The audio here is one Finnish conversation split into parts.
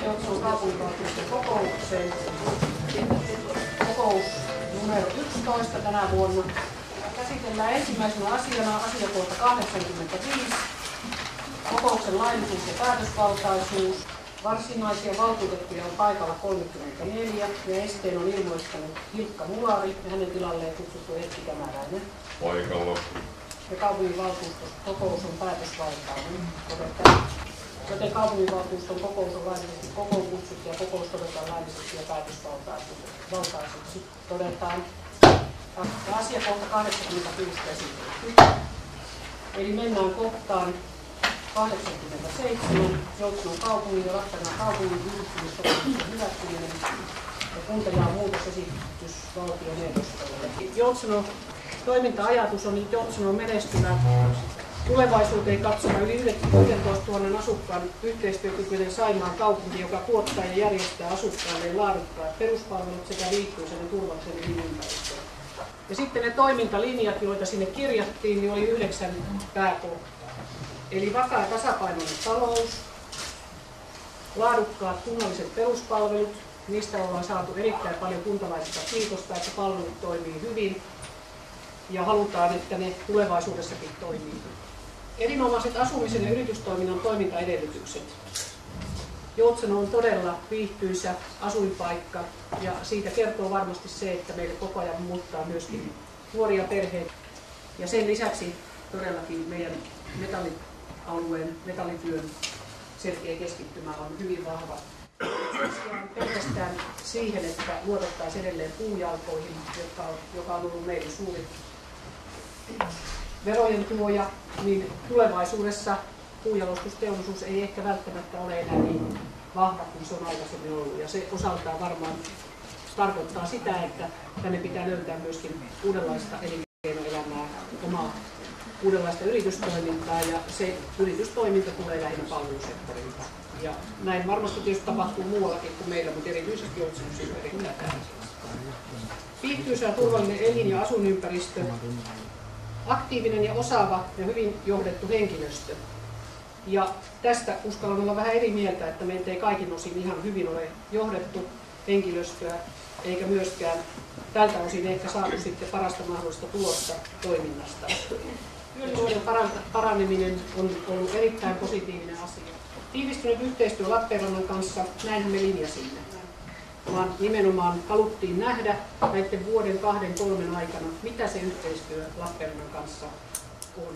Joutsenon kaupunginvaltuuston kokoukseen. Kokous numero 11 tänä vuonna. Käsitellään ensimmäisenä asiana asiakohta 85. Kokouksen laillisuus ja päätösvaltaisuus. Varsinaisia valtuutettuja on paikalla 34 ja esteen on ilmoittanut Hilkka Mulari ja hänen tilalleen kutsuttu Erkki Kämäräinen. Paikalla. Ja kaupunginvaltuuston kokous on päätösvaltainen. Joten kaupunginvaltuuston kokous on laillisesti kokoon kutsuttu ja kokous todetaan laillisesti ja päätösvaltaiseksi. Todetaan asiakohta 86 käsitelty. Eli mennään kohtaan 87. Joutsenon kaupungin ja Lappeenrannan kaupungin yhdistymissopimuksen hyväksyminen ja kuntajaon muutosesitys valtioneuvostolle. Joutsenon toiminta-ajatus on Joutsenon menestyvä tulevaisuuteen katsova yli 11 000 asukkaan yhteistyökykyinen Saimaan kaupunki, joka tuottaa ja järjestää asukkaille laadukkaat peruspalvelut sekä viihtyisen ja turvallisen ympäristön. Ja sitten ne toimintalinjat, joita sinne kirjattiin, niin oli 9 pääkohtaa. Eli vakaa ja tasapainoinen talous, laadukkaat kunnalliset peruspalvelut, niistä ollaan saatu erittäin paljon kuntalaisilta kiitosta, että palvelut toimii hyvin ja halutaan, että ne tulevaisuudessakin toimii. Erinomaiset asumisen ja yritystoiminnan toimintaedellytykset. Joutseno on todella viihtyisä asuinpaikka ja siitä kertoo varmasti se, että meille koko ajan muuttaa myöskin nuoria perheitä. Ja sen lisäksi todellakin meidän metallialueen metallityön selkeä keskittymä on hyvin vahva. Pelkästään siihen, että luotettaisiin edelleen puujalkoihin, joka on ollut meidän suuri verojen tuoja, niin tulevaisuudessa puunjalostusteollisuus ei ehkä välttämättä ole enää niin vahva kuin se on aikaisemmin ollut. Ja se osaltaan varmaan tarkoittaa sitä, että tänne pitää löytää myöskin uudenlaista elinkeinoelämää, omaa uudenlaista yritystoimintaa, ja se yritystoiminta tulee lähinnä palvelusektorilta. Ja näin varmasti tietysti tapahtuu muuallakin kuin meillä, mutta erityisesti Joutsenossa on erittäin tärkeää. Viihtyisä ja turvallinen elin- ja asuinympäristö, aktiivinen ja osaava ja hyvin johdettu henkilöstö. Ja tästä uskallan olla vähän eri mieltä, että meitä ei kaikin osin ihan hyvin ole johdettu henkilöstöä, eikä myöskään tältä osin ehkä saatu sitten parasta mahdollista tulosta toiminnasta. Työllisyyden paraneminen on ollut erittäin positiivinen asia. Tiivistynyt yhteistyö Lappeenrannan kanssa, näinhän me linjasimme. Vaan nimenomaan haluttiin nähdä näiden vuoden, 2-3 aikana, mitä se yhteistyö Lappeenrannan kanssa on.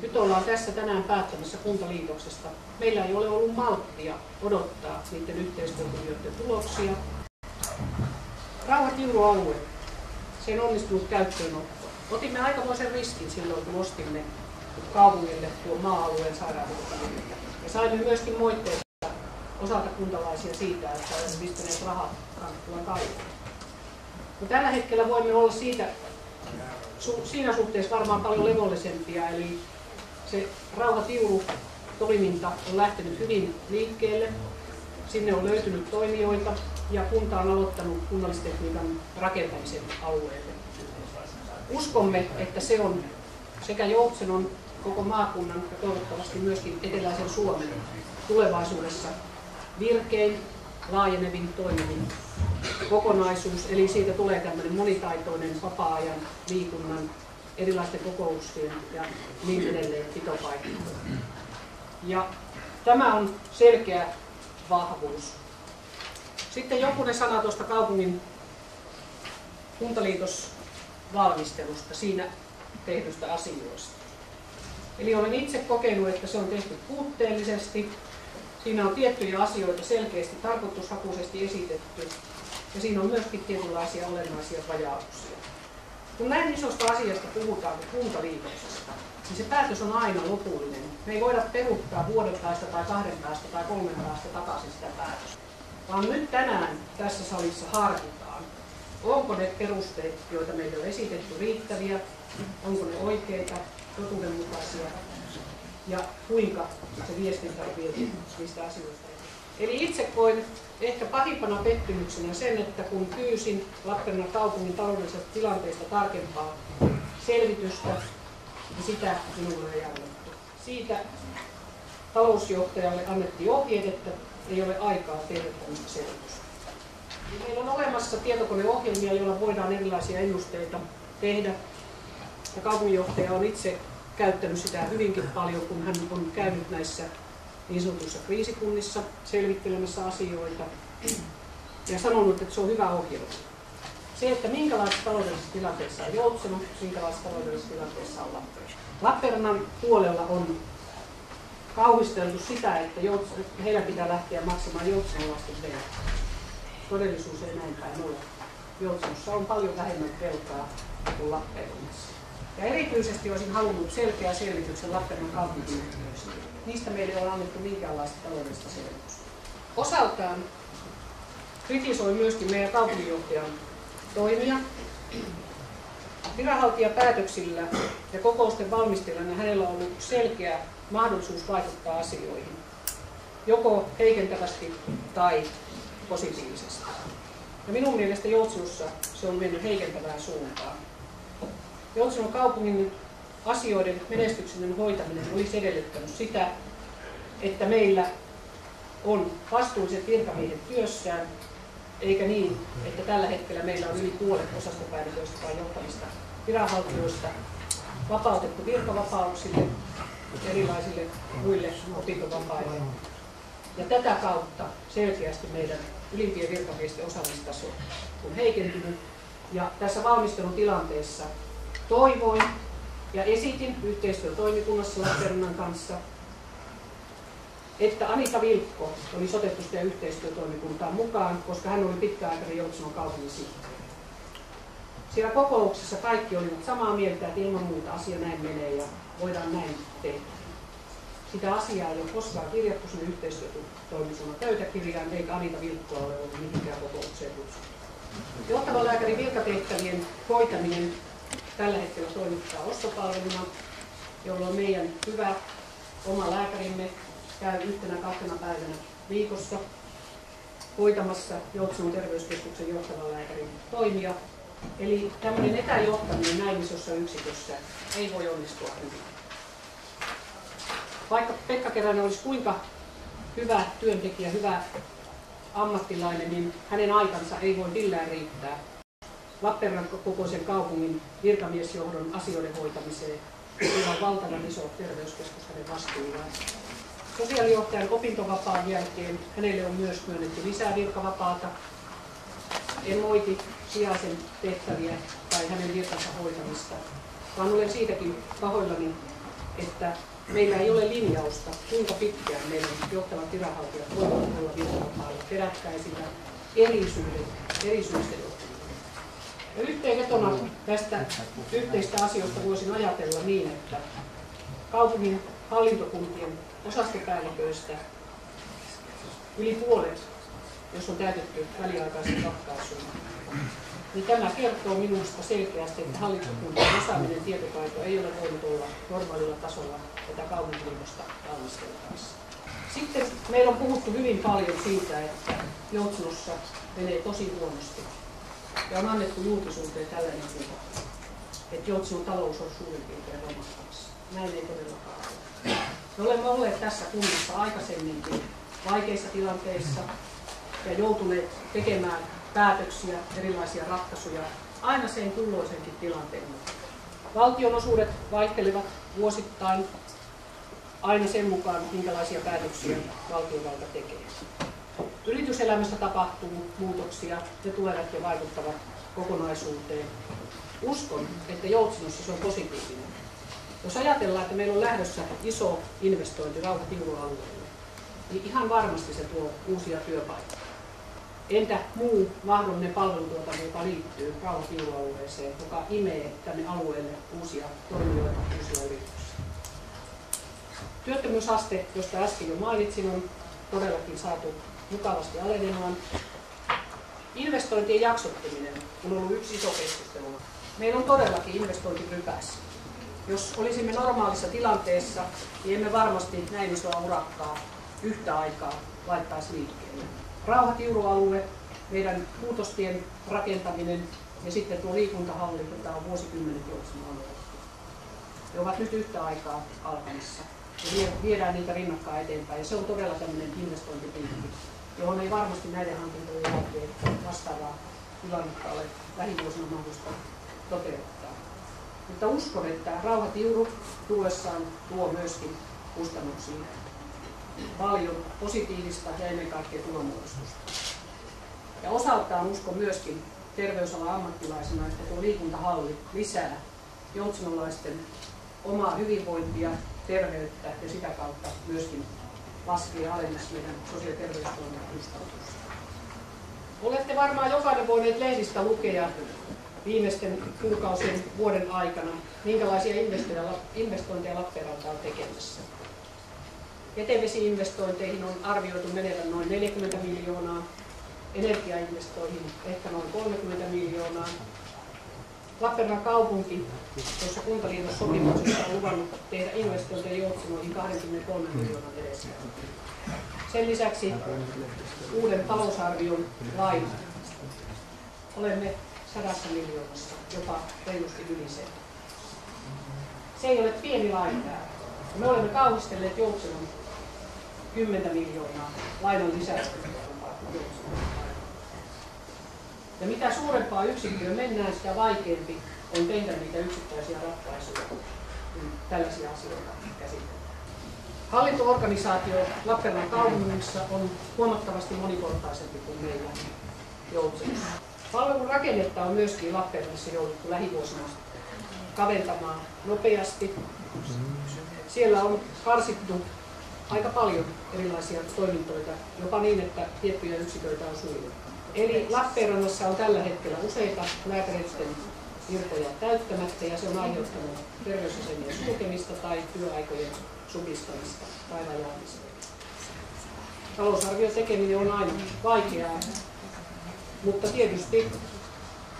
Nyt ollaan tässä tänään päättämässä kuntaliitoksesta. Meillä ei ole ollut malttia odottaa niiden yhteistyökuvioiden tuloksia. Rauha-Kiuru-alue, sen onnistunut käyttöönotto. Otimme aikamoisen riskin silloin, kun ostimme kaupungille tuon maa-alueen sairaanhoitopiiriltä. Ja saimme myöskin moitteita osalta kuntalaisia siitä, että olemme pistäneet rahat kannattavan kaivoon. No, tällä hetkellä voimme olla siinä suhteessa varmaan paljon levollisempia, eli se Rauha-Kiuru-toiminta on lähtenyt hyvin liikkeelle. Sinne on löytynyt toimijoita ja kunta on aloittanut kunnallistekniikan rakentamisen alueelle. Uskomme, että se on sekä Joutsenon, koko maakunnan ja toivottavasti myöskin eteläisen Suomen tulevaisuudessa virkein, laajenevin, toimivin kokonaisuus. Eli siitä tulee tämmöinen monitaitoinen vapaa-ajan liikunnan, erilaisten kokouksien ja niin edelleen pitopaikka. Ja tämä on selkeä vahvuus. Sitten jokunen sana tuosta kaupungin kuntaliitosvalmistelusta, siinä tehdystä asioista. Eli olen itse kokenut, että se on tehty puutteellisesti. Siinä on tiettyjä asioita selkeästi tarkoitushakuisesti esitetty ja siinä on myöskin tietynlaisia olennaisia vajauksia. Kun näin isosta asiasta puhutaan kuin kuntaliitoksesta, niin se päätös on aina lopullinen. Me ei voida peruuttaa vuoden päästä tai 2 päästä tai 3 päästä takaisin sitä päätöstä. Vaan nyt tänään tässä salissa harkitaan, onko ne perusteet, joita meille on esitetty, riittäviä, onko ne oikeita, totuudenmukaisia ja kuinka se viestintä on viety niistä asioista. Eli itse koin ehkä pahimpana pettymyksenä sen, että kun pyysin Lappeenrannan kaupungin taloudellisesta tilanteesta tarkempaa selvitystä, niin sitä minulle ei annettu. Siitä talousjohtajalle annettiin ohjeet, että ei ole aikaa tehdä tämmöistä selvitystä. Meillä on olemassa tietokoneohjelmia, joilla voidaan erilaisia ennusteita tehdä. Ja kaupunginjohtaja on itse käyttänyt sitä hyvinkin paljon, kun hän on käynyt näissä niin sanotuissa kriisikunnissa selvittelemässä asioita ja sanonut, että se on hyvä ohjelma. Se, että minkälaisessa taloudellisessa tilanteessa on Joutseno, minkälaisessa taloudellisessa tilanteessa on Lappeenranta. Lappeenrannan puolella on kauhisteltu sitä, että heillä pitää lähteä maksamaan joutsenolaisten velkaa. Todellisuus ei näin päin ole. Joutsenossa on paljon vähemmän velkaa kuin Lappeenrannassa. Ja erityisesti olisin halunnut selkeää selvityksen Lappeenrannan kaupunkiyhtiöistä. Niistä meille on annettu minkäänlaista taloudellista selvitystä. Osaltaan kritisoi myöskin meidän kaupunginjohtajan toimia. Viranhaltijapäätöksillä ja kokousten valmistelijana hänellä on ollut selkeä mahdollisuus vaikuttaa asioihin, joko heikentävästi tai positiivisesti. Ja minun mielestä Joutsenossa se on mennyt heikentävään suuntaan. Joutsenon kaupungin asioiden menestyksellinen hoitaminen olisi edellyttänyt sitä, että meillä on vastuulliset virkamiehet työssään, eikä niin, että tällä hetkellä meillä on yli puolet osastopäälliköistä tai johtavista viranhaltijoista vapautettu virkavapauksille, erilaisille muille opintovapaille. Ja tätä kautta selkeästi meidän ylimpien virkamiesten osaamistaso on heikentynyt. Ja tässä valmistelutilanteessa toivoin ja esitin yhteistyötoimikunnassa Lappeenrannan kanssa, että Anita Vilkko olisi otettu sitä yhteistyötoimikuntaan mukaan, koska hän oli pitkäaikainen Joutsenon kaupungin sihteeri. Siellä kokouksessa kaikki olivat samaa mieltä, että ilman muuta asia näin menee ja voidaan näin tehdä. Sitä asiaa ei ole koskaan kirjattu sinne yhteistyötoimikunnan pöytäkirjaan, eikä Anita Vilkkoa ole ollut mihinkään kokoukseen kutsuttu. Johtavan lääkärin virkatehtävien hoitaminen tällä hetkellä toimittaa ostopalveluna, jolloin meidän hyvä oma lääkärimme käy 1-2 päivänä viikossa hoitamassa Joutsenon terveyskeskuksen johtavan lääkärin toimia. Eli tämmöinen etäjohtaminen näin isossa yksikössä ei voi onnistua hyvin. Vaikka Pekka Keränen olisi kuinka hyvä työntekijä, hyvä ammattilainen, niin hänen aikansa ei voi millään riittää Lappeenrannan kokoisen kaupungin virkamiesjohdon asioiden hoitamiseen. Sillä on valtavan iso terveyskeskus hänen vastuullaan. Sosiaalijohtajan opintovapaan jälkeen hänelle on myös myönnetty lisää virkavapaata. En moiti sijaisen tehtäviä tai hänen virkansa hoitamista, vaan olen siitäkin pahoillani, että meillä ei ole linjausta, kuinka pitkään meidän johtavat viranhaltijat voivat olla virkavapaalla peräkkäisillä eri syistä johtuen. Yhteenvetona tästä yhteistä asioista voisin ajatella niin, että kaupungin hallintokuntien osastopäälliköistä yli puolet, jos on täytetty väliaikaisen ratkaisun, niin tämä kertoo minusta selkeästi, että hallintokuntien osaaminen tietotaito ei ole voinut olla normaalilla tasolla tätä kaupunginliitosta valmisteltaessa. Sitten meillä on puhuttu hyvin paljon siitä, että Joutsenossa menee tosi huonosti. Ja on annettu julkisuuteen tällainen kuva, että Joutsenon talous on suurin piirtein romahtamassa. Näin ei todellakaan ole. Me olemme olleet tässä kunnassa aikaisemminkin vaikeissa tilanteissa ja joutuneet tekemään päätöksiä, erilaisia ratkaisuja, aina sen kulloisenkin tilanteen mukaan. Valtionosuudet vaihtelevat vuosittain aina sen mukaan, minkälaisia päätöksiä valtiovalta tekee. Yrityselämässä tapahtuu muutoksia, ne tulevat ja vaikuttavat kokonaisuuteen. Uskon, että Joutsenossa se on positiivinen. Jos ajatellaan, että meillä on lähdössä iso investointi Rauha-Tiuru-alueelle, niin ihan varmasti se tuo uusia työpaikkoja. Entä muu mahdollinen palvelutuotanto, joka liittyy Rauha-Tiuru-alueeseen, joka imee tänne alueelle uusia toimijoita, uusia yrityksiä. Työttömyysaste, josta äsken jo mainitsin, on todellakin saatu mukavasti alenemaan. Investointien jaksottaminen on ollut yksi iso keskustelu. Meillä on todellakin investointirypäs. Jos olisimme normaalissa tilanteessa, niin emme varmasti näin isoa urakkaa yhtä aikaa laittaisi liikkeelle. Rauha-Tiuru-alue, meidän muutostien rakentaminen ja sitten tuo liikuntahalli, jota on vuosikymmenet Joutsenon alueella. Ne ovat nyt yhtä aikaa alkamassa. ja viedään niitä rinnakkain eteenpäin. Ja se on todella tämmöinen investointipiikki, johon ei varmasti näiden hankintojen jälkeen vastaavaa tilannetta ole lähivuosina mahdollista toteuttaa. Mutta uskon, että Rauha-Tiuru tullessaan tuo myöskin kustannuksiin paljon positiivista ja ennen kaikkea tulonmuodostusta. Ja osaltaan uskon myöskin terveysalan ammattilaisena, että tuo liikuntahalli lisää joutsenolaisten omaa hyvinvointia, terveyttä ja sitä kautta myöskin laskee alemmas meidän sosiaali- ja terveystoimen kustannuksia. Olette varmaan jokainen voineet lehdistä lukea viimeisten kuukausien vuoden aikana, minkälaisia investointeja Lappeenranta on tekemässä. Jätevesi-investointeihin on arvioitu menevän noin 40 miljoonaa, energiainvestoihin ehkä noin 30 miljoonaa. Lappeenrannan kaupunki tuossa Kuntaliiton sopimuksessa on luvannut tehdä investointeja Joutsenoihin 23 miljoonan edestä. Sen lisäksi uuden talousarvion laina. Olemme 100 miljoonassa, jopa reilusti yli sen. Se ei ole pieni laina. Me olemme kauhistelleet Joutsenon 10 miljoonaa lainan lisäystä. Ja mitä suurempaa yksikköä mennään, sitä vaikeampi on tehdä niitä yksittäisiä ratkaisuja, kun tällaisia asioita käsitellään. Hallinto-organisaatio Lappeenrannan kaupungissa on huomattavasti moniportaisempi kuin meillä Joutsenossa. Palvelun rakennetta on myöskin Lappeenrannassa jouduttu lähivuosina kaventamaan nopeasti. Siellä on karsittu aika paljon erilaisia toimintoja, jopa niin, että tiettyjä yksiköitä on suljettu. Eli Lappeenrannassa on tällä hetkellä useita lääkäreiden virkoja täyttämättä ja se on aiheuttanut terveysasemien sulkemista tai työaikojen supistamista tai rajaamista. Talousarvion tekeminen on aina vaikeaa, mutta tietysti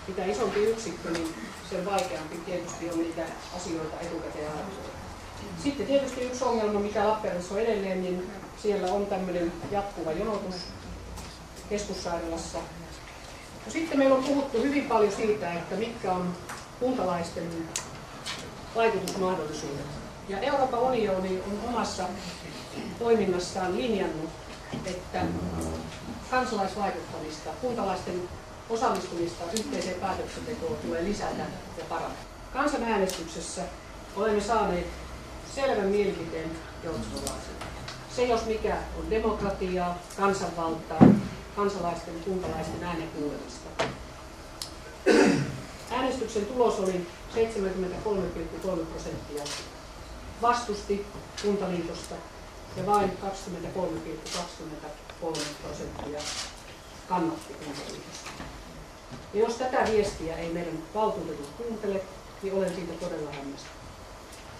mitä isompi yksikkö, niin sen vaikeampi tietysti on niitä asioita etukäteen arvioida. Sitten tietysti yksi ongelma, mikä Lappeenrannassa on edelleen, niin siellä on tämmöinen jatkuva jonotus keskussairaalassa. Ja sitten meillä on puhuttu hyvin paljon siitä, että mitkä on kuntalaisten vaikutusmahdollisuudet. Ja Euroopan unioni on omassa toiminnassaan linjannut, että kansalaisvaikuttamista, kuntalaisten osallistumista yhteiseen päätöksentekoon tulee lisätä ja parantaa. Kansanäänestyksessä olemme saaneet selvän mielipiteen joutsenolaisilta. Se jos mikä on demokratiaa, kansanvaltaa, kansalaisten ja kuntalaisten äänen kuulemista. Äänestyksen tulos oli 73,3% vastusti kuntaliitosta ja vain 23,23% kannatti kuntaliitosta. Ja jos tätä viestiä ei meidän valtuutetut kuuntele, niin olen siitä todella hämmästynyt.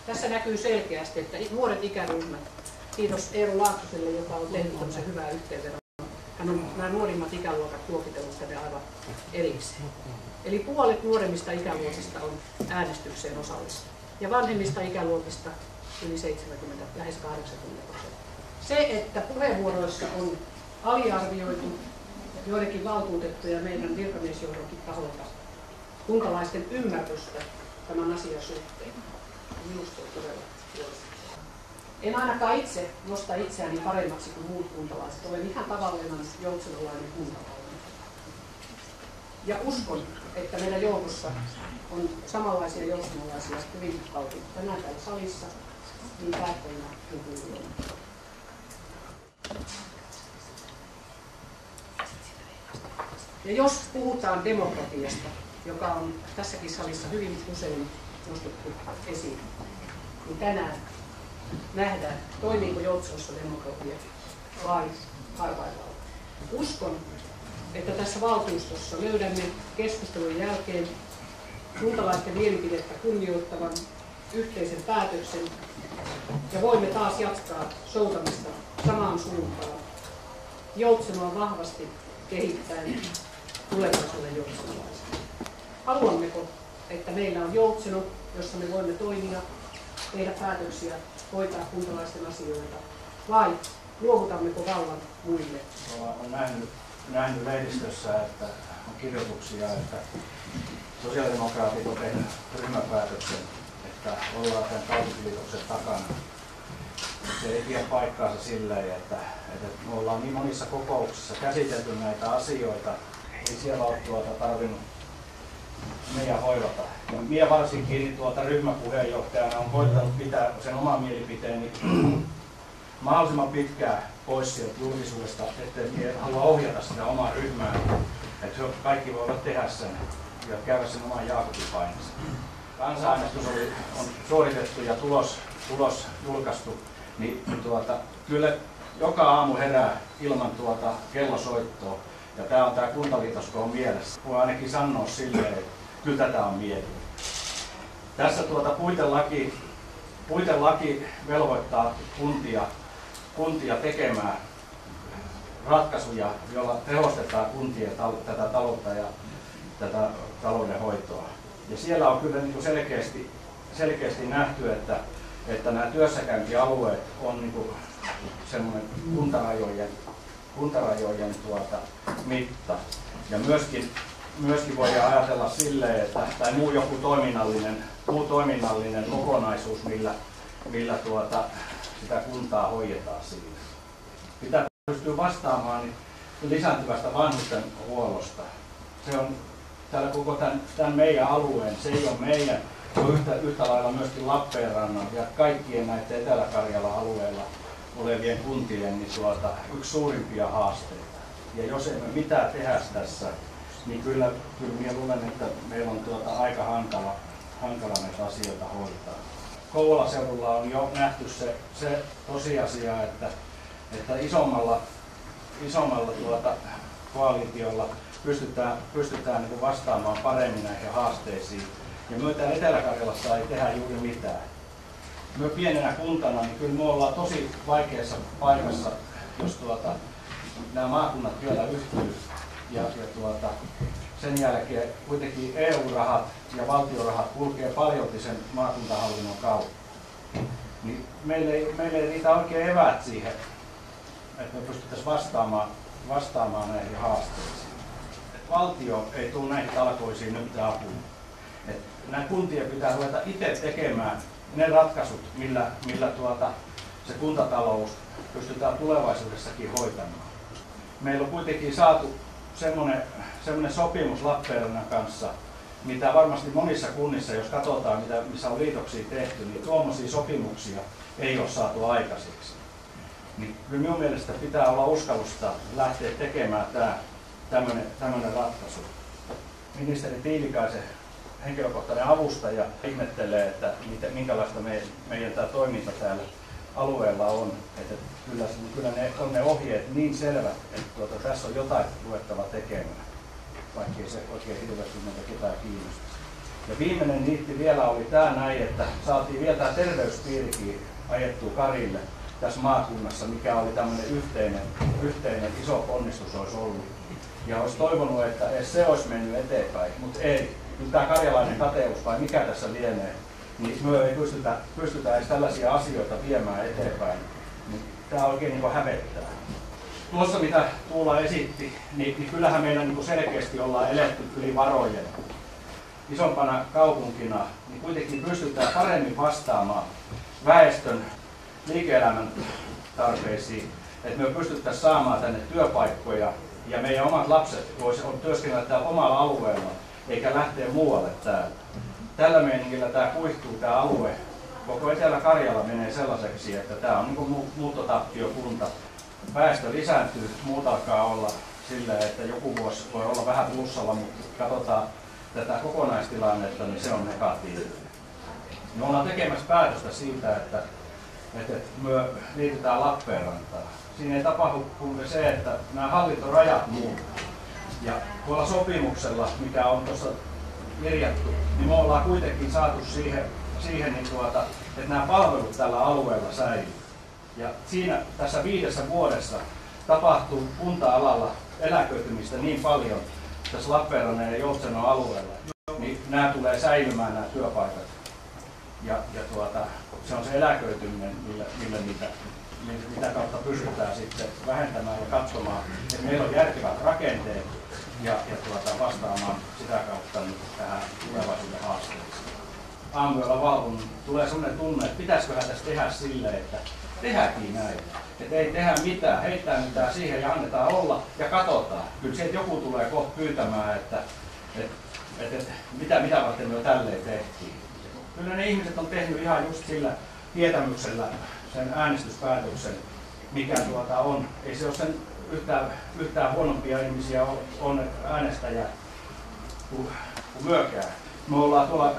Tässä näkyy selkeästi, että nuoret ikäryhmät, kiitos Eero Laakkoselle, joka on tehnyt tämmöisen hyvää yhteenvedon. Hän on nämä nuorimmat ikäluokat luokitellut tänne aivan erikseen. Eli puolet nuoremmista ikäluokista on äänestykseen osallista. Ja vanhemmista ikäluokista yli 70, lähes 80%. Se, että puheenvuoroissa on aliarvioitu joidenkin valtuutettuja meidän virkamiesjohdonkin taholta kuntalaisten ymmärrystä tämän asian suhteen, minusta on todella huolestuttaa. En ainakaan itse nosta itseäni paremmaksi kuin muut kuntalaiset. Olen ihan tavallinen joutsenolainen kuntalainen. Ja uskon, että meidän joukossa on samanlaisia joutsenolaisia hyvin paljon tänään täällä salissa, niin päättäjinä kuin kuulijoina. Ja jos puhutaan demokratiasta, joka on tässäkin salissa hyvin usein nostettu esiin, niin tänään nähdään, toimiiko Joutsenossa demokratia vai harvaillaan. Uskon, että tässä valtuustossa löydämme keskustelun jälkeen kuntalaisten mielipidettä kunnioittavan yhteisen päätöksen ja voimme taas jatkaa soutamista samaan suuntaan. Joutsenoa vahvasti kehittäen tulevaisuuden joutsenolaisille. Haluammeko, että meillä on Joutseno, jossa me voimme toimia, tehdä päätöksiä, hoitaa kuntalaisten asioita, vai luovutammeko vallan muille? Olen nähnyt lehdistössä, että on kirjoituksia, että sosiaalidemokraatit on tehnyt ryhmäpäätöksen, että ollaan tämän kaupunkiliitoksen takana. se ei pidä paikkaansa silleen, että me ollaan niin monissa kokouksissa käsitelty näitä asioita, ei siellä ole tarvinnut meidän hoivata. Ja minä varsinkin ryhmäpuheenjohtajana olen koittanut pitää sen oman mielipiteeni mahdollisimman pitkään pois sieltä julkisuudesta, ettei halua ohjata sitä omaa ryhmää, että kaikki voivat tehdä sen ja käydä sen oman Jaakobin-paineensa. Kansanäänestys on suoritettu ja tulos julkaistu, niin kyllä joka aamu herää ilman kellosoittoa. Ja tämä on tämä kuntaliitosko on mielessä. Voi ainakin sanoa silleen, että kyllä tätä on mietitty. Tässä puitelaki velvoittaa kuntia tekemään ratkaisuja, joilla tehostetaan kuntien tätä taloutta ja tätä taloudenhoitoa. Ja siellä on kyllä niin kuin selkeästi nähty, että nämä työssäkäyntialueet on niin kuin semmoinen kuntarajojen mitta. Ja myöskin voidaan ajatella silleen, että tai muu toiminnallinen kokonaisuus, millä sitä kuntaa hoidetaan siinä. Pitää pystyä vastaamaan niin lisääntyvästä vanhustenhuollosta. Se on täällä koko tämän meidän alueen, se ei ole meidän, se on yhtä lailla myöskin Lappeenrannan ja kaikkien näiden Etelä-Karjalan alueella olevien kuntien niin yksi suurimpia haasteita. Ja jos emme mitään tehdä tässä, niin kyllä minä luulen, että meillä on aika hankala näitä asioita hoitaa. Kouvolan seudulla on jo nähty se tosiasia, että isommalla koalitiolla pystytään niin vastaamaan paremmin näihin haasteisiin. Ja me täällä Etelä-Karjalassa ei tehdä juuri mitään. Me pienenä kuntana, niin kyllä me ollaan tosi vaikeassa paikassa, jos nämä maakunnat vielä yhtyy. Ja sen jälkeen kuitenkin EU-rahat ja valtiorahat kulkee paljolti sen maakuntahallinnon kautta. Niin meillä ei riitä oikein eväät siihen, että me pystyttäisiin vastaamaan näihin haasteisiin. Et valtio ei tule näihin talkoisiin nyt apuun. Nämä kuntien pitää ruveta itse tekemään ne ratkaisut, millä se kuntatalous pystytään tulevaisuudessakin hoitamaan. Meillä on kuitenkin saatu semmoinen sopimus Lappeenrannan kanssa, mitä varmasti monissa kunnissa, jos katsotaan, missä on liitoksia tehty, niin tuommoisia sopimuksia ei ole saatu aikaiseksi. Niin kyllä minun mielestä pitää olla uskallusta lähteä tekemään tämmöinen ratkaisu. Ministeri Tiilikaisen henkilökohtainen avustaja ihmettelee, että minkälaista meidän tämä toiminta täällä alueella on. Että kyllä ne on ne ohjeet niin selvät, että tässä on jotain luettava tekemään, vaikkei se oikein hirveästi meitä ketään kiinnostaisi. Ja viimeinen niitti vielä oli tämä näin, että saatiin vielä tämä terveyspiirikin ajettua karille tässä maakunnassa, mikä oli tämmöinen yhteinen iso ponnistus olisi ollut. Ja olisi toivonut, että edes se olisi mennyt eteenpäin, mutta ei. Nyt tämä karjalainen kateus vai mikä tässä lienee, niin me ei pystytä edes tällaisia asioita viemään eteenpäin. Niin tämä oikein niin hävettää. Tuossa mitä Tuula esitti, niin kyllähän meillä niin selkeästi ollaan eletty yli varojen. Isompana kaupunkina niin kuitenkin pystytään paremmin vastaamaan väestön liike-elämän tarpeisiin, että me pystyttäisiin saamaan tänne työpaikkoja ja meidän omat lapset voisivat työskennellä täällä omalla alueella eikä lähteä muualle täällä. Tällä meiningillä tämä kuihtuu tämä alue. Koko Etelä-Karjala menee sellaiseksi, että tämä on niin muuttotappiokunta. Väestö lisääntyy, muut alkaa olla sillä, että joku vuosi voi olla vähän plussalla, mutta katsotaan tätä kokonaistilannetta, niin se on negatiivinen. Me ollaan tekemässä päätöstä siitä, että me liitytään Lappeenrantaan. Siinä ei tapahdu kuin se, että nämä hallintorajat muuttuu. Ja tuolla sopimuksella, mikä on tuossa kirjattu, niin me ollaan kuitenkin saatu siihen että nämä palvelut tällä alueella säilyy. Ja tässä 5 vuodessa tapahtuu kunta-alalla eläköitymistä niin paljon tässä Lappeenrannan ja Joutsenon alueella, niin nämä tulee säilymään nämä työpaikat. Ja se on se eläköityminen, mitä kautta pystytään sitten vähentämään ja katsomaan, että meillä on järkevät rakenteet ja vastaamaan sitä kautta tähän tulevaisuuden haasteisiin. aamuyöllä valvon, tulee sellainen tunne, että pitäisiköhän tässä tehdä silleen, että tehdäänkin näin. Että ei tehdä mitään, heittää mitään siihen ja annetaan olla ja katsotaan. Kyllä sieltä joku tulee kohta pyytämään, että mitä varten me tälleen tehtiin. Kyllä ne ihmiset on tehnyt ihan just sillä tietämyksellä sen äänestyspäätöksen, mikä on. Ei se ole sen yhtään huonompia ihmisiä on äänestäjä kuin myökään. Me ollaan tuolla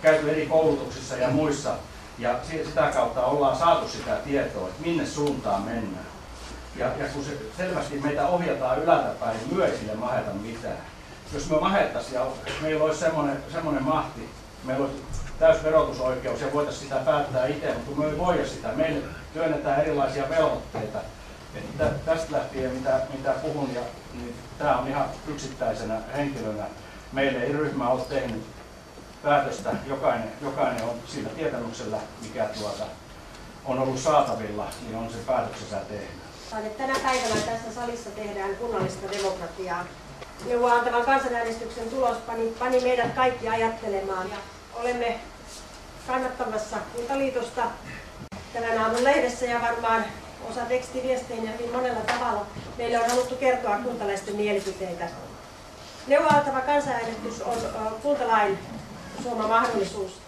käyty eri koulutuksissa ja muissa ja sitä kautta ollaan saatu sitä tietoa, että minne suuntaan mennään. Ja kun se selvästi meitä ohjataan ylältäpäin, niin myö ei sille maheta mitään. Jos me mahettaisiin ja meillä olisi semmoinen mahti, meillä olisi täys verotusoikeus ja voitaisiin sitä päättää itse, mutta kun me ei voida sitä, meille työnnetään erilaisia velvoitteita. Että tästä lähtien, mitä puhun, niin tämä on ihan yksittäisenä henkilönä. Meille ei ryhmä ole tehnyt päätöstä, jokainen on sillä tietämyksellä, mikä on ollut saatavilla, niin on se päätöksensä tehnyt. Tänä päivänä tässä salissa tehdään kunnallista demokratiaa. Neuvoa antavan kansanäänestyksen tulos pani meidät kaikki ajattelemaan. Olemme kannattamassa Kuntaliitosta tämän aamun lehdessä ja varmaan osa tekstiviestein ja hyvin monella tavalla meille on haluttu kertoa kuntalaisten mielipiteitä. Neuvoa antava kansanäänestys on kuntalain suoma mahdollisuus.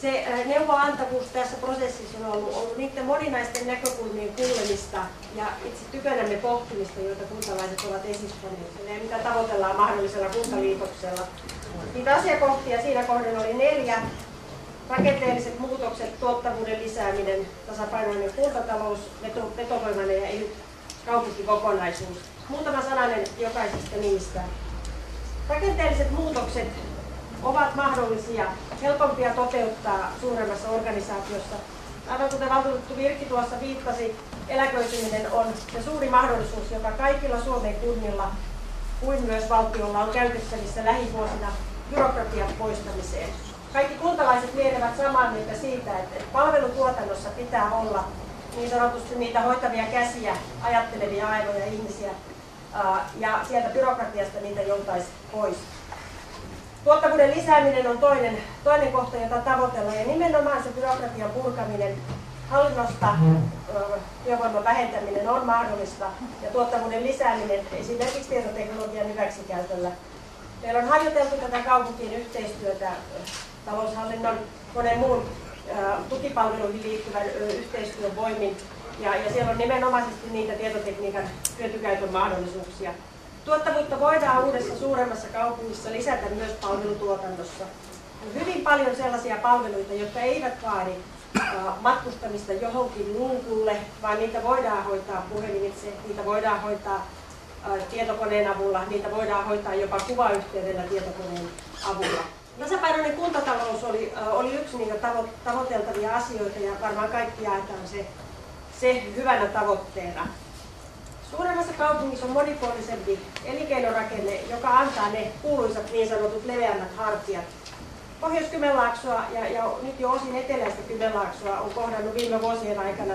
Se neuvoantavuus tässä prosessissa on ollut niiden moninaisten näkökulmien kuulemista ja itse tykönämme pohtimista, joita kuntalaiset ovat esittäneet ja mitä tavoitellaan mahdollisella kuntaliitoksella. Niitä asiakohtia siinä kohden oli 4. Rakenteelliset muutokset, tuottavuuden lisääminen, tasapainoinen kuntatalous, vetovoimainen ja ehyt kaupunkikokonaisuus. Muutama sananen jokaisesta niistä. Rakenteelliset muutokset ovat mahdollisia, helpompia toteuttaa suuremmassa organisaatiossa. Aivan kuten valtuutettu Virkki tuossa viittasi, eläköityminen on se suuri mahdollisuus, joka kaikilla Suomen kunnilla kuin myös valtiolla on käytettävissä lähivuosina byrokratian poistamiseen. Kaikki kuntalaiset lienevät samaa mieltä siitä, että palvelutuotannossa pitää olla niin sanotusti niitä hoitavia käsiä, ajattelevia aivoja ihmisiä ja sieltä byrokratiasta niitä joutaisi pois. Tuottavuuden lisääminen on toinen kohta, jota tavoitellaan, ja nimenomaan se byrokratian purkaminen hallinnosta, työvoiman vähentäminen on mahdollista, ja tuottavuuden lisääminen esimerkiksi tietoteknologian hyväksikäytöllä. Meillä on harjoiteltu tätä kaupunkien yhteistyötä taloushallinnon monen muun tukipalveluihin liittyvän yhteistyön voimin, ja siellä on nimenomaisesti niitä tietotekniikan hyötykäytön mahdollisuuksia. Tuottavuutta voidaan uudessa suuremmassa kaupungissa lisätä myös palvelutuotannossa. On hyvin paljon sellaisia palveluita, jotka eivät vaadi matkustamista johonkin luukulle, vaan niitä voidaan hoitaa puhelimitse, niitä voidaan hoitaa tietokoneen avulla, niitä voidaan hoitaa jopa kuvayhteydellä tietokoneen avulla. Tasapainoinen kuntatalous oli yksi niitä tavoiteltavia asioita ja varmaan kaikki jaetaan se hyvänä tavoitteena. Suuremmassa kaupungissa on monipuolisempi elinkeinorakenne, joka antaa ne kuuluisat niin sanotut leveämmät hartiat. Pohjois-Kymenlaaksoa ja nyt jo osin eteläistä Kymenlaaksoa on kohdannut viime vuosien aikana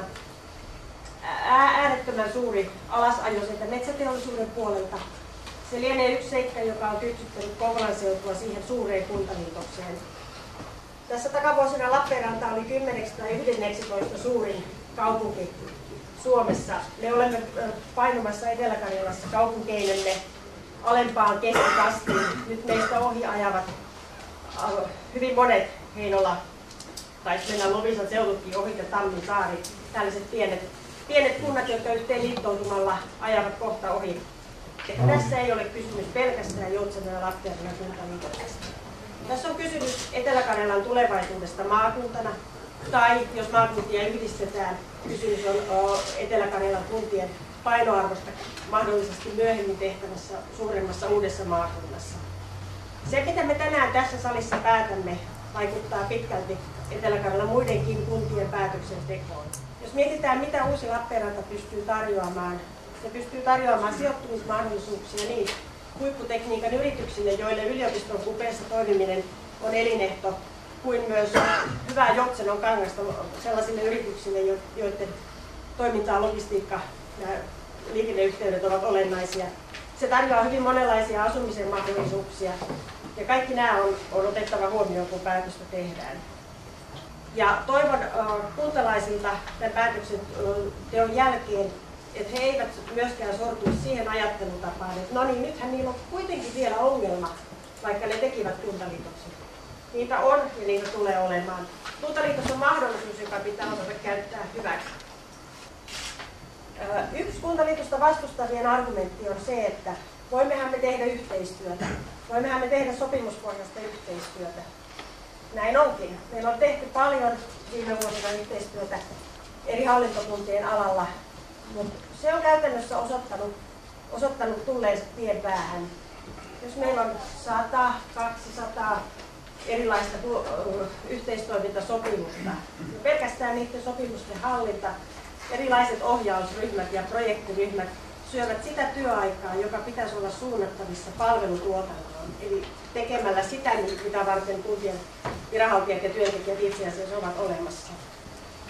äärettömän suuri alasajo sekä metsäteollisuuden puolelta. Se lienee yksi seikka, joka on kytsyttänyt Kouvolan seutua siihen suureen kuntaliitokseen. Tässä takavuosina Lappeenranta oli 10 tai 11 suurin kaupunki Suomessa. Me olemme painumassa Etelä-Karjalassa kaupunkeinemme alempaan keskikastiin. Nyt meistä ohi ajavat hyvin monet Heinola, taisi mennä Loviisan seututkin ohi ja Tammisaari. Tällaiset pienet kunnat, jotka yhteen liittoutumalla ajavat kohta ohi. Tässä ei ole kysymys pelkästään Joutsanan ja Lappeenrannan kuntaliitoksesta. Tässä on kysymys Etelä-Karjalan tulevaisuudesta maakuntana, tai jos maakuntia yhdistetään, kysymys on Etelä-Karjalan kuntien painoarvosta mahdollisesti myöhemmin tehtävässä suuremmassa uudessa maakunnassa. Se, mitä me tänään tässä salissa päätämme, vaikuttaa pitkälti Etelä-Karjalan muidenkin kuntien päätöksentekoon. Jos mietitään, mitä uusi Lappeenranta pystyy tarjoamaan, se pystyy tarjoamaan sijoittumismahdollisuuksia niin huipputekniikan yrityksille, joille yliopiston kupeessa toimiminen on elinehto, kuin myös hyvää Joutsenon kangasta sellaisille yrityksille, joiden toimintaa, logistiikka ja liikenneyhteydet ovat olennaisia. Se tarjoaa hyvin monenlaisia asumisen mahdollisuuksia Ja kaikki nämä on otettava huomioon, kun päätöstä tehdään. Ja toivon kuntalaisilta tämän päätöksen teon jälkeen, että he eivät myöskään sortuisi siihen ajattelutapaan, että no niin, nythän niillä on kuitenkin vielä ongelma, vaikka ne tekivät kuntaliitoksen. Niitä on ja niitä tulee olemaan. Kuntaliitos on mahdollisuus, joka pitää osata käyttää hyväksi. Yksi kuntaliitosta vastustavien argumentti on se, että voimmehan me tehdä yhteistyötä. Voimmehan me tehdä sopimuspohjaista yhteistyötä. Näin onkin. Meillä on tehty paljon viime vuosina yhteistyötä eri hallintokuntien alalla, mutta se on käytännössä osoittanut tulleensa tien päähän. Jos meillä on 100-200 erilaista yhteistoimintasopimusta, niin pelkästään niiden sopimusten hallinta, erilaiset ohjausryhmät ja projektiryhmät syövät sitä työaikaa, joka pitäisi olla suunnattavissa palvelutuotantoon, eli tekemällä sitä, mitä varten kuntien viranhaltijat ja työntekijät itse asiassa ovat olemassa.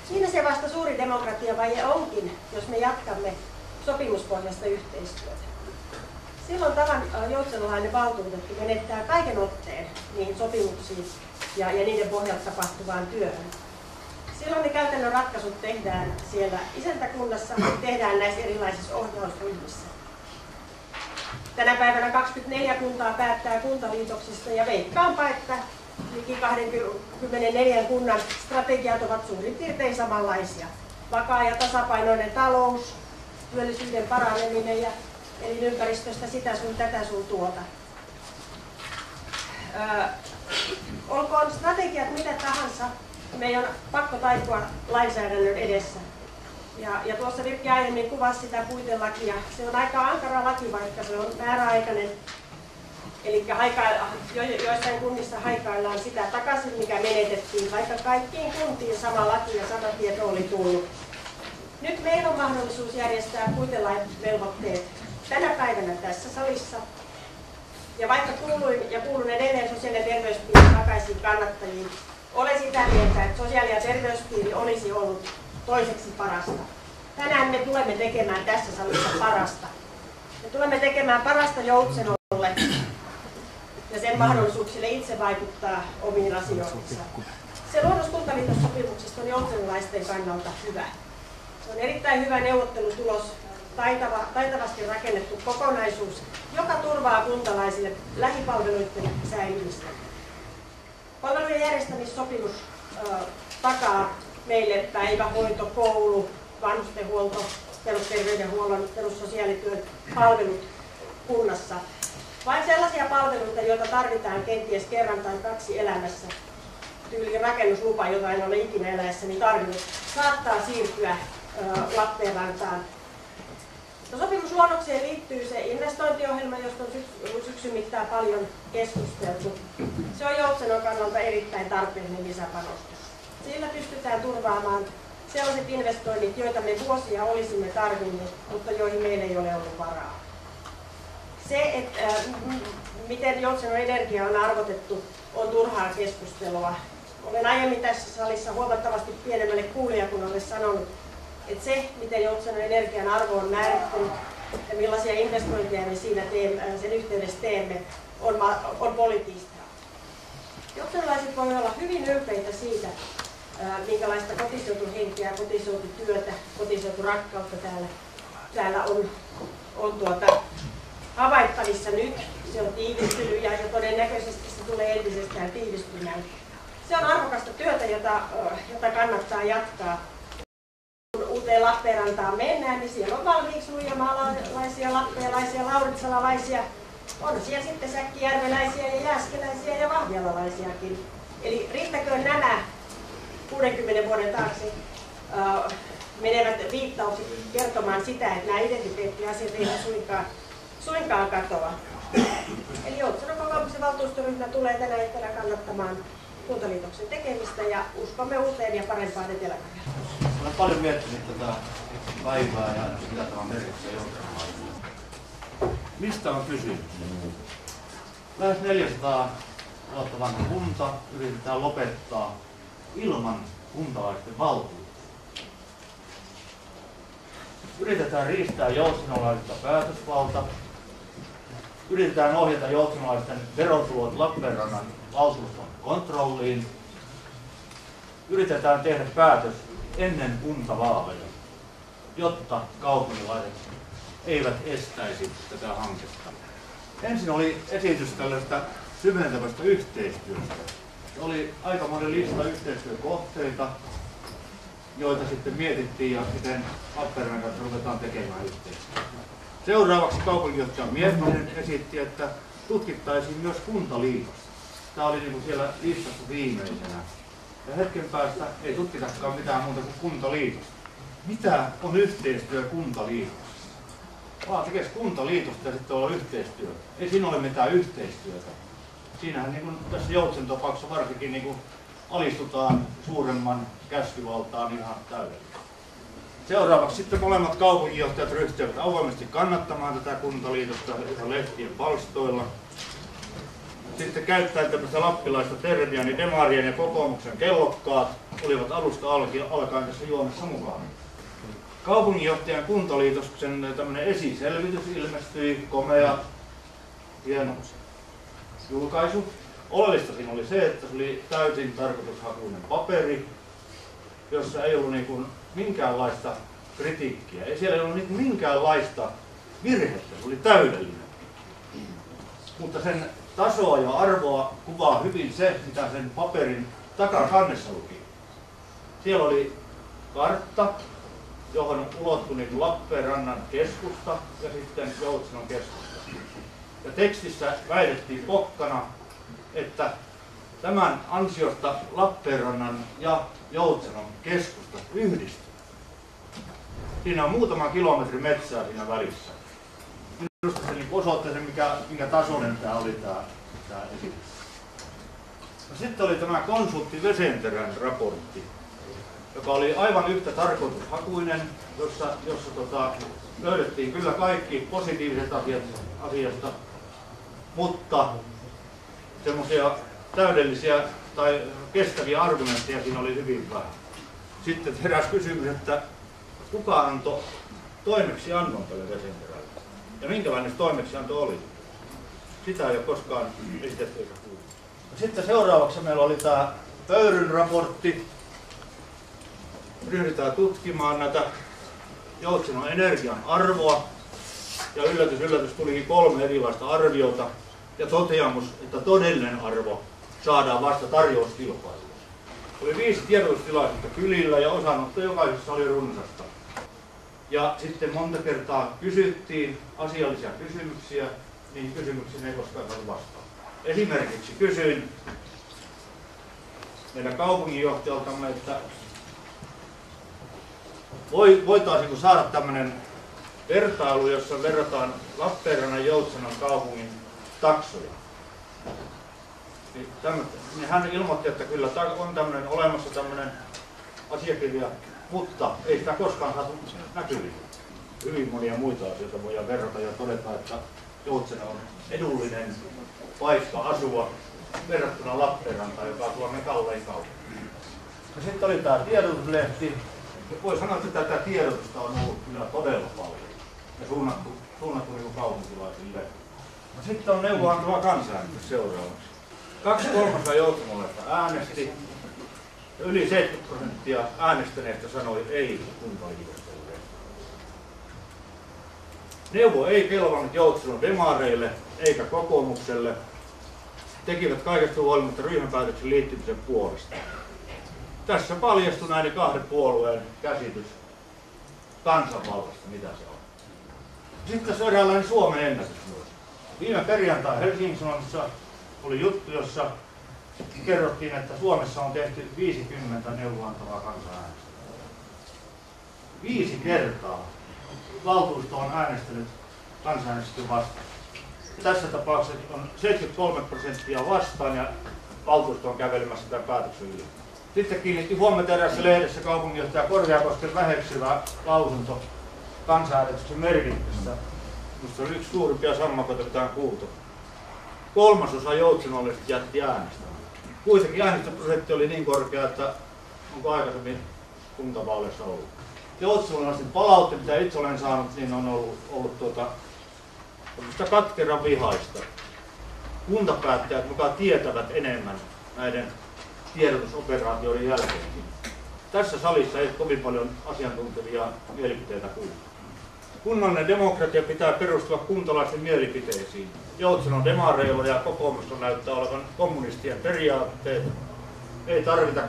Siinä se vasta suuri demokratiavaje onkin, jos me jatkamme sopimuspohjaista yhteistyötä. Silloin tavan joutsenlainen valtuutettu menettää kaiken otteen niihin sopimuksiin ja niiden pohjalta tapahtuvaan työhön. Silloin ne käytännön ratkaisut tehdään siellä isäntäkunnassa, tehdään näissä erilaisissa ohjausryhmissä. Tänä päivänä 24 kuntaa päättää kuntaliitoksista ja veikkaanpa, että liki 24 kunnan strategiat ovat suurin piirtein samanlaisia. Vakaa ja tasapainoinen talous, työllisyyden paraneminen ja elinympäristöstä sitä sun tätä sun tuota. Olkoon strategiat mitä tahansa, meidän on pakko taipua lainsäädännön edessä. Ja tuossa Virpi aiemmin kuvasi sitä puitelakia. Se on aika ankara laki, vaikka se on määräaikainen. Eli joissain kunnissa haikaillaan sitä takaisin, mikä menetettiin, vaikka kaikkiin kuntiin sama laki ja sama tieto oli tullut. Nyt meillä on mahdollisuus järjestää puitelain velvoitteet tänä päivänä tässä salissa. Ja vaikka kuulun edelleen sosiaali- ja terveyspiirin takaisin kannattajiin, olen sitä mieltä, että sosiaali- ja terveyspiiri olisi ollut toiseksi parasta. Tänään me tulemme tekemään tässä salissa parasta. Me tulemme tekemään parasta Joutsenolle ja sen mahdollisuuksille itse vaikuttaa omiin asioihinsa. Se luonnos kuntaliitossopimuksesta on joutsenolaisten kannalta hyvä. Se on erittäin hyvä neuvottelutulos, taitavasti rakennettu kokonaisuus, joka turvaa kuntalaisille lähipalveluiden säilymistä. Palvelujen järjestämissopimus takaa meille päivähoito, koulu, vanhustenhuolto, perusterveydenhuollon, perussosiaalityön palvelut kunnassa. Vain sellaisia palveluita, joita tarvitaan kenties kerran tai kaksi elämässä, tyyli rakennuslupa, jota en ole ikinä eläessäni tarvinnut, saattaa siirtyä Lappeenrantaan. No, sopimusluonnokseen liittyy se investointiohjelma, josta on syksyn mittaan paljon keskusteltu. Se on Joutsenon kannalta erittäin tarpeellinen lisäpanostus. Sillä pystytään turvaamaan sellaiset investoinnit, joita me vuosia olisimme tarvinneet, mutta joihin meillä ei ole ollut varaa. Se, että miten Joutsenon energia on arvotettu, on turhaa keskustelua. Olen aiemmin tässä salissa huomattavasti pienemmälle kuulijakunnalle sanonut, että se, miten Joutsenon energian arvo on määrittynyt ja millaisia investointeja me siinä sen yhteydessä teemme, on poliittista. Joutsenolaiset voivat olla hyvin ylpeitä siitä, minkälaista kotiseutuhenkeä, kotiseututyötä, kotiseuturakkautta täällä on havaittavissa nyt. Se on tiivistynyt ja todennäköisesti se tulee entisestään tiivistymään. Se on arvokasta työtä, jota kannattaa jatkaa. Kun uuteen Lappeenrantaan mennään, niin siellä on valmiiksi nuijamaalaisia, lappealaisia, lauritsalalaisia. On siellä sitten säkkijärveläisiä ja jääskeläisiä ja vahvialalaisiakin. Eli riittäköön nämä 60 vuoden taakse menevät viittaukset kertomaan sitä, että nämä identiteettiasiat eivät suinkaan katoa. Eli Joutsenon kokoomuksen valtuustoryhmä tulee tänä iltana kannattamaan kuntaliitoksen tekemistä ja uskomme uuteen ja parempaan Etelä-Karjalaan. Olen paljon miettinyt tätä päivää ja mitä tämä merkitsee Joutsenolaisille. Mistä on kysymys? Lähes 400 vuotta vanha kunta yritetään lopettaa ilman kuntalaisten valtuutta. Yritetään riistää joutsenolaisilta päätösvalta yritetään ohjata joutsenlaisten verotulot Lappeenrannan valtuuston kontrolliin. Yritetään tehdä päätös ennen kuntavaaleja, jotta kaupungilaiset eivät estäisi tätä hanketta. Ensin oli esitys tällaista syventävästä yhteistyöstä. Se oli aikamoinen lista yhteistyökohteita, joita sitten mietittiin ja miten Lappeenrannan kanssa ruvetaan tekemään yhteistyötä. Seuraavaksi kaupunginjohtaja Miettinen esitti, että tutkittaisiin myös kuntaliitosta. Tämä oli niin kuin siellä listassa viimeisenä. Ja hetken päästä ei tutkitakaan mitään muuta kuin kuntaliitosta. Mitä on yhteistyö kuntaliitossa? Vaan tekisi kuntaliitosta ja sitten olla yhteistyötä. Ei siinä ole mitään yhteistyötä. Siinähän niin kuin tässä Joutsen tapauksessa varsinkin niin kuin alistutaan suuremman käskyvaltaan ihan täydellisesti. Seuraavaksi sitten molemmat kaupunginjohtajat ryhtyivät avoimesti kannattamaan tätä kuntaliitosta ihan lehtien palstoilla. Sitten käyttäen tämmöistä lappilaista termiä, niin demarien ja kokoomuksen kellokkaat olivat alusta alkaen tässä juomessa mukaan. Kaupunginjohtajan kuntaliitoksen tämmöinen esiselvitys ilmestyi, komea, hieno julkaisu. Oleellista siinä oli se, että se oli täysin tarkoitushakuinen paperi, jossa ei ollut niin kuin minkäänlaista kritiikkiä. Ei siellä ollut niin kuin minkäänlaista virhettä, se oli täydellinen. Mutta sen tasoa ja arvoa kuvaa hyvin se, mitä sen paperin takakannessa luki. Siellä oli kartta, johon ulottui niin Lappeenrannan keskusta ja sitten Joutsenon keskusta. Ja tekstissä väitettiin pokkana, että tämän ansiosta Lappeenrannan ja Joutsenon keskusta yhdistyy. Siinä on muutama kilometri metsää siinä välissä. Minusta se osoitti sen, minkä tasoinen tämä oli tämä esitys. No, sitten oli tämä konsultti Vesenterän raportti, joka oli aivan yhtä tarkoitushakuinen, jossa löydettiin kyllä kaikki positiiviset asiat asiasta, mutta semmoisia täydellisiä tai kestäviä argumentteja siinä oli hyvin vähän. Sitten heräsi kysymys, että kuka antoi toimeksiannon tälle Vesenterälle ja minkälainen toimeksianto oli. Sitä ei ole koskaan esitetty eikä kuullut. Sitten seuraavaksi meillä oli tämä Pöyryn raportti. Ryhdytään tutkimaan näitä Joutsenon energian arvoa. Ja yllätys tulikin 3 erilaista arviota ja toteamus, että todellinen arvo saadaan vasta tarjouskilpailussa. Oli 5 tiedotustilaisuutta kylillä ja osanotto jokaisessa oli runsasta. Ja sitten monta kertaa kysyttiin asiallisia kysymyksiä, niin kysymyksiin ei koskaan saanut vastaan. Esimerkiksi kysyin meidän kaupunginjohtajaltamme, että voitaisiinko saada tämmöinen vertailu, jossa verrataan Lappeenrannan ja Joutsenon kaupungin taksoja. Niin hän ilmoitti, että kyllä on olemassa tämmöinen asiakirja, mutta ei sitä koskaan saatu näkyviin. Hyvin monia muita asioita voidaan verrata ja todeta, että Joutseno on edullinen paikka asua verrattuna Lappeenrantaan, joka on Suomen kallein kaupunki. Ja sitten oli tämä tiedotuslehti. Voi sanoa, että tätä tiedotusta on ollut kyllä todella paljon ja suunnattu niin kaupunkilaisille. No, sitten on neuvoantava kansanäänestys seuraavaksi. 2/3 joutsenolaista äänesti ja yli 70% äänestäneistä sanoi ei kuntaliitokselle. Neuvo ei kelvannut Joutsenon demareille eikä kokoomukselle. Tekivät kaikesta huolimatta ryhmäpäätöksen liittymisen puolesta. Tässä paljastui näiden 2 puolueen käsitys kansanvaltaista, mitä se on. Sitten tässä on eräänlainen Suomen ennätys myös. Viime perjantai Helsingin Sanomissa oli juttu, jossa kerrottiin, että Suomessa on tehty 50 neuvoantavaa kansanäänestä. 5 kertaa valtuusto on äänestänyt kansanäänestyksen vastaan. Tässä tapauksessa on 73% vastaan ja valtuusto on kävelemässä tämän päätöksen yli. Sitten kiinnitti huomiota erässä lehdessä kaupunginjohtaja Korkeakosken väheksyvä lausunto kansanäänestyksen merkitystä. Minusta oli yksi suurimpia sammakoita, mitä on kuultu. 1/3 joutsenolaisista jätti äänestämään. Kuitenkin äänestysprosentti oli niin korkea, että onko aikaisemmin kuntavaaleissa ollut. Joutsenolaisten palaute, mitä itse olen saanut, niin on ollut sitä katkeran vihaista. Kuntapäättäjät mukaan tietävät enemmän näiden tiedotusoperaatioiden jälkeenkin. Tässä salissa ei ole kovin paljon asiantuntevia mielipiteitä kuulla. Kunnallinen demokratia pitää perustua kuntalaisten mielipiteisiin. Joutsenon demareilla ja kokoomuksella näyttää olevan kommunistien periaatteet. Ei tarvita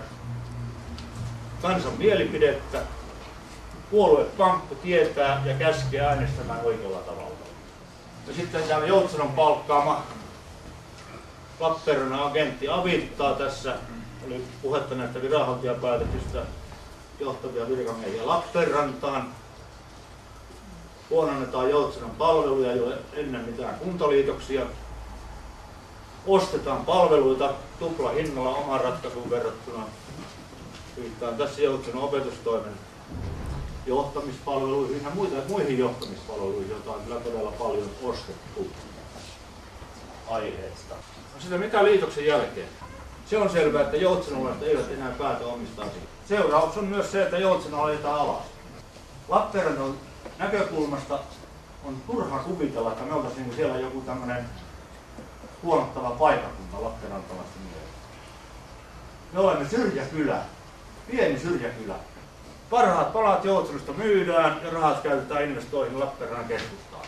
kansan mielipidettä. Puoluepankku tietää ja käskee äänestämään oikealla tavalla. Ja sitten täällä Joutsenon palkkaama Lappeenrannan agentti avittaa tässä. Oli puhetta näistä viranhaltijapäätöksistä johtavia virkamiehiä Lappeenrantaan. Huononnetaan Joutsenon palveluja, ei ole ennen mitään kuntaliitoksia. Ostetaan palveluita tuplahinnalla oman ratkaisuun verrattuna. Viittaan tässä Joutsenon opetustoimen johtamispalveluihin ja muihin johtamispalveluihin, joita on kyllä todella paljon ostettu aiheesta. No sitä mitä liitoksen jälkeen? Se on selvää, että joutsenolaiset eivät enää päätä omista asioista. Seuraus on myös se, että Joutseno ajetaan alas. Lappeenrannan näkökulmasta on turha kuvitella, että me oltaisiin siellä joku tämmöinen huomattava paikkakunta lappeenrantalaisten mielestä. Me olemme syrjäkylä, pieni syrjäkylä. Parhaat palat Joutsenosta myydään ja rahat käytetään investoihin Lappeenrannan keskustaan.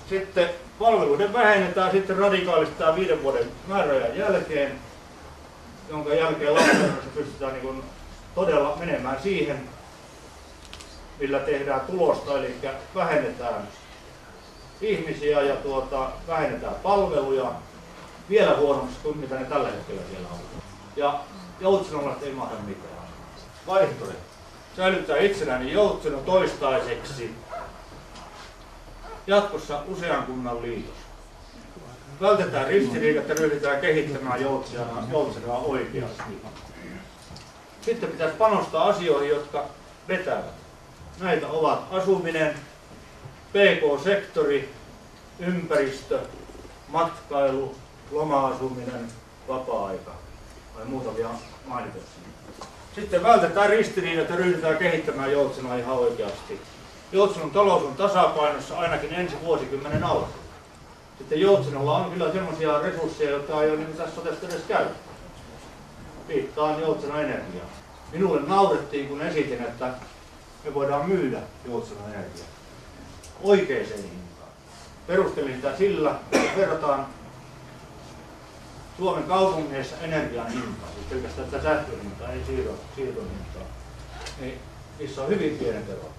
Sitten palveluiden vähennetään sitten radikaalisti tämä 5 vuoden määräajan jälkeen, jonka jälkeen Lappeenrannassa pystytään niin todella menemään siihen, millä tehdään tulosta, eli vähennetään ihmisiä ja vähennetään palveluja vielä huonommin kuin mitä ne tällä hetkellä siellä on. Ja joutsenolaiset ei mahda mitään. Vaihtoehto. Säilyttää itsenäinen Joutseno toistaiseksi. Jatkossa usean kunnan liitos. Vältetään ristiriidat ja ryhdytään kehittämään Joutsenoa oikeasti. Sitten pitäisi panostaa asioihin, jotka vetävät. Näitä ovat asuminen, PK-sektori, ympäristö, matkailu, loma-asuminen, vapaa-aika. Vai muutamia mainitakseni. Sitten vältetään ristiriidat ja ryhdytään kehittämään Joutsenoa ihan oikeasti. Joutsenon talous on tasapainossa ainakin ensi vuosikymmenen alkuun. Sitten Joutsenolla on kyllä sellaisia resursseja, joita ei ole niin tässä sotesta edes käytetty. Viittaan Joutsenon energiaa. Minulle naurettiin, kun esitin, että me voidaan myydä Joutsenon energiaa oikeaan hintaan. Perustelin sitä sillä, että verrataan Suomen kaupungeissa energian hintaa, siis pelkästään tätä sähkön hintaa, ei siirton hintaa. Niin niissä on hyvin pienet erot.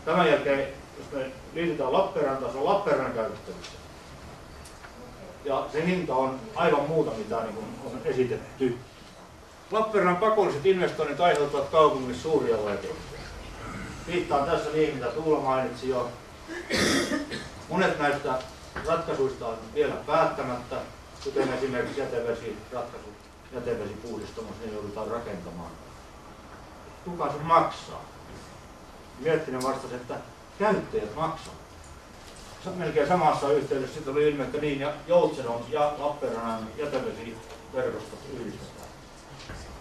Tämän jälkeen, jos me liitytään Lappeenrantaan, se on Lappeenrannan käytettävissä. Ja se hinta on aivan muuta, mitä on esitetty. Lappeenrannan pakolliset investoinnit aiheuttavat kaupungissa suuria vaikeuksia. Viittaan tässä niin, mitä Tuula mainitsi jo. Monet näistä ratkaisuista on vielä päättämättä, kuten esimerkiksi jätevesiratkaisut, jätevesipuhdistamossa, ne joudutaan rakentamaan. Kuka se maksaa? Miettinen vastasi, että käyttäjät maksaa. Melkein samassa yhteydessä sitten oli ilme, että niin ja Joutsenon ja Lappeenrannan jätevesiverkostot yhdistetään.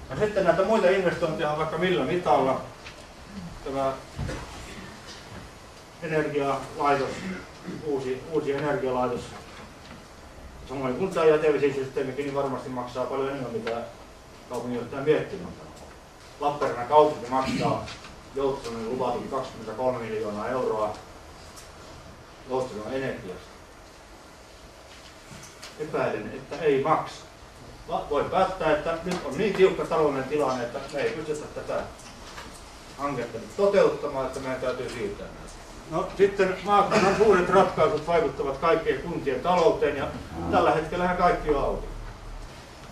No sitten näitä muita investointeja on vaikka millä mitalla. Tämä energialaitos, uusi energialaitos, samoin kuin tämä jätevesisysteemikin, niin varmasti maksaa paljon enemmän, mitä kaupunginjohtaja miettimään. Lappeenrannan kaupunki maksaa Joutsenon luvatut 23 miljoonaa euroa Joutsenon energiasta. Epäilen, että ei maksa. Voi päättää, että nyt on niin tiukka taloudellinen tilanne, että me ei pystytä tätä hanketta toteuttamaan, että meidän täytyy siirtää näitä. No sitten maakunnan suuret ratkaisut vaikuttavat kaikkien kuntien talouteen ja tällä hetkellähän kaikki on auki.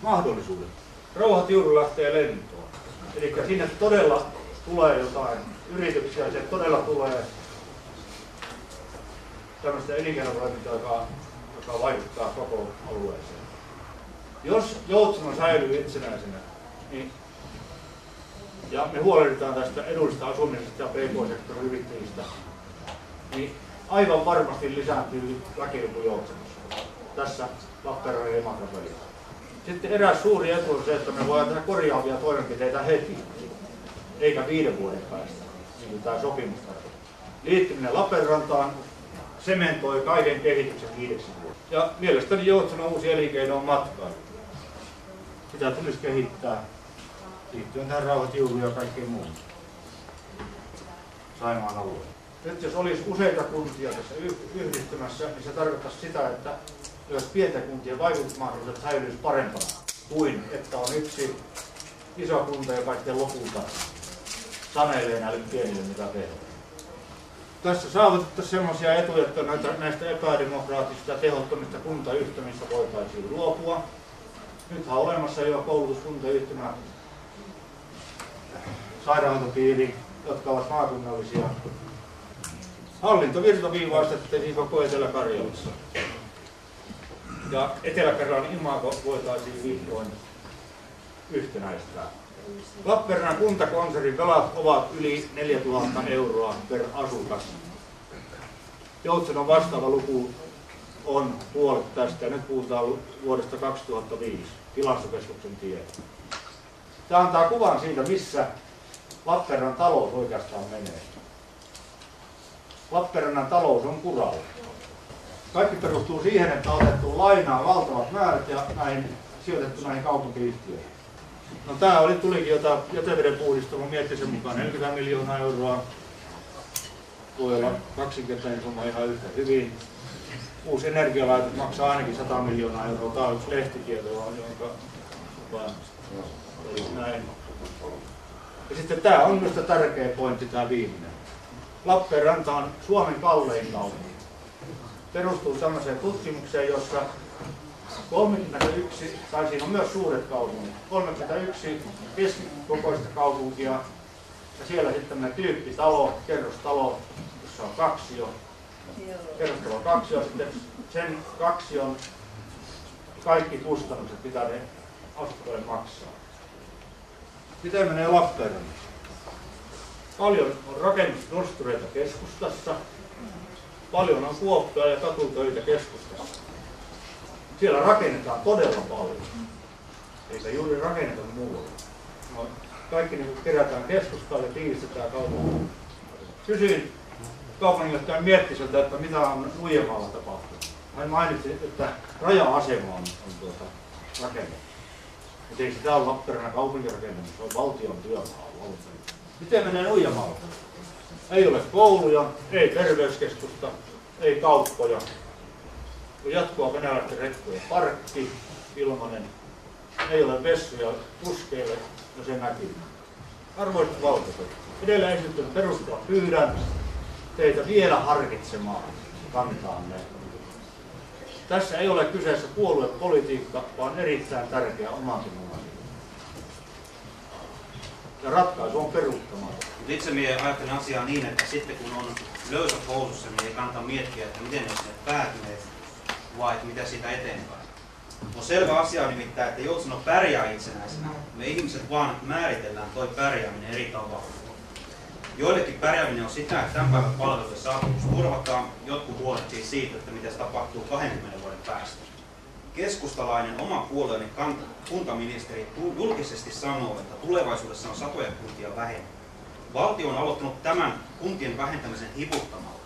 Mahdollisuudet. Rouhatiuru lähtee lentoon. Eli sinne todella tulee jotain yrityksiä, se todella tulee tämmöistä elinkeinotoimintaa, joka vaikuttaa koko alueeseen. Jos Joutseno säilyy itsenäisenä, niin, ja me huolehditaan tästä edullisesta asumisesta ja PK-sektorin yrittäjistä, niin aivan varmasti lisääntyy väkiluku Joutsenossa tässä Lappeenrannan ja Imatran välillä. Sitten eräs suuri etu on se, että me voidaan tehdä korjaavia toimenpiteitä heti, eikä 5 vuoden päästä, niin kuin tämä sopimus tarkoittaa. Liittyminen Lappeenrantaan sementoi kaiken kehityksen 5 vuotta. Ja mielestäni Joutsanon uusi elinkeino on matkailu. Sitä tulisi kehittää liittyen tähän rauhatiuruun ja kaikkeen muuhun Saimaan alueella. Nyt jos olisi useita kuntia tässä yhdistymässä, niin se tarkoittaisi sitä, että jos pienten kuntien vaikutusmahdollisuudet säilyisi parempana kuin että on yksi iso kunta, joka sitten lopulta sanelee näille pienille mitä tehdään. Tässä saavutettaisiin sellaisia etuja, että näistä epädemokraattisista ja tehottomista kuntayhtymistä voitaisiin luopua. Nythän on olemassa jo koulutuskuntayhtymä, sairaanhoitopiiri, jotka ovat maakunnallisia. Hallinto virtaviivaistettiin koko Etelä-Karjalassa. Ja Etelä-Karjalan imago voitaisiin vihdoin yhtenäistää. Lappeenrannan kuntakonsernin velat ovat yli 4 000 € per asukas. Joutsanon vastaava luku on puolet tästä ja nyt puhutaan vuodesta 2005, Tilastokeskuksen tieto. Tämä antaa kuvan siitä, missä Lappeenrannan talous oikeastaan menee. Lappeenrannan talous on kuralla. Kaikki perustuu siihen, että on otettu lainaa valtavat määrät ja sijoitettu näihin kaupunkiyhtiöihin. No tää tulikin jäteveden puhdistamo, mietti sen mukaan 40 miljoonaa €. Voi olla kaksinkertainen summa ihan yhtä hyvin. Uusi energialaitos maksaa ainakin 100 miljoonaa €. Tämä on yksi lehtitieto, jonka näin. Ja sitten tämä on minusta tärkeä pointti, tämä viimeinen. Lappeenranta on Suomen kallein kaupunki. Perustuu sellaiseen tutkimukseen, jossa 31, tai siinä on myös suuret kaupungit, 31 keskikokoista kaupunkia ja siellä sitten tämmöinen tyyppitalo, kerrostalo, jossa on kaksio. Kerrostalo kaksio, sitten sen kaksion kaikki kustannukset, mitä ne asukkaille maksaa. Miten menee Lappeenrannassa? Paljon on rakennusnostureita keskustassa, paljon on kuoppia ja katutöitä keskustassa. Siellä rakennetaan todella paljon, eikä juuri rakenneta muualla. No, kaikki niin kerätään keskustaan ja tiivistetään kaupunkiin. Kysyin kaupunginjohtajan Miettiseltä, että mitä on Nuijamaalla tapahtunut. Hän mainitsi, että raja-asema on rakennettu. Mutta ei sitä ole Lappeenrannan kaupunkirakennus, se on valtion työmaa. Miten menee Nuijamaalla? Ei ole kouluja, ei terveyskeskusta, ei kauppoja. On jatkoa venäläisten rekkojen parkki, ilmanen. Ei ole vessuja kuskeille, no se näkyy. Arvoisat valtuutetut, edellä esittelyyn perusteella pyydän teitä vielä harkitsemaan kantaanne. Tässä ei ole kyseessä puoluepolitiikka, vaan erittäin tärkeä omantunnon asia. Ja ratkaisu on peruuttamaton. Itse minä ajattelen asiaa niin, että sitten kun on löysät housussa, niin ei kannata miettiä, että miten ne sinne päätyneet, vai että mitä siitä eteenpäin. On selvä asia nimittäin, että Joutsano pärjää itsenäisenä. Me ihmiset vaan määritellään toi pärjääminen eri tavalla. Joillekin pärjääminen on sitä, että tämän päivän palveluiden saatavuus turvataan, jotkut huolehtii siitä, että mitä se tapahtuu 20 vuoden päästä. Keskustalainen oma puolueeni kuntaministeri julkisesti sanoo, että tulevaisuudessa on satoja kuntia vähemmän. Valtio on aloittanut tämän kuntien vähentämisen hiputtamalla.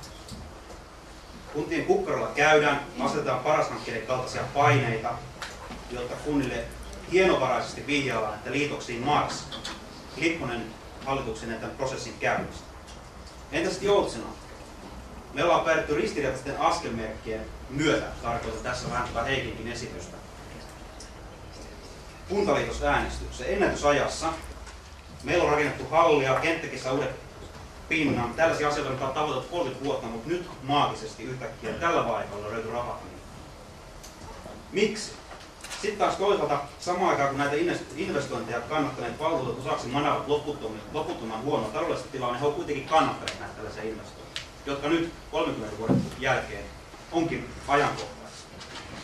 Kuntien kukkarolla käydään, asetetaan paras-hankkeiden kaltaisia paineita, jotta kunnille hienovaraisesti vihjaillaan, että liitoksiin mars. Lipponen hallituksen tämän prosessin käynnistä. Entä sitten Joutseno? Me ollaan päädytty ristiriitaisten askelmerkkien myötä, tarkoitan tässä vähän tätä Heikinkin esitystä. Kuntaliitosäänestyksessä ennätysajassa. Meillä on rakennettu hallia, kenttäkissä uudet pinnan. Tällaisia asioita on tavoiteltu 30 vuotta, mutta nyt maagisesti yhtäkkiä tällä vaalikaudella löytyy rahat. Miksi? Sitten taas toisaalta samaan aikaan kun näitä investointeja kannattaneet valtuutetut osaksi manavat loputtoman huonoa taloudellista tilaa, niin he ovat kuitenkin kannattaneet näitä tällaisia investointeja, jotka nyt 30 vuoden jälkeen onkin ajankohtaisia.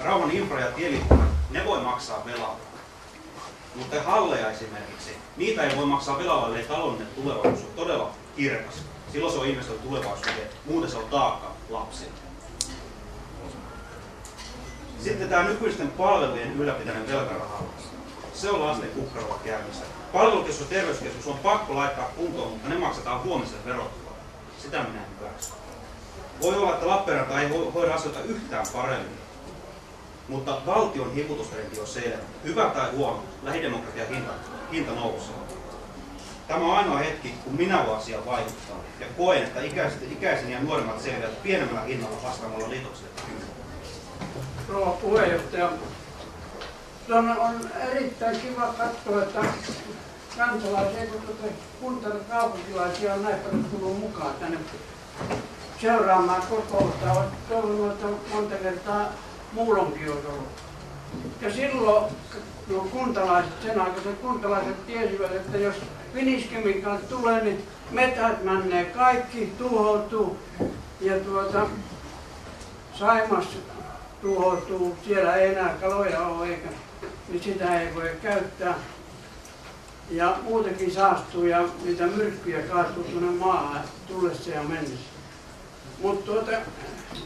Rauhan infra- ja tieliittymät, ne voi maksaa velalla. Mutta halleja esimerkiksi, niitä ei voi maksaa velalla, ellei taloudellinen tulevaisuus on todella kirkas. Silloin se on investoitu tulevaisuuteen, muuten se on taakka lapsille. Sitten tämä nykyisten palvelujen ylläpitäinen velkaraha. Se on lasten kukkarolla käynnissä. Palvelukeskus ja terveyskeskus on pakko laittaa kuntoon, mutta ne maksetaan huomisen verotulolla. Sitä minä en hyväksy. Voi olla, että Lappeenranta ei hoida asioita yhtään paremmin, mutta valtion hiputustrendi on selvä. Hyvä tai huono, lähidemokratian hinta nousee. Tämä on ainoa hetki, kun minä voin asiaan vaikuttaa ja koen, että ikäiseni ja nuoremmat selviävät pienemmällä hinnalla vastaamalla liitokselle. Rouva puheenjohtaja, on erittäin kiva katsoa, että kansalaisia, kun kuntakaupunkilaisia on näin paljon tullut mukaan tänne seuraamaan kokousta. Olen toivonut, että monta kertaa muulonkin olisi ollut. Ja silloin kuntalaiset, sen aikaiset kuntalaiset tiesivät, että jos Finnish-Chemical tulee, niin metsät menee kaikki, tuhoutuu ja Saimas tuhoutuu, siellä ei enää kaloja ole eikä, niin sitä ei voi käyttää. Ja muutenkin saastuu ja niitä myrkkyjä kaatuu tuonne maahan tullessa ja mennessä. Mutta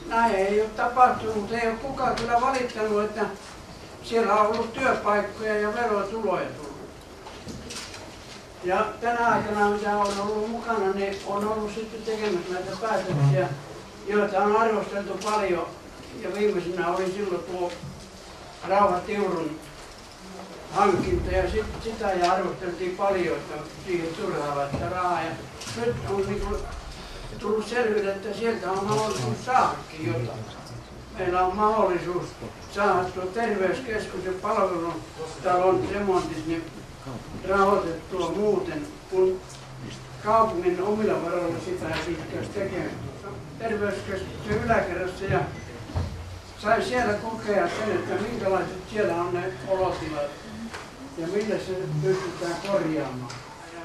näin ei ole tapahtunut, mutta ei ole kukaan kyllä valittanut, että siellä on ollut työpaikkoja ja verotuloja tullut. Ja tänä aikana, mitä on ollut mukana, niin on ollut sitten tekemässä näitä päätöksiä, joita on arvosteltu paljon. Ja viimeisenä oli silloin tuo Rauha Tiurun hankinta ja sitä ja arvosteltiin paljon, että siihen turhaa laittaa rahaa. Ja nyt on tullut selville, että sieltä on mahdollisuus saadakin jotain. Meillä on mahdollisuus saada tuo terveyskeskus ja palvelutalon remontit niin rahoitettua muuten, kun kaupungin omilla varoilla sitä ei pystyisi tekemään. Terveyskeskuksen yläkerrassa ja sain siellä kokea sen, että minkälaiset siellä on ne olotilat ja millä se pystytään korjaamaan. Ja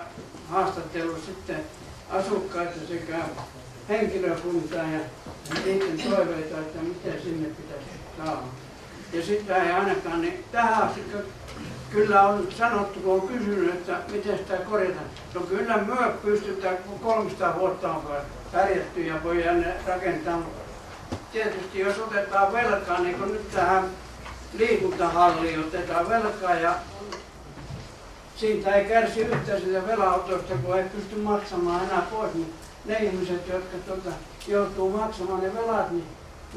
haastatellut sitten asukkaita sekä henkilökuntaa ja niiden toiveita, että miten sinne pitäisi saada. Ja sitä ei ainakaan, niin tähän asti kyllä on sanottu, kun on kysynyt, että miten sitä korjataan. No kyllä me pystytään, kun 300 vuotta on pärjätty ja voidaan rakentaa. Tietysti jos otetaan velkaa, niin kun nyt tähän liikuntahalliin otetaan velkaa ja siitä ei kärsi yhtään sitä velanotosta, kun ei pysty maksamaan enää pois. Niin ne ihmiset, jotka joutuu maksamaan ne velat, niin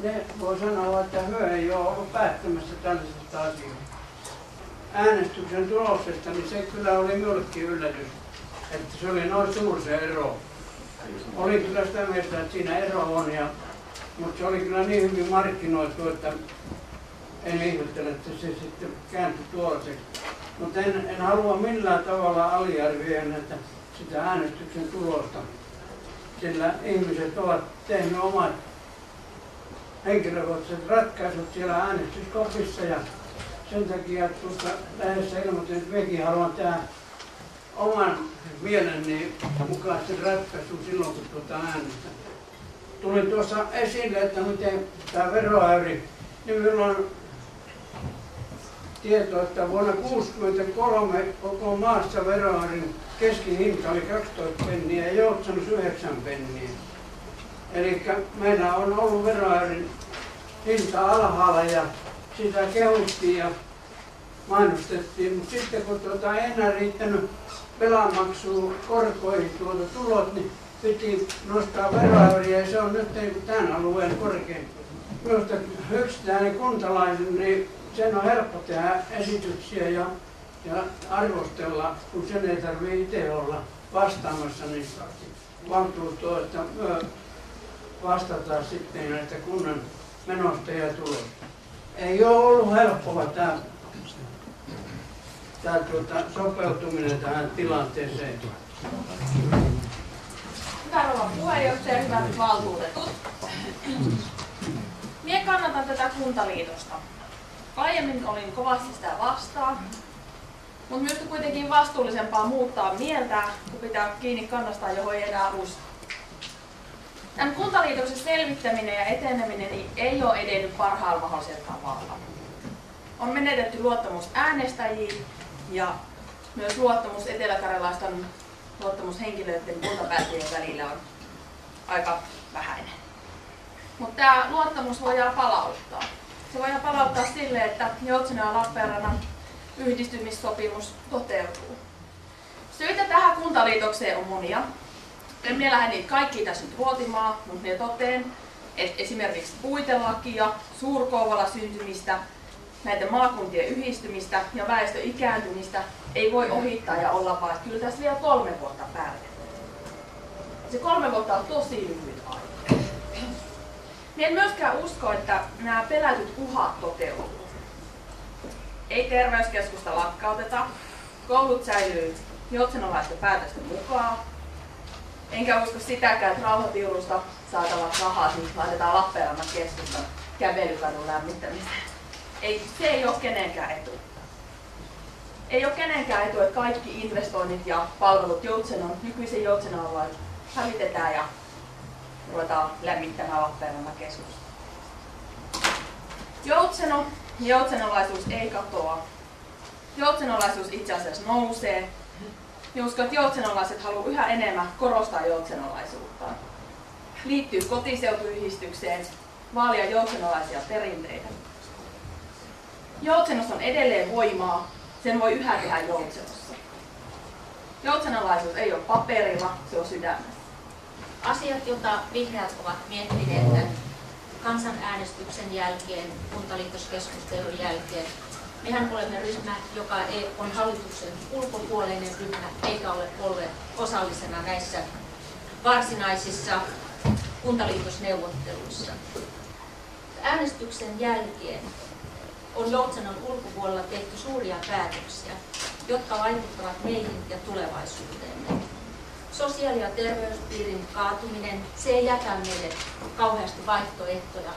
ne voi sanoa, että he ei ole ollut päättämässä tällaisesta asioista. Äänestyksen tuloksesta, niin se kyllä oli minullekin yllätys, että se oli noin suuri se ero. Olin kyllä sitä mieltä, että siinä ero on, mutta se oli kyllä niin hyvin markkinoitu, että en ihmettele, että se sitten kääntyi tuollaiseksi. Mutta en halua millään tavalla aliarvioida sitä äänestyksen tulosta, sillä ihmiset ovat tehneet omat henkilökohtaiset ratkaisut siellä äänestyskopissa ja sen takia lähdössä ilmoitin, että mekin haluan tehdä oman mieleni mukaisen ratkaisun silloin, kun äänestän. Tuli tuossa esille, että miten tämä veroäyri, niin minulla on tieto, että vuonna 1963 koko maassa veroäyrin keskihinta oli 12 penniä ja Joutsannus 9 penniä. Eli meillä on ollut veroäyrin hinta alhaalla ja sitä kehuttiin ja mainostettiin, mutta sitten kun ei enää riittänyt velanmaksuun korkoihin tulot, niin piti nostaa veroäyriä ja se on nyt niin kuin tämän alueen korkein. Minusta yksittäinen kuntalainen, niin sen on helppo tehdä esityksiä ja arvostella, kun sen ei tarvitse itse olla vastaamassa niistä valtuustoa, että vastataan sitten näistä kunnan menosta ja tulosta. Ei ole ollut helppoa tämä sopeutuminen tähän tilanteeseen. Hyvä rouva puheenjohtaja ja hyvät valtuutetut. Minä kannatan tätä kuntaliitosta. Aiemmin olin kovasti sitä vastaan, mutta minusta kuitenkin vastuullisempaa muuttaa mieltä, kun pitää kiinni kannastaan, johon ei enää usko. Tämän kuntaliitoksen selvittäminen ja eteneminen ei ole edennyt parhaalla mahdollisella tavalla. On menetetty luottamus äänestäjiin ja myös luottamus eteläkarjalaisten luottamushenkilöiden kuntapäättäjien välillä on aika vähäinen. Mutta tämä luottamus voidaan palauttaa. Se voidaan palauttaa sille, että Joutsenon ja Lappeenrannan yhdistymissopimus toteutuu. Syitä tähän kuntaliitokseen on monia. En minä lähde niitä kaikkia tässä nyt ruotimaan, mutta ne toteen. että esimerkiksi puitelakia, Suur-Kouvola syntymistä, näiden maakuntien yhdistymistä ja väestön ikääntymistä ei voi ohittaa ja olla vaan, että kyllä tässä vielä 3 vuotta päälle. Se 3 vuotta on tosi lyhyt aika. En myöskään usko, että nämä pelätyt uhat toteutuvat. Ei terveyskeskusta lakkauteta, koulut säilyy joutsenolaisten päätösten mukaan. Enkä usko sitäkään, että Rauhatiurusta saatavat rahat niin laitetaan Lappeenrannan keskustan kävelykadun lämmittämiseen. Se ei ole kenenkään etu. Ei ole kenenkään etu, että kaikki investoinnit ja palvelut nykyisen Joutsenon hävitetään ja ruvetaan lämmittämään Lappeenrannan keskusta. Joutseno ja joutsenolaisuus ei katoa. Joutsenolaisuus itse asiassa nousee. Ja uskon, että joutsenolaiset haluaa yhä enemmän korostaa joutsenolaisuuttaan. Liittyy kotiseutuyhdistykseen, vaalia joutsenolaisia perinteitä. Joutsenossa on edelleen voimaa, sen voi yhä tehdä Joutsenossa. Joutsenolaisuus ei ole paperilla, se on sydämessä. Asiat, joita vihreät ovat miettineet tämän kansanäänestyksen jälkeen, kuntaliitoskeskustelun jälkeen. Mehän olemme ryhmä, joka on hallituksen ulkopuolinen ryhmä, eikä ole olleet osallisena näissä varsinaisissa kuntaliitosneuvotteluissa. Äänestyksen jälkeen on Joutsenon ulkopuolella tehty suuria päätöksiä, jotka vaikuttavat meihin ja tulevaisuuteemme. Sosiaali- ja terveyspiirin kaatuminen, se ei jätä meille kauheasti vaihtoehtoja.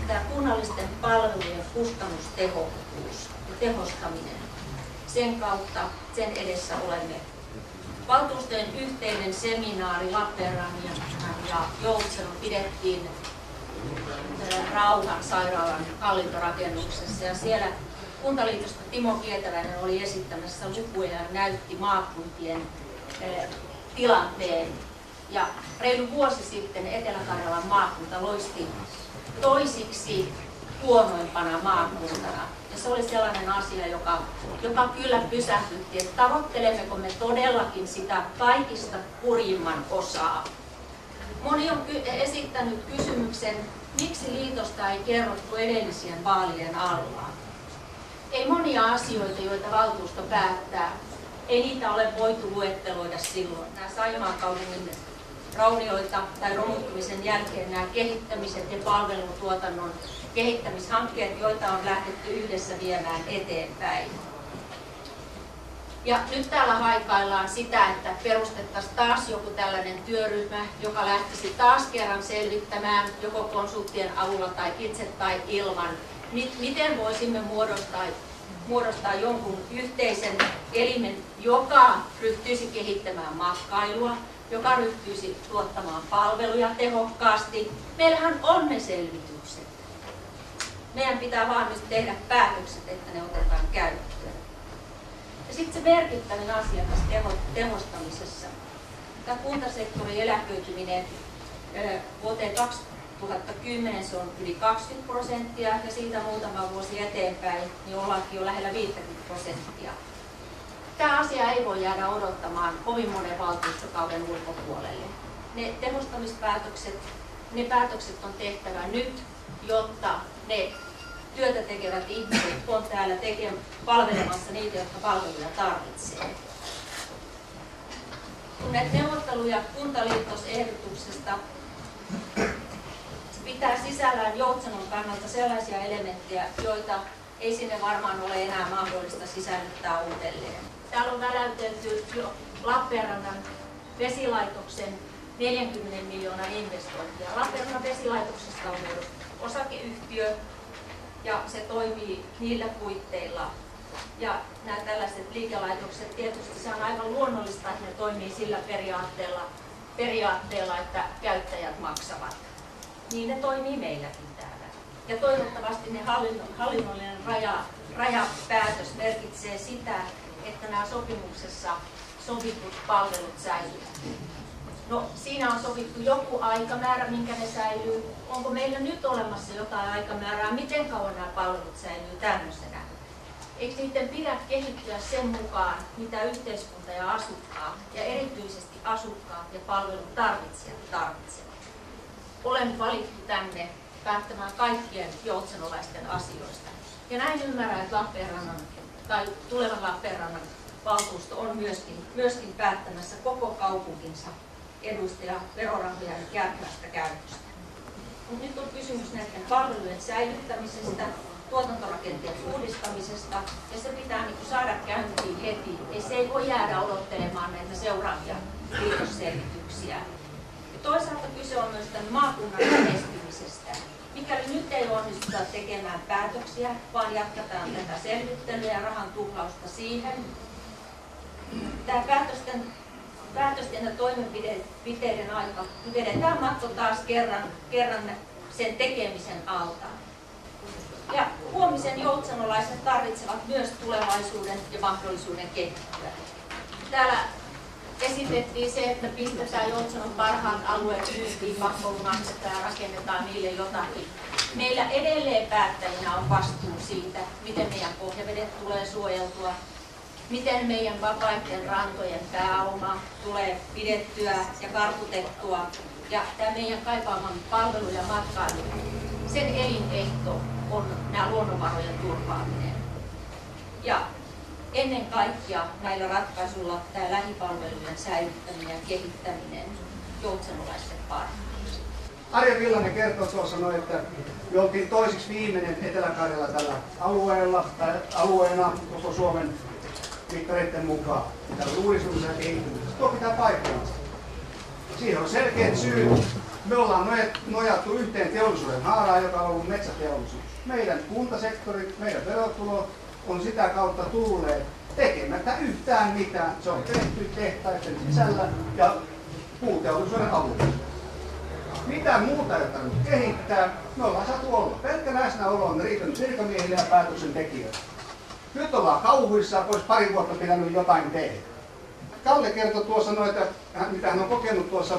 Tämä kunnallisten palvelujen kustannustehokkuus ja tehostaminen, sen kautta, sen edessä olemme. Valtuustojen yhteinen seminaari Lappeenrannan ja Joutsenon pidettiin Rauhan sairaalan hallintorakennuksessa ja siellä Kuntaliitosta Timo Kietäväinen oli esittämässä lukuja ja näytti maakuntien tilanteen. Ja reilu vuosi sitten Etelä-Karjalan maakunta loisti toisiksi huonoimpana maakuntana. Ja se oli sellainen asia, joka kyllä pysähdytti, että tavoittelemmeko me todellakin sitä kaikista kurjimman osaa. Moni on esittänyt kysymyksen, miksi liitosta ei kerrottu edellisien vaalien alla. Ei monia asioita, joita valtuusto päättää, ei niitä ole voitu luetteloida silloin. Nämä Saimaan kaupungin raunioita tai romuttumisen jälkeen nämä kehittämiset ja palvelutuotannon kehittämishankkeet, joita on lähdetty yhdessä viemään eteenpäin. Ja nyt täällä haikaillaan sitä, että perustettaisiin taas joku tällainen työryhmä, joka lähtisi taas kerran selvittämään joko konsulttien avulla tai itse tai ilman, miten voisimme muodostaa jonkun yhteisen elimen, joka ryhtyisi kehittämään matkailua, joka ryhtyisi tuottamaan palveluja tehokkaasti. Meillähän on ne selvitykset. Meidän pitää vaan nyt tehdä päätökset, että ne otetaan käyttöön. Ja sitten se merkittävin asia tässä tehostamisessa. Tämä kuntasektorin eläköityminen vuoteen 2010 se on yli 20% ja siitä muutama vuosi eteenpäin niin ollaankin jo lähellä 50%. Tämä asia ei voi jäädä odottamaan kovin monen valtuustokauden ulkopuolelle. Ne tehostamispäätökset, ne päätökset on tehtävä nyt, jotta ne työtä tekevät ihmiset on täällä palvelemassa niitä, jotka palveluja tarvitsee. Kun näitä neuvotteluja kuntaliitosehdotuksesta pitää sisällään Joutsenon kannalta sellaisia elementtejä, joita ei sinne varmaan ole enää mahdollista sisällyttää uudelleen. Täällä on väläytelty jo Lappeenrannan vesilaitoksen 40 miljoonan investointia. Lappeenrannan vesilaitoksesta on osakeyhtiö ja se toimii niillä puitteilla. Ja nämä tällaiset liikelaitokset, tietysti se on aivan luonnollista, että ne toimii sillä periaatteella, että käyttäjät maksavat. Niin ne toimii meilläkin täällä. Ja toivottavasti ne hallinnollinen rajapäätös merkitsee sitä, että nämä sopimuksessa sovitut palvelut säilyvät. No, siinä on sovittu joku aikamäärä, minkä ne säilyy. Onko meillä nyt olemassa jotain aikamäärää, miten kauan nämä palvelut säilyy tämmöisenä? Eikö niiden pidä kehittyä sen mukaan, mitä yhteiskunta ja asukkaat, ja erityisesti asukkaat ja palvelun tarvitsijat tarvitsevat? olen valittu tänne päättämään kaikkien joutsenolaisten asioista. Ja näin ymmärrän, että Lappeenrannan tai tulevan Lappeenrannan valtuusto on myöskin päättämässä koko kaupunkinsa edusta ja verorahojen järkevästä käytöstä. Mutta nyt on kysymys näiden palvelujen säilyttämisestä, tuotantorakenteen uudistamisesta, ja se pitää saada käyntiin heti. Se ei voi jäädä odottelemaan näitä seuraavia liitosselvityksiä. Ja toisaalta kyse on myös tämän maakunnan menestymisestä. Mikäli nyt ei onnistuta tekemään päätöksiä, vaan jatketaan tätä selvittelyä ja rahan tuhlausta siihen, tämä päätösten ja toimenpiteiden aika vedetään matto taas kerran sen tekemisen alta. Ja huomisen joutsenolaiset tarvitsevat myös tulevaisuuden ja mahdollisuuden kehittyä. Täällä esitettiin se, että pistetään Joutsenon parhaat alueet myyntiin, pakkolunastetaan ja rakennetaan niille jotakin. Meillä edelleen päättäjinä on vastuu siitä, miten meidän pohjavedet tulee suojeltua, miten meidän vapaiden rantojen pääoma tulee pidettyä ja kartutettua, ja tämä meidän kaipaamamme palvelu ja matkailu, sen elinehto on nämä luonnonvarojen turvaaminen. Ja ennen kaikkea näillä ratkaisuilla tämä lähipalvelujen säilyttäminen ja kehittäminen joutsenolaisten parhaaksi. Arja Villanen kertoi tuossa noin, että me oltiin toisiksi viimeinen Etelä-Karjala tällä alueena koko Suomen mittareiden mukaan. Tällä uudistumisen ja kehittymisessä. Tuo pitää paikkaansa. Siihen on selkeät syyt. Me ollaan nojattu yhteen teollisuuden haaraan, joka on ollut metsäteollisuus. Meidän kuntasektori, meidän verotulot on sitä kautta tulleet tekemättä yhtään mitään. Se on tehty tehtaiden sisällä ja puuteollisuuden avulla. Mitään muuta ei ole tarvinnut kehittää. Me ollaan saatu olla. Pelkkä läsnäolo on riittänyt virkamiehille ja päätöksentekijöille. Nyt ollaan kauhuissa, olisi pari vuotta pitänyt jotain tehdä. Kalle kertoi tuossa, mitä hän on kokenut tuossa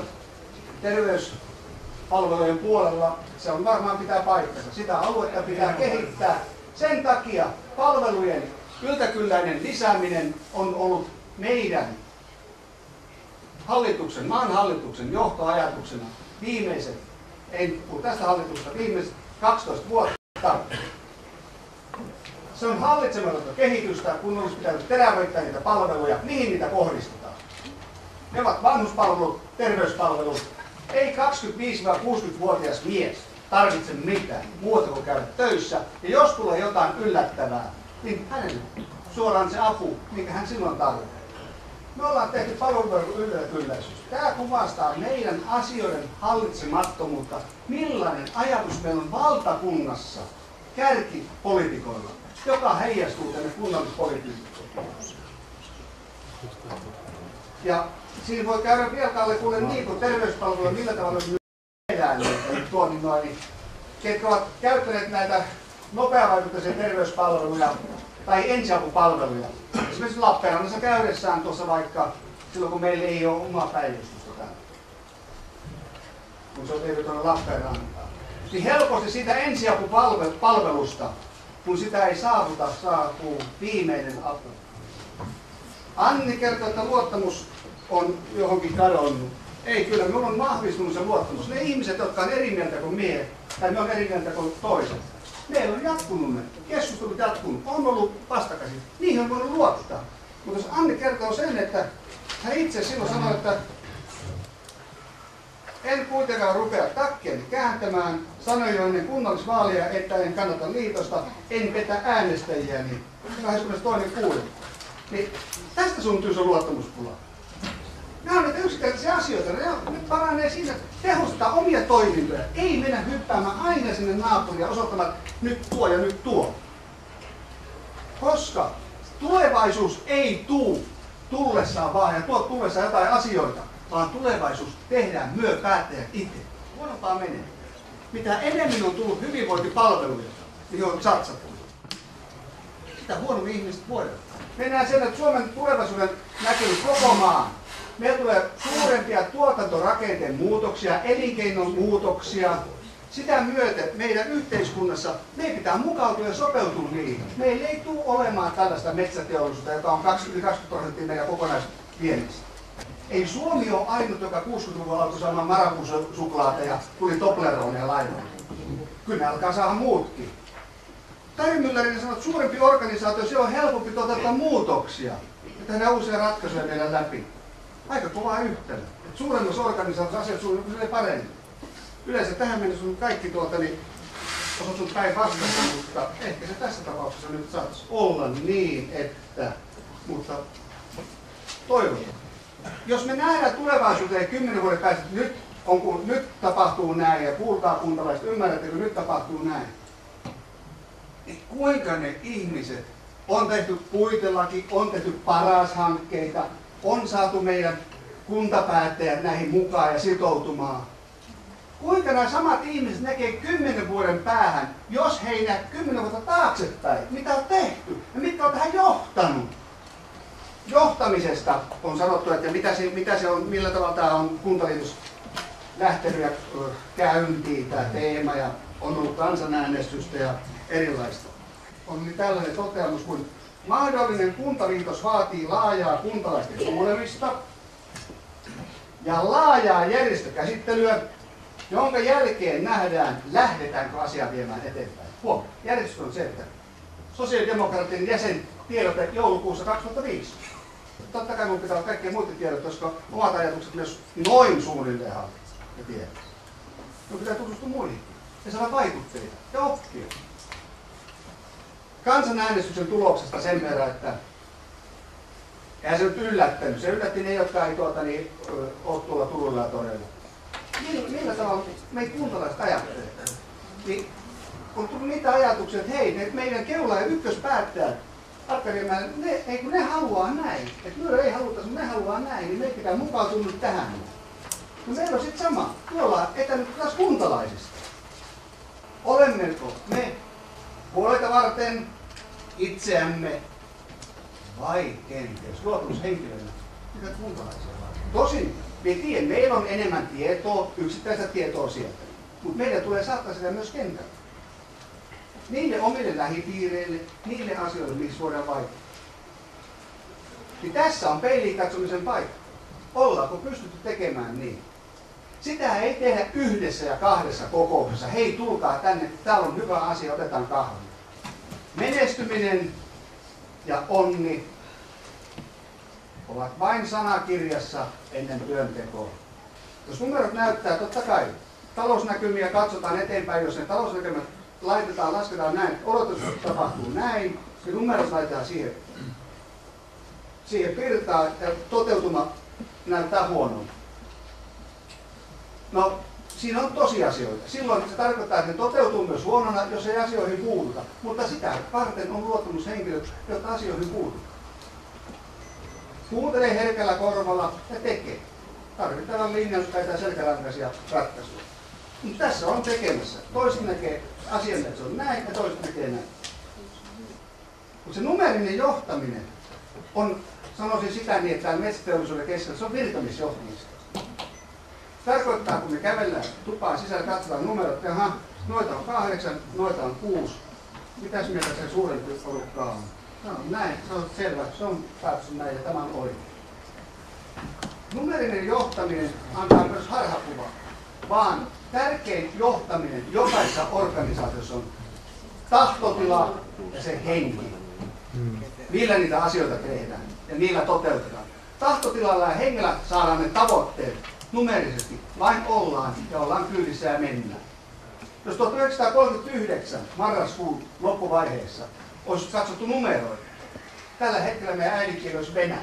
terveyspalvelujen puolella. Se on varmaan pitää paikkansa. Sitä aluetta pitää kehittää. Sen takia palvelujen yltäkylläinen lisääminen on ollut meidän maan hallituksen johtoajatuksena viimeiset, en puhu tästä hallituksesta, viimeiset 12 vuotta. Se on hallitsematonta kehitystä, kun olisi pitänyt terävöittää niitä palveluja, mihin niitä kohdistetaan. Ne ovat vanhuspalvelut, terveyspalvelut. Ei 25-60-vuotias mies tarvitse mitään muuta kuin käydä töissä. Ja jos tulee jotain yllättävää, niin hänelle suoraan se apu, minkä hän silloin tarvitsee. Me ollaan tehty palveluverkon yllätylläisyys. Tämä kuvastaa meidän asioiden hallitsemattomuutta. Millainen ajatus meillä on valtakunnassa kärkipoliitikoilla, joka heijastuu tänne kunnallispolitiikkaan. Ja siinä voi käydä vielä Kalle kuule niin kuin terveyspalveluja, millä tavalla tehdään ketkä ovat käyttäneet näitä nopeavaikutteisia terveyspalveluja tai ensiapupalveluja. Esimerkiksi Lappeenrannassa käydessään tuossa vaikka silloin kun meillä ei ole omaa päivystystä täällä. Kun se on tehty tuonne Lappeenrantaan. Niin helposti siitä ensiapupalvelusta, kun sitä ei saavuta, saapuu viimeinen apu. Anni kertoo, että luottamus on johonkin kadonnut. Ei, kyllä minulla on vahvistunut se luottamus. Ne ihmiset, jotka on eri mieltä kuin mie, tai me on eri mieltä kuin toiset. Meillä on jatkunut ne. Keskustelut jatkunut. On ollut vastakaisin. Niihin on voinut luottaa. Mutta jos Anni kertoo sen, että hän itse silloin sanoi, että en kuitenkaan rupea takkiani kääntämään. Sanoin jo ennen kunnallisvaalia, että en kannata liitosta, en petä äänestäjiäni. 22.6. Niin tästä syntyy se luottamuspula. Nämä on näitä yksittäisiä asioita. Ne paranee siinä, että tehostetaan omia toimintoja. Ei mennä hyppäämään aina sinne naapuriin ja osoittamaan nyt tuo ja nyt tuo. Koska tulevaisuus ei tuu tullessaan vaan ja tuo tullessaan jotain asioita, vaan tulevaisuus tehdään myö päättäjät itse. Huonompaa menee. Mitä enemmän on tullut hyvinvointipalveluja, niin on satsattu. Sitä huonommin ihmiset voidaan. Mennään sen, että Suomen tulevaisuuden näkemys koko maan. Meillä tulee suurempia tuotantorakenteen muutoksia, elinkeinon muutoksia. Sitä myöten meidän yhteiskunnassa meidän pitää mukautua ja sopeutua niihin. Meillä ei tule olemaan tällaista metsäteollisuutta, joka on 20% meidän kokonaisviennistä. Ei Suomi ole ainut, joka 60-luvulla alkoi saamaan marakusuklaata ja tuli Tobleroneja laivalle. Kyllä ne alkaa saada muutkin. Tarja Myllerinen sanoi, että suurempi organisaatio, siellä on helpompi toteuttaa muutoksia ja tehdä uusia ratkaisuja meidän läpi. Aika kova yhtälö. Et suuremmassa organisaatiossa asiat suunnilleen paremmin. Yleensä tähän mennessä on kaikki osoittunut päinvastaista, mutta ehkä se tässä tapauksessa nyt saattaisi olla niin, että, mutta toivotaan. Jos me nähdään tulevaisuuteen 10 vuoden päästä, että nyt tapahtuu näin ja kuulkaa kuntalaiset, ymmärrättekö, nyt tapahtuu näin. Niin kuinka ne ihmiset, on tehty puitelaki, on tehty Paras-hankkeita, on saatu meidän kuntapäättäjät näihin mukaan ja sitoutumaan. Kuinka nämä samat ihmiset näkee 10 vuoden päähän, jos he ei näe 10 vuotta taaksepäin, mitä on tehty ja mitkä on tähän johtanut. Johtamisesta on sanottu, että mitä se on, millä tavalla tämä on Kuntaliitos lähtenyt ja käyntiin tämä teema ja on ollut kansanäänestystä ja erilaista. On niin tällainen toteamus kuin mahdollinen kuntaliitos vaatii laajaa kuntalaisten kuulemista ja laajaa järjestökäsittelyä, jonka jälkeen nähdään, lähdetäänkö asiaa viemään eteenpäin. Järjestys on se, että sosiaalidemokraattien jäsen tiedote joulukuussa 2005. Totta kai minun pitää olla kaikkia muita tiedot, koska omat ajatukset myös noin suunnilleen hallita ja tiedot. Minun pitää tutustua muihin ja saada vaikutteita ja oppia. Kansanäänestyksen tuloksesta sen verran, että eihän se nyt yllättänyt. Se yllätti ne, jotka ei ole tuolla Turulla ja Torilla. Millä tavalla meitä kuntalaiset ajattelee? Niin, on tullut niitä ajatuksia, että hei, meidän keula ja ykköspäättäjät, ne haluaa näin. Että me ei haluta, me haluaa näin, niin meidän pitää mukautua nyt tähän. No meillä on sitten sama. Me ollaan etänyt taas kuntalaisista. Olemmeko me puolelta varten itseämme vai kenties luottamushenkilöinä mitä kuntalaisia varten? Tosin me tiedän, meillä on enemmän tietoa, yksittäistä tietoa sieltä, mutta meidän tulee saattaa sitä myös kentällä. Niille omille lähipiireille, niille asioille, missä voidaan vaikuttaa. Niin tässä on peiliin katsomisen paikka. Ollaanko pystytty tekemään niin? Sitä ei tehdä yhdessä ja kahdessa kokouksessa. Hei, tulkaa tänne, täällä on hyvä asia, otetaan kahvia. Menestyminen ja onni ovat vain sanakirjassa ennen työntekoa. Jos numerot näyttää, totta kai talousnäkymiä katsotaan eteenpäin, jos ne talousnäkymät laitetaan, lasketaan näin, odotus tapahtuu näin, ja numerot laitetaan siihen pirtaan ja toteutuma näyttää huonolta. No, siinä on tosiasioita. Silloin se tarkoittaa, että ne toteutuu myös huonona, jos ei asioihin puututa. Mutta sitä varten on luottamushenkilöt, jotta asioihin puututaan. Kuuntelee herkällä korvalla ja tekee. Tarvitaan linjausta tai selkärankaisia ratkaisuja. Mutta tässä on tekemässä. Toiset näkee asian, että se on näin ja toiset näkee näin. Mutta se numerinen johtaminen on, sanoisin sitä niin, että täällä metsäteollisuuden keskellä se on virkamiesjohtamista. Tarkoittaa, kun me kävellään tupaan sisällä, katsotaan numerot, jaha, noita on 8, noita on 6. Mitäs mieltä se suurempi porukka on? No näin, se on selvä, se on päätös näin ja tämä on oikein. Numerinen johtaminen antaa myös harhakuvaa, vaan tärkein johtaminen jokaisessa organisaatiossa on tahtotila ja se henki. Millä niitä asioita tehdään ja niillä toteutetaan. Tahtotilalla ja hengellä saadaan ne tavoitteet numerisesti. Vain ollaan ja ollaan kyydissä ja mennään. Jos 1939 marraskuun loppuvaiheessa olisi katsottu numeroita, tällä hetkellä meidän äidinkieli olisi Venäjä.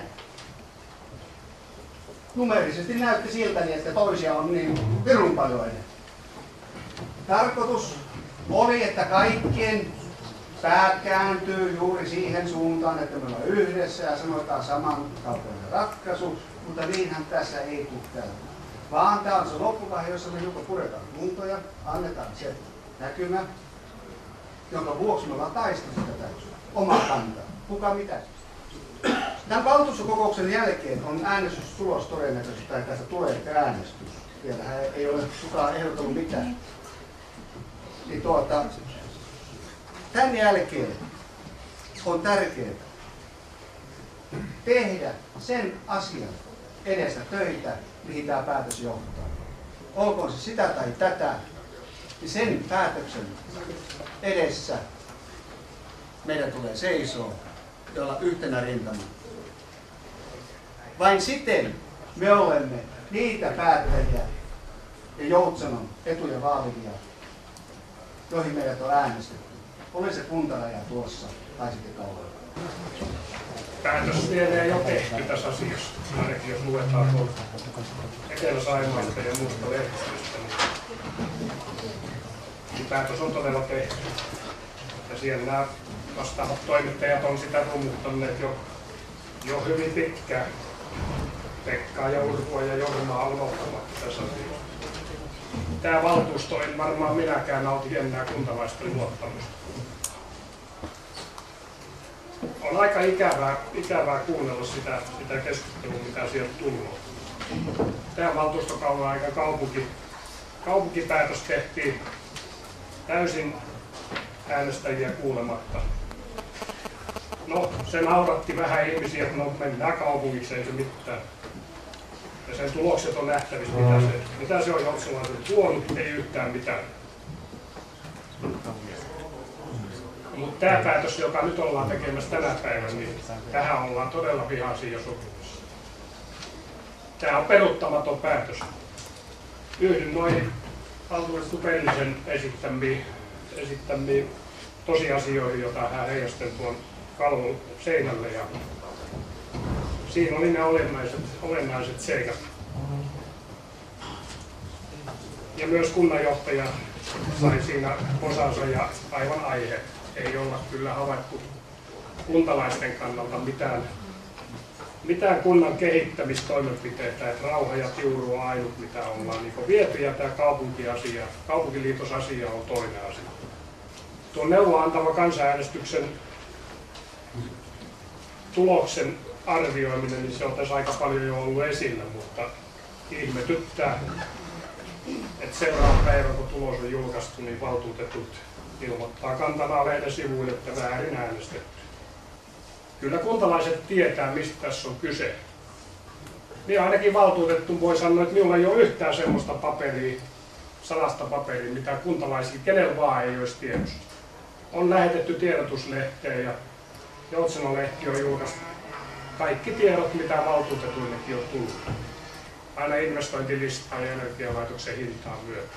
Numerisesti näytti siltä, että toisia on niin pirun paljon enemmän. Tarkoitus oli, että kaikkien päät kääntyy juuri siihen suuntaan, että me ollaan yhdessä ja sanotaan samankaltainen ratkaisu, mutta niinhän tässä ei tule tällä. Vaan tämä on se loppuvaihe, jossa me hiukan puretaan kuntoja, annetaan se näkymä, jonka vuoksi me ollaan taistellut tätä omaa kantaa. Kuka mitä? Tämän valtuustokokouksen jälkeen on äänestystulos todennäköisesti, tai tästä tulee äänestys. Vielä ei ole kukaan ehdottanut mitään. Niin tämän jälkeen on tärkeää tehdä sen asian edessä töitä, mihin tämä päätös johtaa. Olkoon se sitä tai tätä, niin sen päätöksen edessä meidän tulee seisoa ja olla yhtenä rintamana. Vain siten me olemme niitä päättäjiä ja Joutsenon etuja vaalivia, joihin meidät on äänestetty. Oli se kuntaraja tuossa tai sitten kauan. Päätös lienee jo tehty tässä asiassa, ainakin jos luetaan tuolta Etelä-Saimaasta ja muusta lehdistöstä, niin päätös on todella tehty. Ja siellä nämä vastaavat toimittajat on sitä rummuttaneet jo hyvin pitkään. Pekkaa ja Urpoa ja Jormaa on ottamatta tässä asiassa. Tämä valtuusto en varmaan minäkään nauti enää kuntalaisten luottamusta. On aika ikävää kuunnella sitä keskustelua, mitä sieltä tulee. Tämä valtuustokauden aika kaupunkipäätös tehtiin täysin äänestäjiä kuulematta. No, se nauratti vähän ihmisiä, että no mennään kaupungiksi, ei se mitään. Ja sen tulokset on nähtävissä, mitä se on joutselaisille tuonut, ei yhtään mitään. Mutta tämä päätös, joka nyt ollaan tekemässä tänä päivänä, niin tähän ollaan todella vihaisia ja sopimassa. Tämä on peruuttamaton päätös. Yhdyn noihin valtuutettu Pellisen esittämiin tosiasioihin, joita hän heijasteli tuon kalvon seinälle. Ja siinä oli ne olennaiset seikat. Ja myös kunnanjohtaja sai siinä osansa ja aivan aihe. Ei olla kyllä havaittu kuntalaisten kannalta mitään kunnan kehittämistoimenpiteitä, että Rauha ja Tiuru on ainut mitä ollaan niin viety ja tämä kaupunkiliitosasia on toinen asia. Tuon neuvoa antava kansanäänestyksen tuloksen arvioiminen, niin se on tässä aika paljon jo ollut esillä, mutta ihmetyttää, että seuraavan päivän kun tulos on julkaistu, niin valtuutetut ilmoittaa kantanaan lehden sivuille, että väärin äänestetty. Kyllä kuntalaiset tietää, mistä tässä on kyse. Niin ainakin valtuutettu voi sanoa, että minulla ei ole yhtään semmoista salasta paperia, mitä kuntalaisilla, kenellä vaan ei olisi tiedossa. On lähetetty tiedotuslehteen ja Joutsenon-lehti on julkaistu kaikki tiedot, mitä valtuutetuillekin on tullut. Aina investointilistaa ja energialaitoksen hintaa myötä.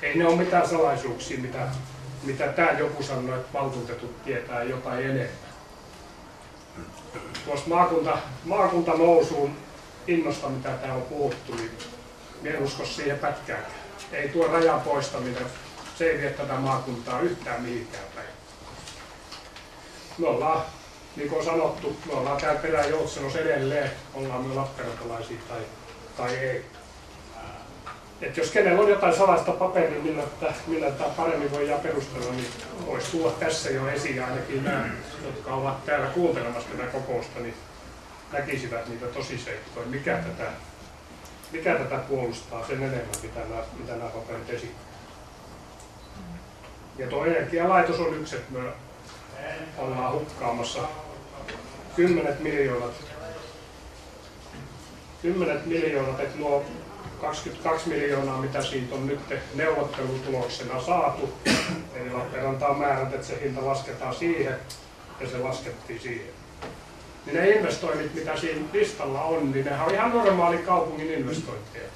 Ei ne ole mitään salaisuuksia, mitä tämä joku sanoo, että valtuutetut tietää jotain enemmän. Tuossa maakunta nousuun innosta, mitä täällä on puhuttu, niin en usko siihen pätkäänkään. Ei tuo rajan poistaminen, se ei vie tätä maakuntaa yhtään mihinkään päin. Me ollaan, niin kuin on sanottu, me ollaan täällä perään Joutsenossa edelleen, ollaan me lappeenrantalaisia tai ei. Et jos kenellä on jotain salaista paperia, millä tämä paremmin voidaan perustella, niin voisi tulla tässä jo esiin ainakin nämä, jotka ovat täällä kuuntelemassa tätä kokousta, niin näkisivät niitä tosiseikkoja, mikä tätä puolustaa sen enemmän, mitä nämä paperit esittävät. Ja tuo energialaitos on yksi, että me ollaan hukkaamassa 10 miljoonat, että nuo 22 miljoonaa, mitä siitä on nyt neuvottelutuloksena saatu, eli Lappeenranta on määrät, että se hinta lasketaan siihen, ja se laskettiin siihen. Niin ne investoinnit, mitä siinä listalla on, niin nehän on ihan normaali kaupungin investointeja.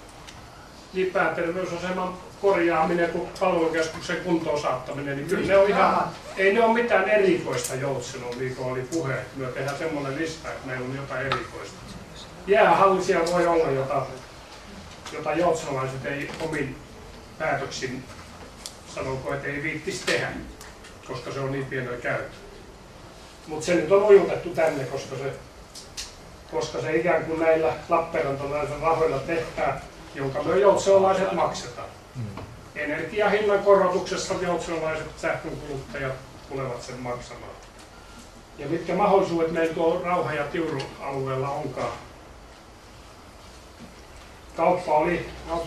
Niin pääterveysaseman korjaaminen kuin palvelukeskuksen kuntoon saattaminen, niin kyllä ne on ei ne ole mitään erikoista Joutsenoa, niin kuin oli puhe. Me tehdään semmoinen lista, että meillä on jotain erikoista. Jäähallisia voi olla, jota joutsenolaiset ei omin päätöksin sanonko, että ei viittisi tehdä, koska se on niin pienoja käyttö. Mutta se nyt on ujutettu tänne, koska se ikään kuin näillä lappeenrantalaisilla rahoilla tehdään, jonka me joutsenolaiset maksetaan. Energiahinnan korotuksessa joutsenolaiset sähkönkuluttajat tulevat sen maksamaan. Ja mitkä mahdollisuudet meillä tuolla Rauha ja Tiuru alueella onkaan. Kauppa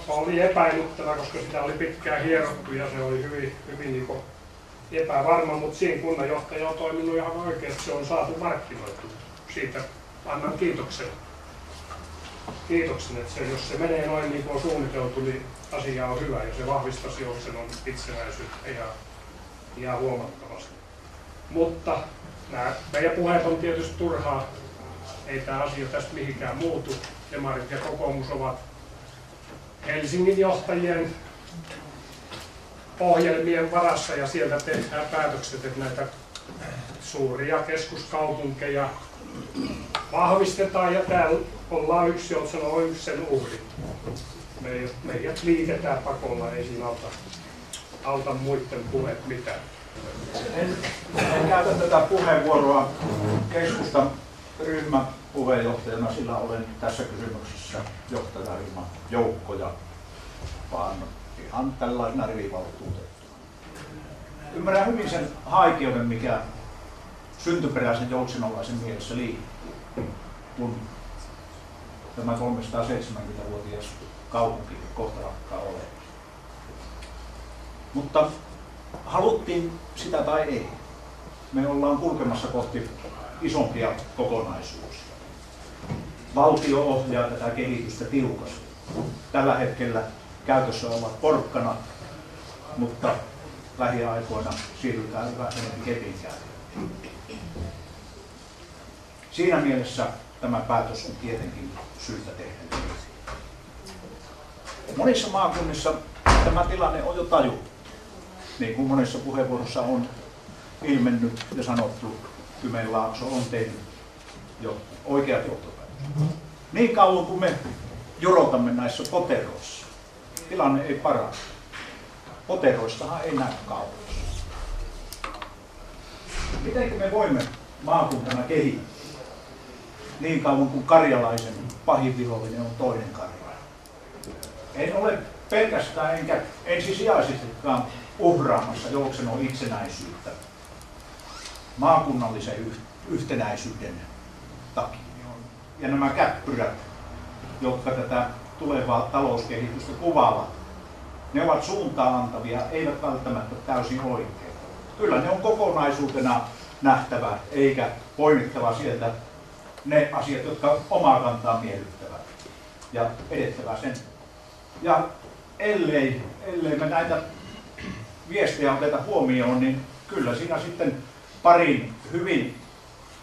oli epäilyttävä, koska sitä oli pitkään hierottu ja se oli hyvin niin epävarma, mutta siinä kunnanjohtaja on toiminut ihan oikein, että se on saatu markkinoitua. Siitä annan kiitoksen. kiitoksen, että jos se menee noin niin kuin on suunniteltu, niin asia on hyvä ja se vahvistaisi Joutsenon itsenäisyyttä ihan huomattavasti. Mutta nämä meidän puheet on tietysti turhaa, ei tämä asia tästä mihinkään muutu. Demarit ja kokoomus ovat Helsingin johtajien ohjelmien varassa ja sieltä tehdään päätökset, että näitä suuria keskuskaupunkeja vahvistetaan ja täällä ollaan yksi Joutseno on yksi sen uhri. Meidät liitetään pakolla, ei siinä auta muiden puheet mitään. En käytä tätä puheenvuoroa keskustan ryhmäpuheenjohtajana, sillä olen tässä kysymyksessä johtaja ilman joukkoja, vaan ihan tällaisena rivivaltuutettuna. Ymmärrän hyvin sen haikeuden, mikä syntyperäisen joutsenolaisen mielessä liittyy, kun tämä 370-vuotias kaupunki kohta lakkaa olemaan. Mutta haluttiin sitä tai ei, me ollaan kulkemassa kohti isompia kokonaisuuksia. Valtio ohjaa tätä kehitystä tiukasti. Tällä hetkellä käytössä ovat porkkana, mutta lähiaikoina siirrytään yhä enemmän kepin käyttöön. Siinä mielessä tämä päätös on tietenkin syytä tehdä. Monissa maakunnissa tämä tilanne on jo tajuttu. Niin kuin monessa puheenvuorossa on ilmennyt ja sanottu, Kymenlaakso on tehnyt jo oikeat johtopäätökset. Niin kauan kuin me jurotamme näissä poteroissa, tilanne ei parane. Poteroistahan ei näy kauas. Miten me voimme maakuntana kehittää niin kauan kuin karjalaisen pahin vihollinen on toinen karjalainen? En ole pelkästään enkä ensisijaisestikaan uhraamassa Joutsenon itsenäisyyttä maakunnallisen yhtenäisyyden takia. Ja nämä käppyrät, jotka tätä tulevaa talouskehitystä kuvaavat, ne ovat suuntaan antavia, eivät välttämättä täysin oikeita. Kyllä ne on kokonaisuutena nähtävä, eikä poimittava sieltä ne asiat, jotka omaa kantaa miellyttävät ja edettävä sen. Ja ellei me näitä viestejä oteta huomioon, niin kyllä siinä sitten parin hyvin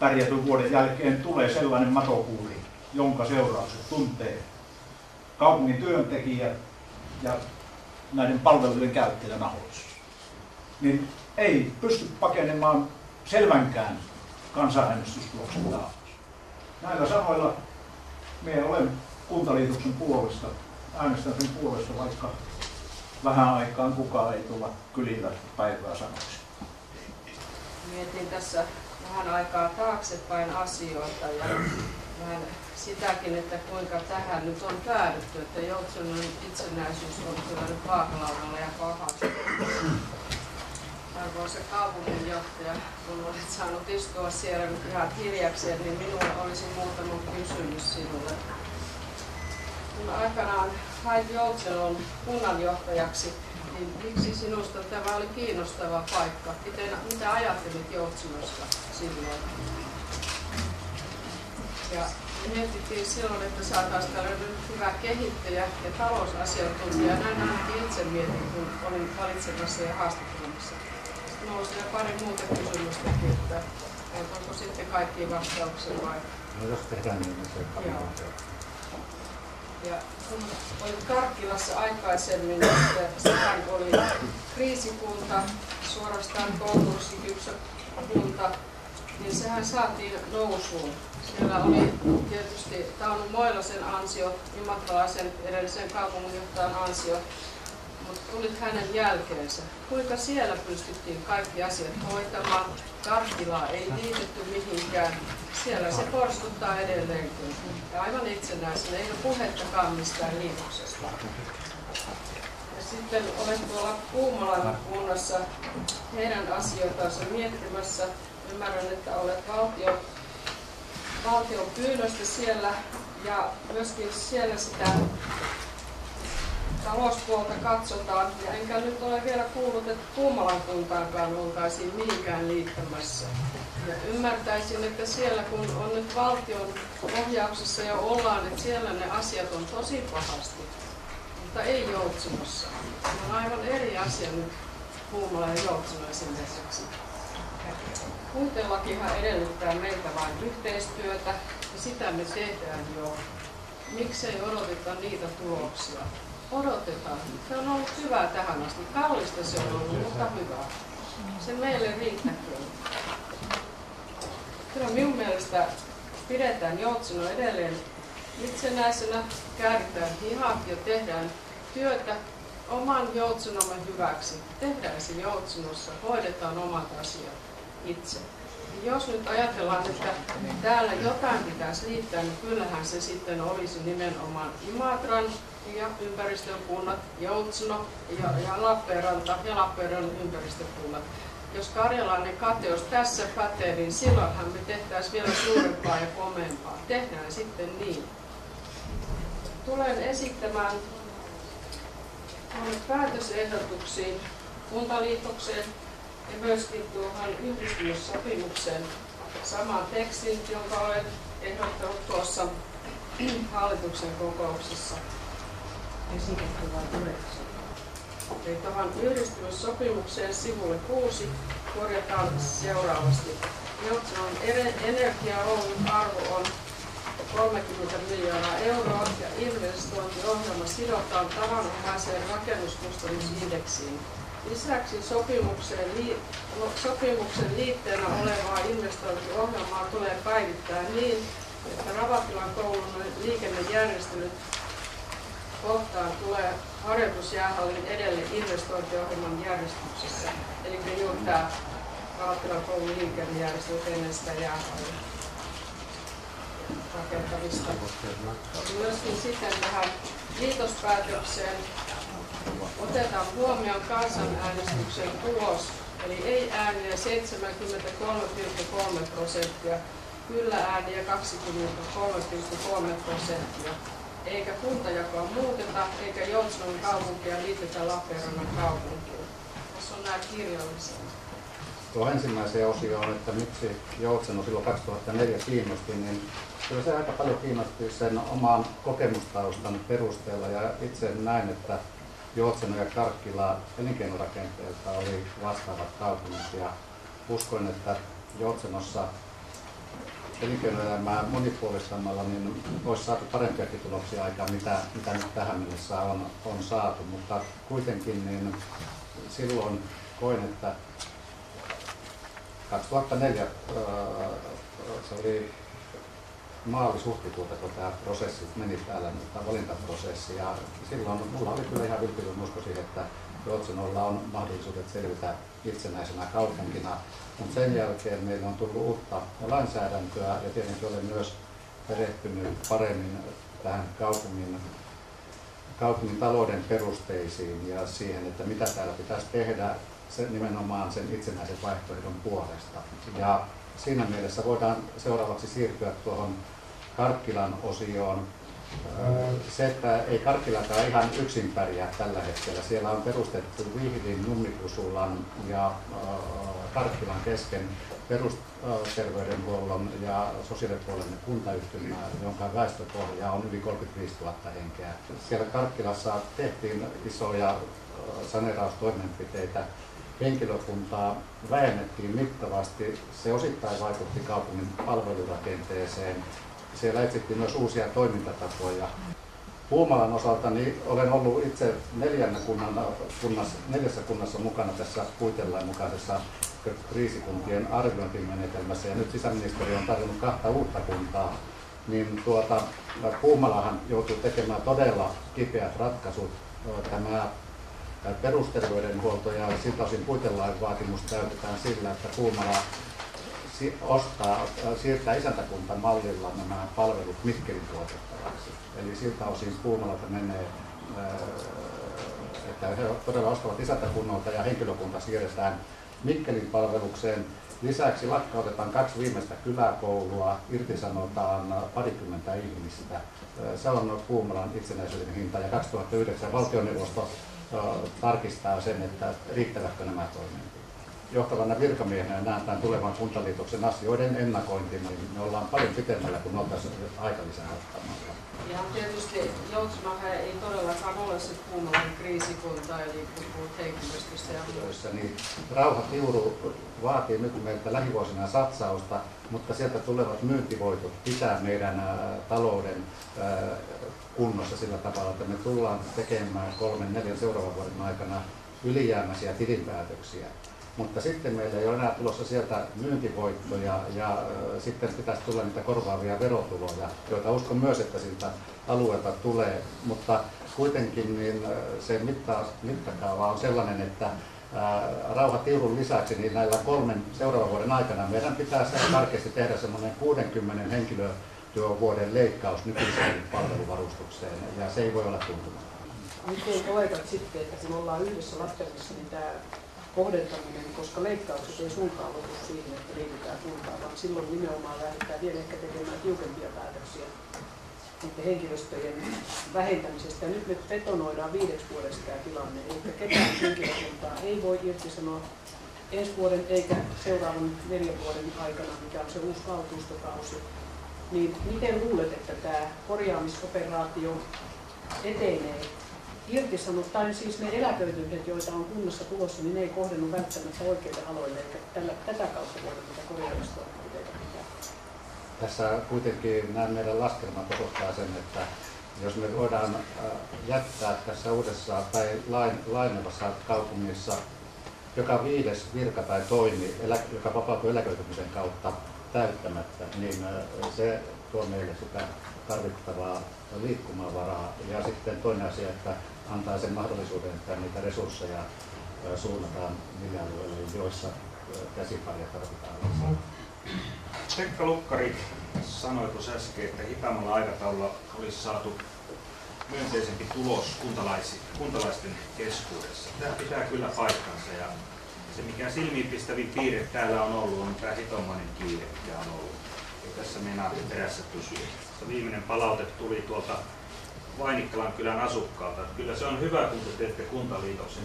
pärjätyn vuoden jälkeen tulee sellainen matokuuri, jonka seuraukset tuntee kaupungin työntekijät ja näiden palveluiden käyttäjänahoissa. Niin ei pysty pakenemaan selvänkään kansanäänestystuloksen taakse. Näillä sanoilla minä olen Kuntaliitoksen puolesta, äänestän sen puolesta, vaikka vähän aikaan kukaan ei tulla kylillä päivää sanoksi. Mietin tässä vähän aikaa taaksepäin asioita ja vähän sitäkin, että kuinka tähän nyt on päädytty, että Joutsenon itsenäisyys on kyllä nyt vaakalaudalla ja pahaksi. Arvoisa kaupunginjohtaja, kun olet saanut istua siellä nyt ihan hiljakseen, niin minulla olisi muutama kysymys sinulle. Kun aikanaan hait Joutsenon kunnanjohtajaksi, niin miksi sinusta tämä oli kiinnostava paikka? Mitä ajattelit Joutsenosta silloin? Ja mietittiin silloin, että saataisiin tällainen hyvä kehittäjä ja talousasiantuntija. Näin ainakin itse mietin, kun olin valitsemassa ja haastattelemassa. Sitten nousi vielä pari muuta kysymystäkin, että onko sitten kaikkiin vastauksia vai? No jos tehdään niin, se ja kun olin Karkkilassa aikaisemmin, että sehän oli kriisikunta, suorastaan konkurssikypsä kunta, niin sehän saatiin nousuun. Siellä oli tietysti Tauno Moilasen ansio, imatralaisen edellisen kaupunginjohtajan ansio, mutta tulit hänen jälkeensä. Kuinka siellä pystyttiin kaikki asiat hoitamaan? Karkkilaa ei liitetty mihinkään. Siellä se porskuttaa edelleenkin. Ja aivan itsenäisenä, ei ole puhettakaan mistään liitoksesta. Ja sitten olen tuolla Puumalan kunnassa heidän asioitansa miettimässä. Ymmärrän, että olet valtion pyynnöstä siellä ja myöskin siellä sitä talouspuolta katsotaan, ja enkä nyt ole vielä kuullut, että Puumalan kuntaankaan oltaisiin mihinkään liittämässä. Ja ymmärtäisin, että siellä kun on nyt valtion ohjauksessa jo ollaan, että siellä ne asiat on tosi pahasti, mutta ei Joutsenossa. Se on aivan eri asia nyt Puumala ja Joutseno esimerkiksi. Puitelakihan edellyttää meiltä vain yhteistyötä, ja sitä me tehdään jo. Miksei odoteta niitä tuloksia? Odotetaan. Se on ollut hyvää tähän asti. Kallista se on ollut, mutta hyvää. Se meille riittäköön. Kyllä minun mielestä pidetään Joutseno edelleen itsenäisenä, kääritään hihat ja tehdään työtä oman Joutsenomme hyväksi. Tehdään se Joutsenossa, hoidetaan omat asiat itse. Jos nyt ajatellaan, että täällä jotain pitäisi liittää, niin kyllähän se sitten olisi nimenomaan Imatran ja ympäristökunnat, Joutseno ja Lappeenranta ja Lappeenrannan ympäristökunnat. Jos karjalainen kateus tässä pätee, niin silloinhan me tehtäisiin vielä suurempaa ja komeampaa. Tehdään sitten niin. Tulen esittämään päätösehdotuksiin kuntaliitokseen ja myöskin tuohon yhdistymissopimukseen saman tekstin, jonka olen ehdottanut tuossa hallituksen kokouksessa. Eli tuohon yhdistymissopimukseen sivulle 6 korjataan seuraavasti. Joutsenon Energia Oyn arvo on 30 miljoonaa euroa ja investointiohjelma sidotaan tavanomaiseen rakennuskustannusindeksiin. Lisäksi sopimuksen liitteenä olevaa investointiohjelmaa tulee päivittää niin, että Ravatilan koulun liikennejärjestelyt kohtaan tulee harjoitusjäähallin edelle investointiohjelman järjestyksessä. Eli juuri tämä Ravatilan koulun liikennejärjestelyt ennen sitä jäähallin rakentamista. Myöskin sitten tähän liitospäätökseen otetaan huomioon kansanäänestyksen tulos, eli ei ääniä 73,3%, kyllä ääniä 23,3%, eikä kuntajakoa muuteta, eikä Joutsenon kaupunkia liitetä Lappeenrannan kaupunkiin. Tässä on nämä kirjalliset. Tuo ensimmäiseen osioon, että miksi Joutseno silloin 2004 kiinnosti, niin kyllä se aika paljon kiinnosti sen oman kokemustaustan perusteella, ja itse näin, että Joutseno ja Karkkila elinkeinorakenteelta oli vastaavat kaupungit, ja uskon, että Joutsenossa elinkeinoelämää monipuolistamalla niin olisi saatu parempiakin tuloksia aikaan, mitä nyt tähän mennessä on saatu, mutta kuitenkin niin silloin koin, että 2004 se oli maalis-huhtikuuta, kun tämä prosessi meni täällä, tämä valintaprosessi, ja silloin mulla oli kyllä ihan vilpitön usko siihen, että Joutsenolla on mahdollisuudet selvitä itsenäisenä kaupunkina, mutta sen jälkeen meillä on tullut uutta lainsäädäntöä, ja tietenkin olen myös perehtynyt paremmin tähän kaupungin talouden perusteisiin ja siihen, että mitä täällä pitäisi tehdä nimenomaan sen itsenäisen vaihtoehdon puolesta. Ja siinä mielessä voidaan seuraavaksi siirtyä tuohon Karkkilan osioon. Se, että ei Karkkilakaan ihan yksin pärjää tällä hetkellä. Siellä on perustettu Vihdin, Nummikusulan ja Karkkilan kesken perusterveydenhuollon ja sosiaalipuolen kuntayhtymä, jonka väestöpohja on yli 35 000 henkeä. Siellä Karkkilassa tehtiin isoja saneeraustoimenpiteitä. Henkilökuntaa vähennettiin mittavasti. Se osittain vaikutti kaupungin palvelurakenteeseen. Siellä etsittiin myös uusia toimintatapoja. Puumalan osalta niin olen ollut itse neljässä kunnassa mukana tässä puitelain mukaisessa kriisikuntien arviointimenetelmässä, ja nyt sisäministeriö on tarjonnut 2 uutta kuntaa. Niin Puumalahan joutuu tekemään todella kipeät ratkaisut. Tämä perusterveydenhuolto ja siltä osin puitelain vaatimus täytetään sillä, että Puumala siirtää isäntäkuntamallilla nämä palvelut Mikkelin tuotettavaksi. Eli siltä osin Puumalalta menee, että he todella ostavat isäntäkunnalta ja henkilökunta siirretään Mikkelin palvelukseen. Lisäksi lakkautetaan 2 viimeistä kyläkoulua, irtisanotaan parikymmentä ihmistä. Se on Puumalan itsenäisyyden hinta ja 2009 valtioneuvosto tarkistaa sen, että riittävätkö nämä toimenpiteet. Johtavana virkamiehenä näen tämän tulevan kuntaliitoksen asioiden ennakointiin, niin me ollaan paljon pitemmällä kuin oltaisiin aikalisän ottamalla. Ja tietysti Joutsenahan ei todellakaan ole se Puumalan kriisikunta, eli kun puhut henkilöstöstä ja muista. Niin, Rauha Tiuru vaatii nyt meiltä lähivuosina satsausta, mutta sieltä tulevat myyntivoitot pitää meidän talouden kunnossa sillä tavalla, että me tullaan tekemään 3-4 seuraavan vuoden aikana ylijäämäisiä tilinpäätöksiä. Mutta sitten meillä ei ole enää tulossa sieltä myyntivoittoja ja sitten pitäisi tulla niitä korvaavia verotuloja, joita uskon myös, että siltä alueelta tulee. Mutta kuitenkin niin se mittakaava on sellainen, että Rauha Tiurun lisäksi niin näillä 3 seuraavan vuoden aikana meidän pitää karkeasti tehdä semmoinen 60 henkilötyövuoden leikkaus nykyiseen palveluvarustukseen ja se ei voi olla tuntumatta. Miten kollegat sitten, että kun ollaan yhdessä laskelmassa, niin tämä kohdentaminen, koska leikkaukset ei suinkaan lopu siihen, että liitetään kuntaan, vaan silloin nimenomaan lähdetään vielä ehkä tekemään tiukempia päätöksiä niiden henkilöstöjen vähentämisestä. Ja nyt me betonoidaan 5 vuodeksi tämä tilanne, eli ketään henkilökuntaa ei voi irtisanoa ensi vuoden eikä seuraavan 4 vuoden aikana, mikä on se uusi valtuustokausi. Niin miten luulet, että tämä korjaamisoperaatio etenee? Irtisanot, tai siis ne eläköitymät, joita on kunnassa tulossa, niin ne ei kohdennu välttämättä oikeille aloille, eikä tätä kautta voida tätä korjaustoimenpiteitä pitää. Tässä kuitenkin nämä meidän laskelmat osoittaa sen, että jos me voidaan jättää tässä uudessa tai lainevassa kaupungissa joka 5. virka tai toimi, joka vapautuu eläköitymisen kautta täyttämättä, niin se tuo meille sitä tarvittavaa liikkumavaraa. Ja sitten toinen asia, että antaa sen mahdollisuuden, että niitä resursseja suunnataan niille alueille, joissa käsiparia tarvitaan. Pekka Lukkari sanoi tuossa äsken, että hitaammalla aikataululla olisi saatu myönteisempi tulos kuntalaisten keskuudessa. Tämä pitää kyllä paikkansa ja se mikä silmiinpistävin piirre täällä on ollut on tämä hitomainen kiire, mikä on ollut. Ja tässä meinaa perässä pysyä. Viimeinen palaute tuli tuolta Vainikkalan kylän asukkaalta. Kyllä se on hyvä, kun te teette kuntaliitoksen.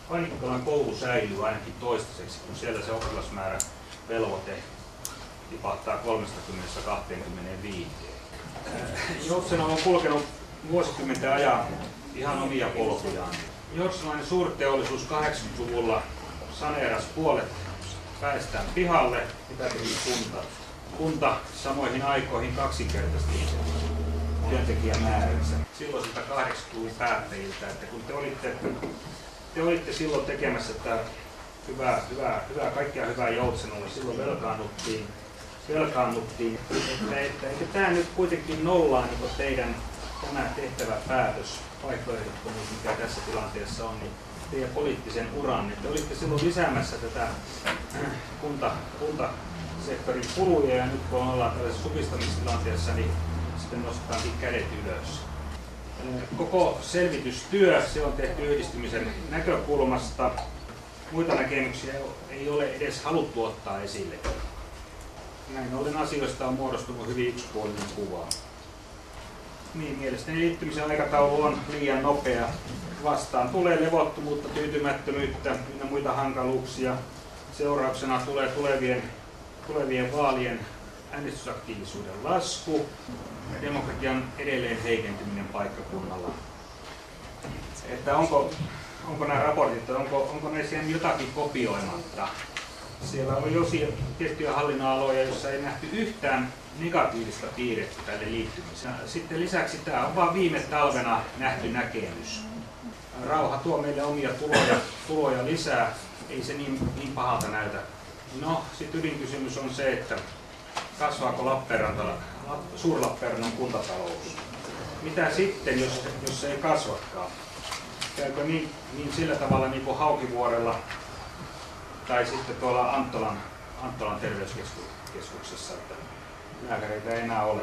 Vainikkalan koulu säilyy ainakin toistaiseksi, kun siellä se oppilasmäärä velvoite tipahtaa 30–25. Joutseno on kulkenut vuosikymmenten ajan ihan omia polkujaan. Joutsenoinen suurteollisuus 80-luvulla saneerasi puolet päästään pihalle, mitä teki kunta. Kunta samoihin aikoihin kaksinkertaisti työntekijämääränsä. Silloisilta 80-luvun päättäjiltä, että kun te olitte silloin tekemässä tätä kaikkea hyvää Joutsenolle, silloin velkaannuttiin. Että eikö tämä nyt kuitenkin nollaa niin teidän tämä tehtävä päätös, vaihtoehdottomuus, mikä tässä tilanteessa on, niin teidän poliittisen uran. Te olitte silloin lisäämässä tätä kuntasektorin kuluja ja nyt kun ollaan tällaisessa supistamistilanteessa, niin sitten nostetaankin kädet ylös. Koko selvitystyö, se on tehty yhdistymisen näkökulmasta. Muita näkemyksiä ei ole edes haluttu ottaa esille. Näin ollen asioista on muodostunut hyvin yksipuolinen kuva. Niin, mielestäni liittymisen aikataulu on liian nopea. Vastaan tulee levottomuutta, tyytymättömyyttä ja muita hankaluuksia. Seurauksena tulee tulevien vaalien äänestysaktiivisuuden lasku ja demokratian edelleen heikentyminen paikkakunnalla. Että onko nämä raportit, onko näissä jotakin kopioimatta? Siellä on jo tiettyjä hallinnonaloja, joissa ei nähty yhtään negatiivista piirrettä tälle liittymiselle. Sitten lisäksi tämä on vain viime talvena nähty näkemys. Rauha tuo meille omia tuloja lisää, ei se niin pahalta näytä. No, sitten ydinkysymys on se, että kasvaako Suur-Lappeenrannan kuntatalous? Mitä sitten, jos se ei kasvakaan? Käykö niin sillä tavalla niin kuin Haukivuorella tai sitten tuolla Anttolan terveyskeskuksessa, että lääkäreitä ei enää ole?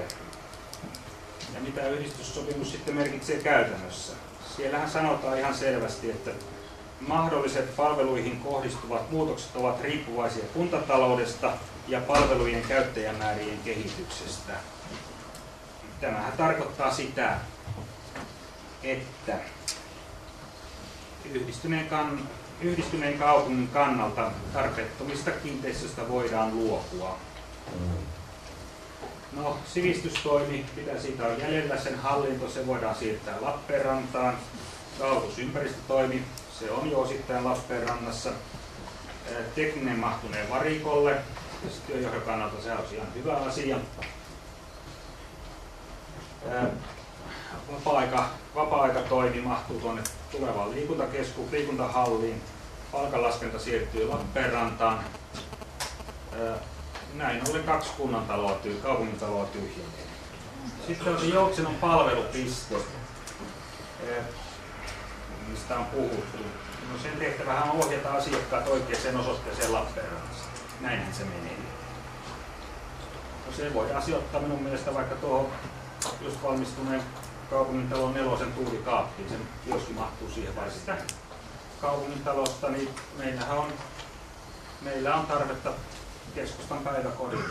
Ja mitä yhdistyssopimus sitten merkitsee käytännössä? Siellähän sanotaan ihan selvästi, että mahdolliset palveluihin kohdistuvat muutokset ovat riippuvaisia kuntataloudesta ja palvelujen käyttäjämäärien kehityksestä. Tämähän tarkoittaa sitä, että yhdistyneen kaupungin kannalta tarpeettomista kiinteistöistä voidaan luopua. No, sivistystoimi, mitä siitä on jäljellä, sen hallinto, se voidaan siirtää Lappeenrantaan. Kaavoitusympäristötoimi, se on jo osittain Lappeenrannassa. Tekninen mahtuneen varikolle, ja työnjohdon kannalta se on ihan hyvä asia. Vapaa-aikatoimi mahtuu tuonne tulevaan liikuntahalliin. Palkanlaskenta siirtyy Lappeenrantaan. Näin ollen 2 kaupungintaloa tyhjenee. Sitten on se Joutsenon palvelupiste, mistä on puhuttu. No sen tehtävähän on ohjata asiakkaat oikeaan osoitteeseen Lappeenrannassa. Näinhän se menee. No se voidaan sijoittaa minun mielestä vaikka tuohon just valmistuneen kaupungintalon 4 tuulikaappiin. Sen kioski mahtuu siihen, vai sitä kaupungintalosta, niin meillä on tarvetta keskustan päiväkodille.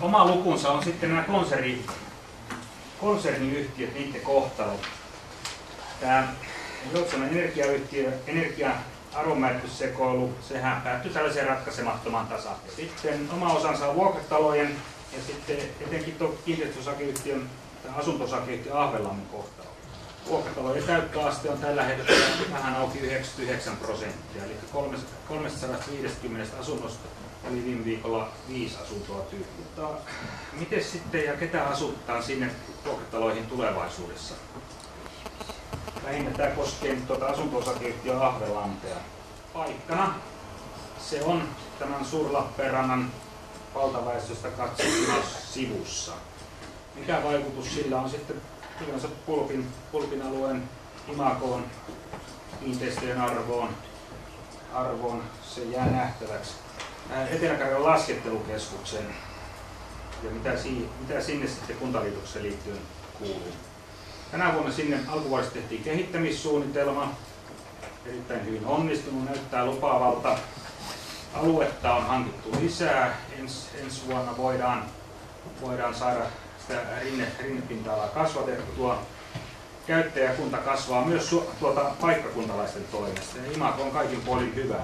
Oma lukunsa on sitten nämä konserniyhtiöt, niiden kohtalo. Tämä Joutsenon energiayhtiö, energia-arvonmäärityssekoilu, sehän päättyi tällaiseen ratkaisemattomaan tasaan. Sitten oma osansa on vuokratalojen ja sitten etenkin tuo kiinteistöosakeyhtiön tai asunto-osakeyhtiön Ahvenlammen kohtalo. Vuokratalojen täyttöaste on tällä hetkellä vähän auki 99%, eli 350 asunnosta oli viime viikolla 5 asuntoa tyhjää. Miten sitten ja ketä asutetaan sinne vuokrataloihin tulevaisuudessa? Lähinnä tämä koskee asunto-osakeyhtiön Ahvenlampea. Paikkana se on tämän Suur-Lappeenrannan valtaväestöstä katsottuna sivussa. Mikä vaikutus sillä on sitten yleensä Pulpin alueen imagoon, kiinteistöjen arvoon, se jää nähtäväksi. Etelä-Karjalan laskettelukeskukseen ja mitä sinne sitten kuntaliitokseen liittyen kuuluu. Tänä vuonna sinne alkuvuodesta tehtiin kehittämissuunnitelma, erittäin hyvin onnistunut, näyttää lupaavalta. Aluetta on hankittu lisää, ensi vuonna voidaan saada sitä rinnepinta-alaa kasvatettua. Käyttäjäkunta kasvaa myös paikkakuntalaisten toimesta ja imago on kaikin puolin hyvä.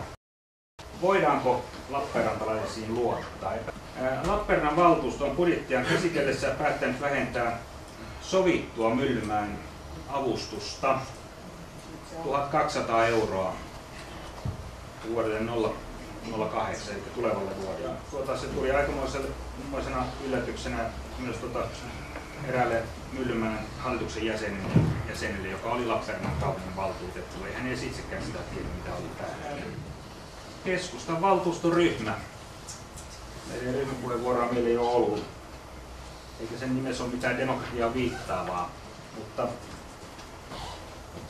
Voidaanko lappeenrantalaisiin luottaa? Lappeenrannan valtuusto on budjettiaan käsitellessä päättänyt vähentää sovittua Myllymäen avustusta 1 200 € vuodelle 08, eli tulevalle vuodelle. Se tuli aikamoisena yllätyksenä myös eräälle Myllymäen hallituksen jäsenelle, joka oli Lappeenrannan kaupungin valtuutettu. Ei hän edes itsekään sitä tiedä, mitä oli päällä. Keskustan valtuustoryhmä. Meidän ryhmäpuheenvuoroa meillä ei ole ollut, eikä sen nimessä ole mitään demokratiaa viittaavaa, mutta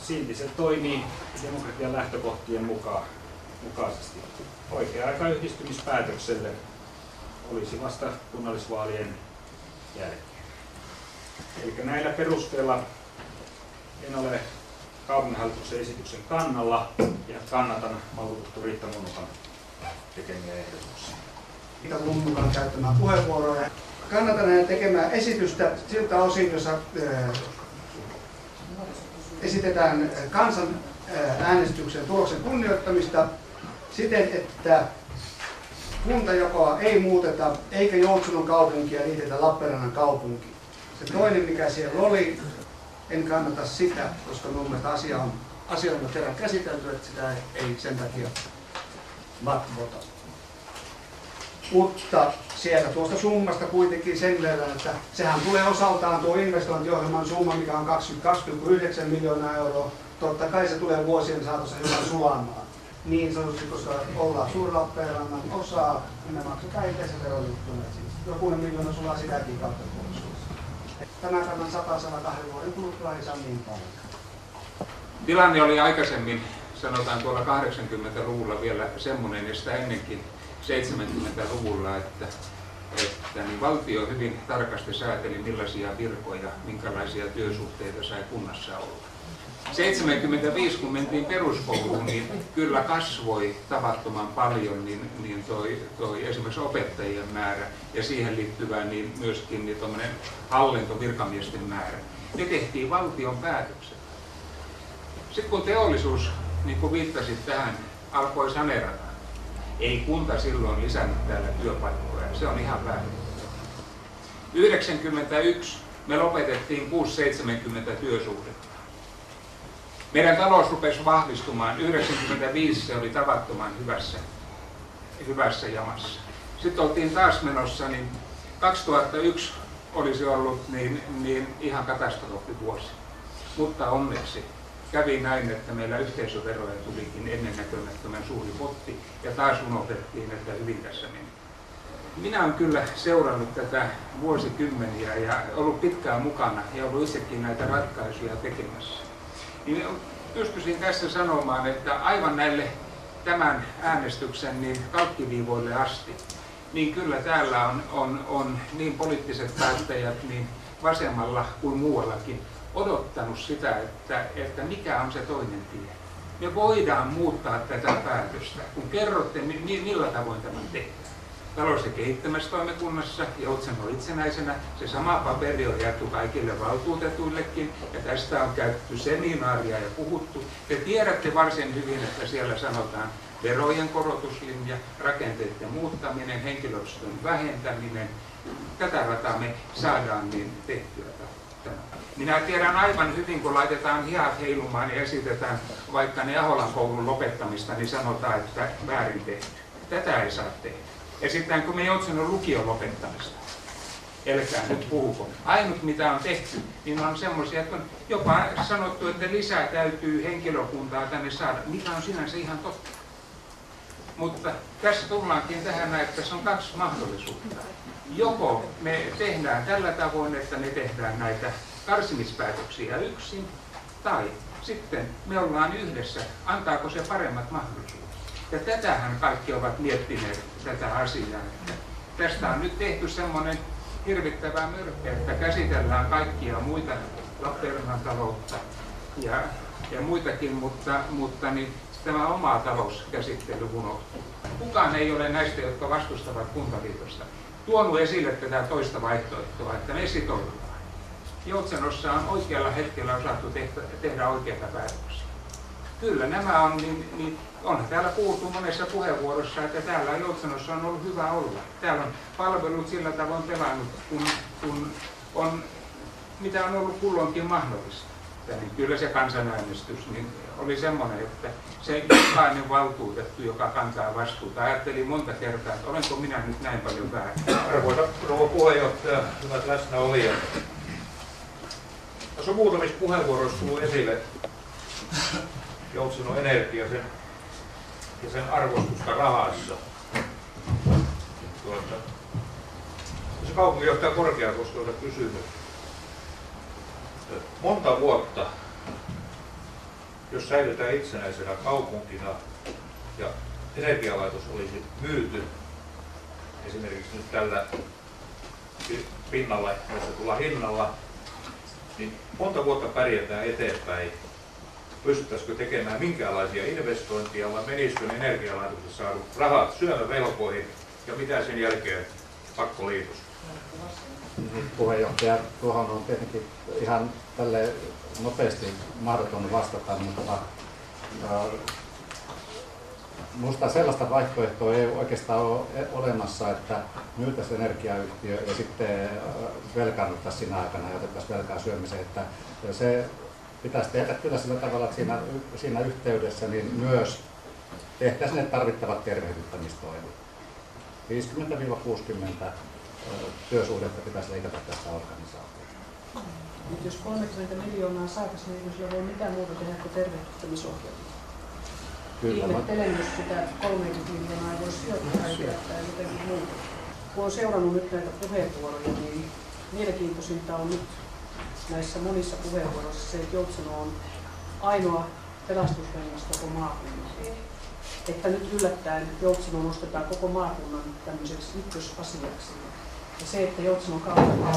silti se toimii demokratian lähtökohtien mukaisesti. Oikea aika yhdistymispäätökselle olisi vasta kunnallisvaalien jälkeen. Eli näillä perusteella en ole kaupunginhallituksen esityksen kannalla ja kannatan valtuutettu Riitta Munnukan tekemiä ehdotuksia. Riitta Munnukan käyttämään puheenvuoroja. Kannatan hänen tekemään esitystä siltä osin, jossa esitetään kansanäänestyksen tuloksen kunnioittamista siten, että kuntajakoa ei muuteta eikä Joutsenon kaupunkia liitetä Lappeenrannan kaupunkiin. Se toinen, mikä siellä oli, en kannata sitä, koska minun mielestä asia on kerran käsitelty, että sitä ei sen takia vatvota. Mutta siellä tuosta summasta kuitenkin sen verran, että sehän tulee osaltaan tuo investointiohjelman summa, mikä on 22,9 miljoonaa euroa. Totta kai se tulee vuosien saatossa hyvän sulamaan. Niin sanotusti, koska ollaan Suur-Lappeenrannan osaa, niin me maksetaan yhteisöverojuttuja. Siis jokunen miljoona sulaa sitäkin kautta pois. Tämän kannan 100-102 vuoden kuluttua ei saa niin paljon. Tilanne oli aikaisemmin, sanotaan tuolla 80-luvulla vielä semmoinen ja sitä ennenkin 70-luvulla, että niin valtio hyvin tarkasti sääteli millaisia virkoja, minkälaisia työsuhteita sai kunnassa olla. 75, kun mentiin peruskouluun, niin kyllä kasvoi tavattoman paljon niin toi esimerkiksi opettajien määrä ja siihen liittyvä niin myöskin niin tuommoinen hallintovirkamiesten määrä. Ne tehtiin valtion päätökset. Sitten kun teollisuus, niin kuin viittasit tähän, alkoi saneerata, ei kunta silloin lisännyt täällä työpaikkoja, se on ihan väärin. 91 me lopetettiin 670 työsuhdetta. Meidän talous rupesi vahvistumaan. 95 se oli tavattoman hyvässä jamassa. Sitten oltiin taas menossa, niin 2001 olisi ollut niin ihan katastrofivuosi. Mutta onneksi kävi näin, että meillä yhteisöveroja tulikin ennennäkemättömän suuri potti ja taas unohdettiin, että hyvin tässä meni. Minä olen kyllä seurannut tätä vuosikymmeniä ja ollut pitkään mukana ja ollut itsekin näitä ratkaisuja tekemässä. Niin pystyisin tässä sanomaan, että aivan näille tämän äänestyksen niin kalkkiviivoille asti, niin kyllä täällä on niin poliittiset päättäjät niin vasemmalla kuin muuallakin odottanut sitä, että mikä on se toinen tie. Me voidaan muuttaa tätä päätöstä, kun kerrotte, millä tavoin tämän tehdään. Talous- ja kehittämistoimikunnassa Joutseno itsenäisenä se sama paperi on jaettu kaikille valtuutetuillekin ja tästä on käytetty seminaaria ja puhuttu. Te tiedätte varsin hyvin, että siellä sanotaan verojen korotuslinja, rakenteiden muuttaminen, henkilöstön vähentäminen. Tätä rataa me saadaan niin tehtyä. Minä tiedän aivan hyvin, kun laitetaan hihat heilumaan ja esitetään vaikka ne Aholan koulun lopettamista, niin sanotaan, että väärin tehty. Tätä ei saa tehdä. Esitäänkö me Joutsenon lukion lopettamista? Älkää nyt puhuko. Ainut mitä on tehty, niin on semmoisia, että on jopa sanottu, että lisää täytyy henkilökuntaa tänne saada, mikä on sinänsä ihan totta. Mutta tässä tullaankin tähän, että tässä on kaksi mahdollisuutta. Joko me tehdään tällä tavoin, että me tehdään näitä karsimispäätöksiä yksin, tai sitten me ollaan yhdessä, antaako se paremmat mahdollisuudet. Ja tätähän kaikki ovat miettineet tätä asiaa. Että tästä on nyt tehty semmoinen hirvittävä mörkkä, että käsitellään kaikkia muita Lappeenrannan taloutta ja muitakin, mutta niin tämä oma talouskäsittely unohtuu. Kukaan ei ole näistä, jotka vastustavat kuntaliitosta, tuonut esille tätä toista vaihtoehtoa, että me sitoudutaan. Joutsenossa on oikealla hetkellä osattu tehdä oikeita päätöksiä. Kyllä nämä on, niin onhan täällä puhuttu monessa puheenvuorossa, että täällä Joutsenossa on ollut hyvä olla. Täällä on palvelut sillä tavoin pelannut, kun on, mitä on ollut kulloinkin mahdollista. Niin kyllä se kansanäänestys niin oli semmoinen, että se jokainen valtuutettu, joka kantaa vastuuta, ajatteli monta kertaa, että olenko minä nyt näin paljon väärin. Arvoisa rouva puheenjohtaja, hyvät läsnäolijat. Tässä on muutamissa puheenvuoroissa tullut esille Joutsenon Energia ja sen arvostusta rahassa. Se kaupunginjohtaja Korkeakoskelta kysynyt, monta vuotta, jos säilytään itsenäisenä kaupunkina ja energialaitos olisi myyty esimerkiksi nyt tällä pinnalla, nostetulla hinnalla, niin monta vuotta pärjätään eteenpäin. Pystyttäisikö tekemään minkälaisia investointia vai menisikö energialaitoksessa saadut rahat syömävelkoihin ja mitä sen jälkeen pakkoliitos? Puheenjohtaja, tuohon on tietenkin ihan tälle nopeasti mahdoton vastata, mutta minusta sellaista vaihtoehtoa ei oikeastaan ole olemassa, että myytäisiin energiayhtiö ja sitten velkaannuttaisiin siinä aikana ja otettaisiin velkaa syömiseen. Että se pitäisi tehdä kyllä sillä tavalla, että siinä yhteydessä niin myös tehtäisiin ne tarvittavat tervehdyttämistoimet. 50-60 työsuhdetta pitäisi leikata tästä organisaatiosta. Nyt jos 30 miljoonaa saataisiin, niin ei sillä voi mitään muuta tehdä kuin tervehdyttämisohjelma. Ihmettelen, jos sitä 30 miljoonaa ei voi sijoittaa tai jotenkin muuta. Kun olen seurannut nyt näitä puheenvuoroja, niin mielenkiintoisinta on nyt näissä monissa puheenvuoroissa se, että Joutseno on ainoa pelastusrengas koko maakunnassa. Että nyt yllättäen Joutseno nostetaan koko maakunnan tämmöiseksi ykkösasiaksi. Ja se, että Joutsenon kautta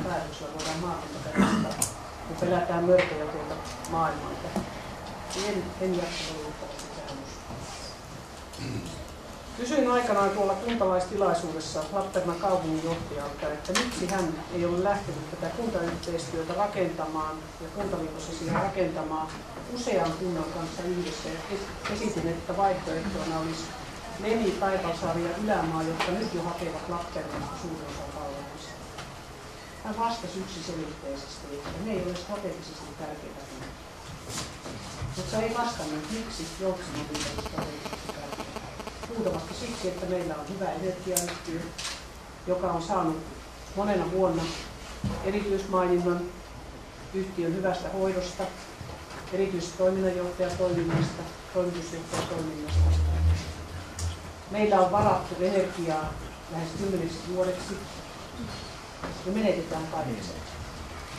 päätöksellä voidaan maakunta pelastaa, kun pelätään mörköjä tuolta maailmalta, niin en jaksa luultavasti tähän uskoa. Kysyin aikanaan tuolla kuntalaistilaisuudessa Lappeenrannan kaupunginjohtajalta, että miksi hän ei ole lähtenyt tätä kuntayhteistyötä rakentamaan ja kuntaliitossa siihen rakentamaan usean kunnan kanssa yhdessä. Ja esitin, että vaihtoehtona olisi Lemi, Taipalsaari ja Ylämaa, jotka nyt jo hakevat Lappeenrannasta suurin osa palveluista. Hän vastasi yksiselitteisesti, että ne ei ole strategisesti tärkeitä kuntia. Mutta se ei vastannut, miksi Joutsenon liitosta ei tärkeää. Muutamasti siksi, että meillä on hyvä energiayhtiö, joka on saanut monena vuonna erityismaininnan yhtiön hyvästä hoidosta, erityistoiminnanjohtajatoiminnasta, toimitusjohtajatoiminnasta. Meillä on varattu energiaa lähes 10 vuodeksi ja menetetään kaiken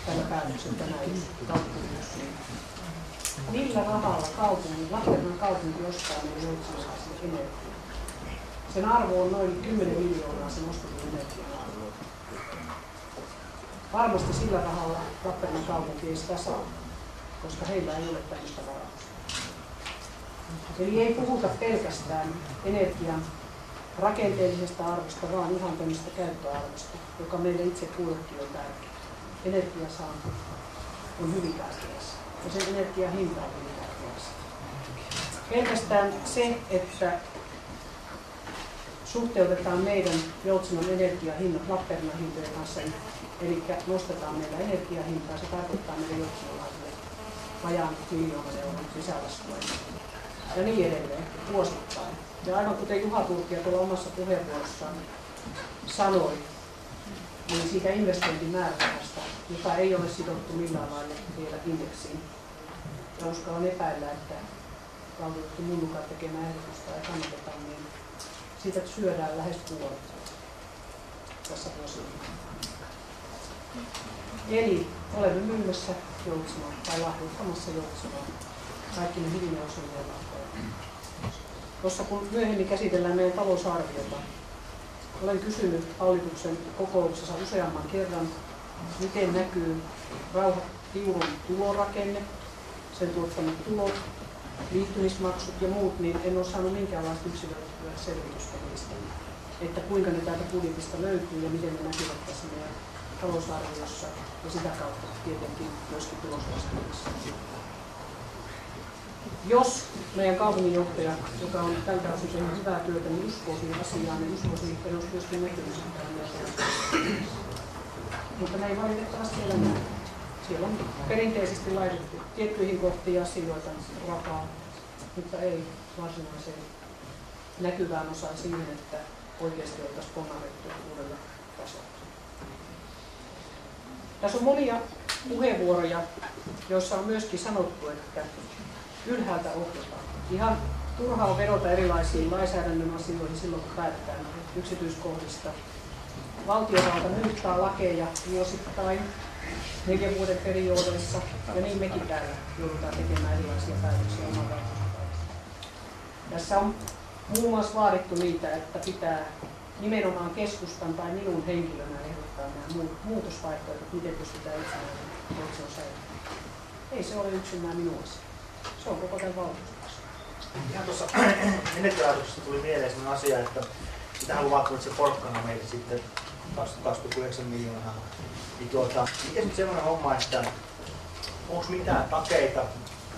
tällä päätöksellä tänään kaupunkiin. Millä rahalla Lappeenrannan kaupunki ostaa meidän joutsalaisille energiaa? Sen arvo on noin 10 miljoonaa sen ostetun energian arvo. Varmasti sillä rahalla Lappeenrannan kaupunki ei sitä saa, koska heillä ei ole tämmöistä varausta. Eli ei puhuta pelkästään energian rakenteellisesta arvosta, vaan ihan tämmöistä käyttöarvosta, joka meille itse kullekin on tärkeä. Energiasaanti on hyvin tärkeässä ja sen energian hinta on hyvin tärkeässä. Pelkästään se, että suhteutetaan meidän Joutsenon energiahinnat Lappeenrannan hintojen kanssa, eli nostetaan meillä energiahintaa, se tarkoittaa meidän joutsenolaisille vajaan 1 000 000 euron lisälaskua ja niin edelleen vuosittain. Ja aivan kuten Juha Turkia tuolla omassa puheenvuorossaan sanoi, niin siitä investointimäärärahasta, jota ei ole sidottu millään lailla vielä indeksiin. Ja uskallan epäillä, että valtuutettu Munnukaan tekemään ehdotusta ei kannateta, niin siitä syödään lähes puolet tässä vuosina. Eli olemme myymässä Joutsenoa tai lahjoittamassa Joutsenoa kaikki ne hyvin osuvien lahjoja. Tuossa kun myöhemmin käsitellään meidän talousarviota, olen kysynyt hallituksen kokouksessa useamman kerran, miten näkyy Rauha Tiurun tulorakenne, sen tuottamat tulot, liittymismaksut ja muut, niin en ole saanut minkäänlaista yksilöityä selvitystä niistä, että kuinka ne täältä budjetista löytyy ja miten ne näkyvät tässä meidän talousarviossa ja sitä kautta tietenkin myöskin tuloslaskelmissa. Jos meidän kaupunginjohtaja, joka on tältä osin tehnyt hyvää työtä, niin uskoo siihen asiaan, niin uskoo siihen, että olisi myöskin näkymistä täällä. Mutta me ei valitettavasti siellä näy. Siellä on perinteisesti laitettu tiettyihin kohtiin asioita rahaa, mutta ei varsinaiseen näkyvään osaan siihen, että oikeasti oltaisiin ponnarettu uudelle tasolle. Tässä on monia puheenvuoroja, joissa on myöskin sanottu, että ylhäältä ohjataan. Ihan turha on vedota erilaisiin lainsäädännön asioihin silloin, kun päätetään yksityiskohdista. Valtiovalta muuttaa lakeja vuosittain, 4 vuoden periodeissa, ja niin mekin täällä joudutaan tekemään erilaisia päätöksiä oman valtuustaan. Tässä on muun muassa vaadittu niitä, että pitää nimenomaan keskustan tai minun henkilönä ehdottaa nämä muutosvaihtoehdot, miten pystytään itsenäinen Joutsenon säilyttämään. Ei se ole yksin nämä minun asia. Se on koko tämän valtuustossa. Ihan tuossa menettelyajatuksessa tuli mieleen sellainen asia, että sitähän luvattu, että se porkkana meille sitten 2,9 miljoonaa. Niin miten nyt sellainen homma, että onko mitään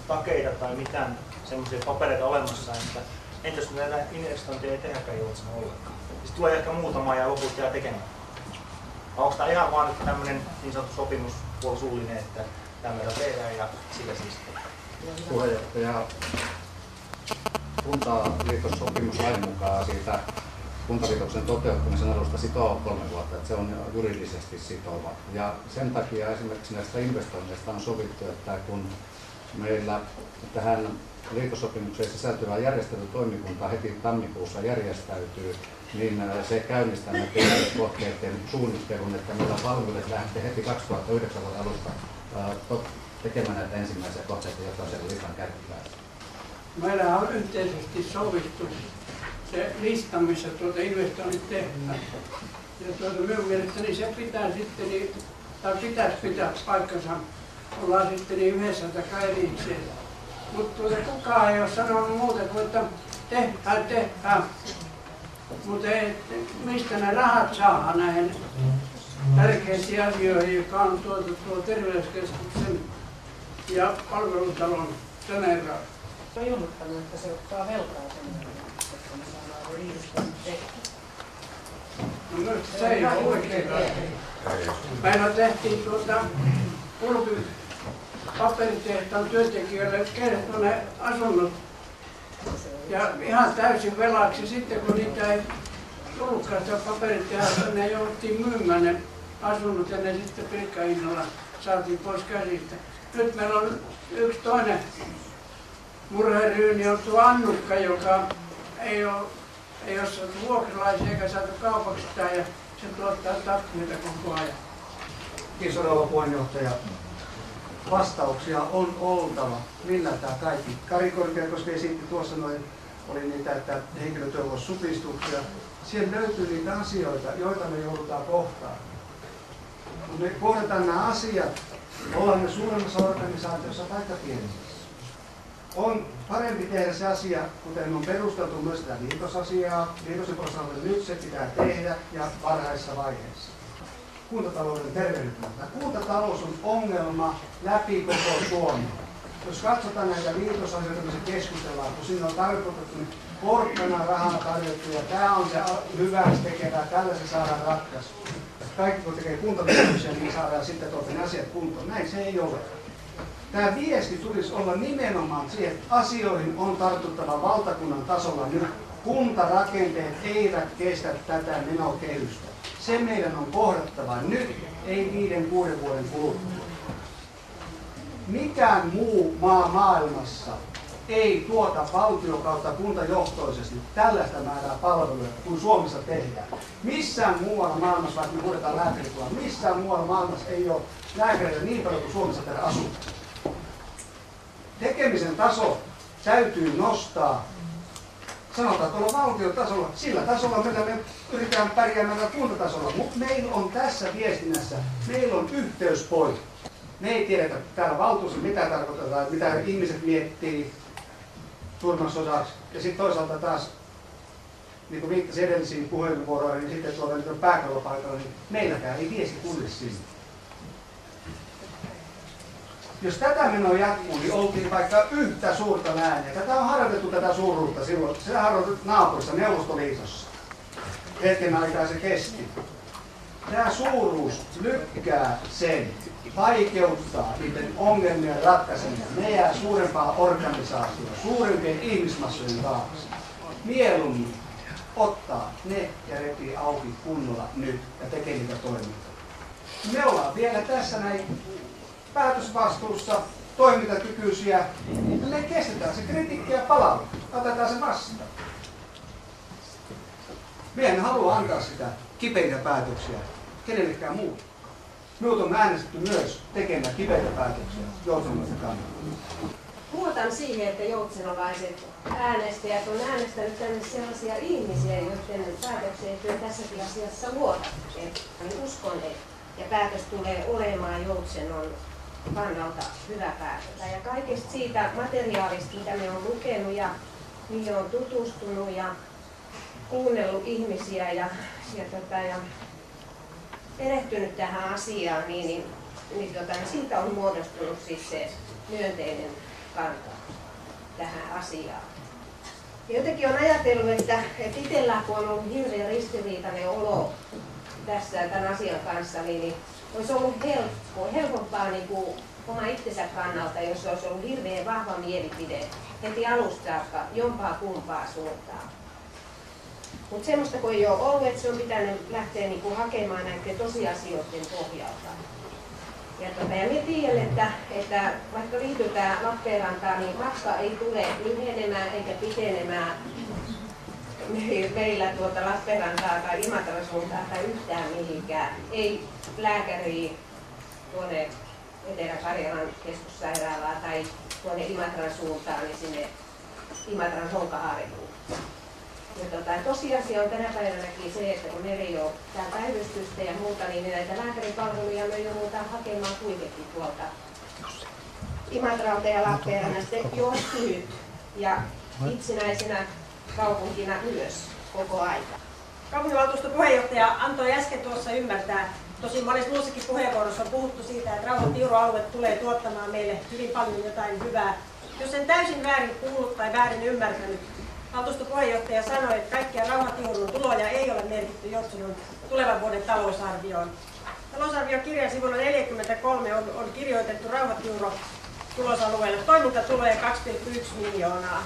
takeita tai mitään semmoisia papereita olemassa, että entäs kun näitä investointeja ei tehdäkään Joutsenoon ollenkaan? Sitten tulee ehkä muutama ja loput jää tekemättä. Onko tämä ihan vaan nyt tämmöinen niin sanottu sopimus puolisuullinen, että tämmöinen tehdään ja sillä siis? Puheenjohtaja, kuntaliitossopimuslain mukaan siitä kuntaliitoksen toteuttamisen alusta sitoo 3 vuotta, että se on juridisesti sitova. Ja sen takia esimerkiksi näistä investoinneista on sovittu, että kun meillä tähän liitossopimukseen sisältyvä järjestelytoimikunta heti tammikuussa järjestäytyy, niin se käynnistää näiden kohteiden suunnittelun, että meillä on valmiudet lähteä heti 2009 vuoden alusta tekemään näitä ensimmäisiä kohteita, jotka on siellä liikan kärkipäässä. Meillä on yhteisesti sovittu se lista, missä investoinnit tehdään. Ja minun mielestäni se pitää sitten, tai pitäisi pitää paikkansa, ollaan sitten yhdessä tai erikseen. Mutta kukaan ei ole sanonut muuta kuin, että tehdään. Mutta mistä ne rahat saadaan näihin tärkeisiin asioihin, joka on tuo terveyskeskuksen ja palvelutalon Sonera. Se on ilmoittanut, että se ottaa velkaa sen, että me saadaan investoinnit tehtyä. No minusta se ei ole oikein. Meillä tehtiin Ulpin paperitehtaan työntekijöille kertoneet asunnot ja ihan täysin velaksi. Sitten kun niitä ei tullutkaan sitä paperitehasta, ne jouduttiin myymään ne asunnot ja ne sitten pilkkahinnalla saatiin pois käsistä. Nyt meillä on yksi toinen murheryyni on tuo Annukka, joka ei ole saatu vuokralaisia eikä saatu kaupaksitaan ja se tuottaa tappioita koko ajan. Kiitos rouva puheenjohtaja. Vastauksia on oltava. Millä tämä kaikki? Kari Korkeakoski esitti tuossa noin, oli niitä, että henkilötyövuosi supistuksia. Siellä löytyy niitä asioita, joita me joudutaan kohtaamaan. Kun me kohdataan nämä asiat, ollaan me suuremmassa organisaatiossa taikka pienessä. On parempi tehdä se asia, kuten on perusteltu myös tätä liitosasiaa. Liitosen osalta nyt se pitää tehdä ja varhaisessa vaiheessa. Kuntatalouden tervehdyttämistä. Kuntatalous on ongelma läpi koko Suomi. Jos katsotaan näitä liitosasioita, missä keskustellaan, kun siinä on tarkoitettu porkkana rahaa tarjottu ja tämä on se hyväksi tekevää, tällä se saadaan ratkaisu. Kaikki kun tekee kuntaliitoksia, niin saadaan sitten ne asiat kuntoon. Näin se ei ole. Tämä viesti tulisi olla nimenomaan siihen, että asioihin on tartuttava valtakunnan tasolla nyt. Kuntarakenteet eivät kestä tätä menokehystä. Se meidän on kohdattava nyt, ei 5-6 vuoden kuluttua. Mikään muu maa maailmassa ei tuota valtio kautta kuntajohtoisesti tällaista määrää palveluja kuin Suomessa tehdään. Missään muualla maailmassa, vaikka me huudetaan lääkäripulaa, missään muualla maailmassa ei ole lääkäreitä niin paljon kuin Suomessa tehdään asukkaita. Tekemisen taso täytyy nostaa. Sanotaan tuolla valtiotasolla, sillä tasolla millä me yritetään pärjäämään kuntatasolla, mutta meillä on tässä viestinnässä, meillä on yhteyspoikki. Me ei tiedetä täällä valtuussa mitä tarkoitetaan, mitä ihmiset miettii suurimmaksi osaksi. Ja sitten toisaalta taas, niin kuin viittasin edellisiin puheenvuoroihin, niin sitten tuolla nyt on pääkallopaikalla, niin meilläkään ei viesti kulje sinne. Jos tätä menoa jatkuu, niin oltiin vaikka yhtä suurta ääniä. Tätä on harjoitettu tätä suuruutta silloin. Se harjoitettu naapurissa, Neuvostoliitossa. Hetken aikaa se kesti. Tämä suuruus lykkää sen, vaikeuttaa niiden ongelmien ratkaisemista. Ne jää suurempaa organisaatioon, suurempien ihmismassojen taakse. Mieluummin ottaa ne ja repii auki kunnolla nyt ja tekee niitä toimintaa. Me ollaan vielä tässä näin päätösvastuussa, toimintakykyisiä, ja me kestetään se kritiikki ja palaute. Otetaan se vastaan. Me en halua antaa sitä kipeitä päätöksiä kenellekään muuta. Minut on äänestetty myös tekemään kipeitä päätöksiä joutsenoiden kannalta. Luotan siihen, että joutsenolaiset äänestäjät on äänestänyt tänne sellaisia ihmisiä, joiden päätökseen tässäkin asiassa luotatte. Uskon, että ja päätös tulee olemaan Joutsenon kannalta hyvä päätös. Ja kaikesta siitä materiaalista, mitä me on lukenut ja mihin on tutustunut ja kuunnellut ihmisiä ja perehtynyt tähän asiaan, niin siitä on muodostunut siis se myönteinen kanta tähän asiaan. Ja jotenkin on ajatellut, että itsellä kun on ollut hirveän ristiriitainen olo tässä tämän asian kanssa, niin olisi ollut helpompaa niin kuin oma itsensä kannalta, jos olisi ollut hirveän vahva mielipide heti alusta saakka jompaa kumpaa suuntaan. Mutta semmoista kun ei ole ollut, että se on pitänyt lähteä niin kuin hakemaan näiden tosiasioiden pohjalta. Ja minä tiedän, että vaikka liitytään Lappeenrantaan, niin matka ei tule lyhenemään eikä pitenemään meillä Lappeenrantaa tai Imatran suuntaan tai yhtään mihinkään. Ei lääkäriä tuonne Etelä-Karjalan keskussairaalaan tai tuonne Imatran suuntaan, niin sinne Imatran Honkaharjuun. Ja tosiasia on tänä päivänäkin se, että kun meillä ei ole päivystystä ja muuta, niin näitä lääkäripalveluja me joudutaan hakemaan kuitenkin tuolta Imatralta ja Lappeenrannasta, jo on lyhyt ja itsenäisenä kaupunkina myös koko aika. Kaupunginvaltuuston puheenjohtaja antoi äsken tuossa ymmärtää, tosi monessa muussakin puheenvuorossa on puhuttu siitä, että Rauhan Tiuru-alue tulee tuottamaan meille hyvin paljon jotain hyvää. Jos en täysin väärin kuullut tai väärin ymmärtänyt, valtuuston puheenjohtaja sanoi, että kaikkia Rauhan Tiurun tuloja ei ole merkitty Joutsenon tulevan vuoden talousarvioon. Talousarviokirjan sivulla 43 on kirjoitettu Rauhan Tiuru tulosalueelle toimintatuloja 2,1 miljoonaa.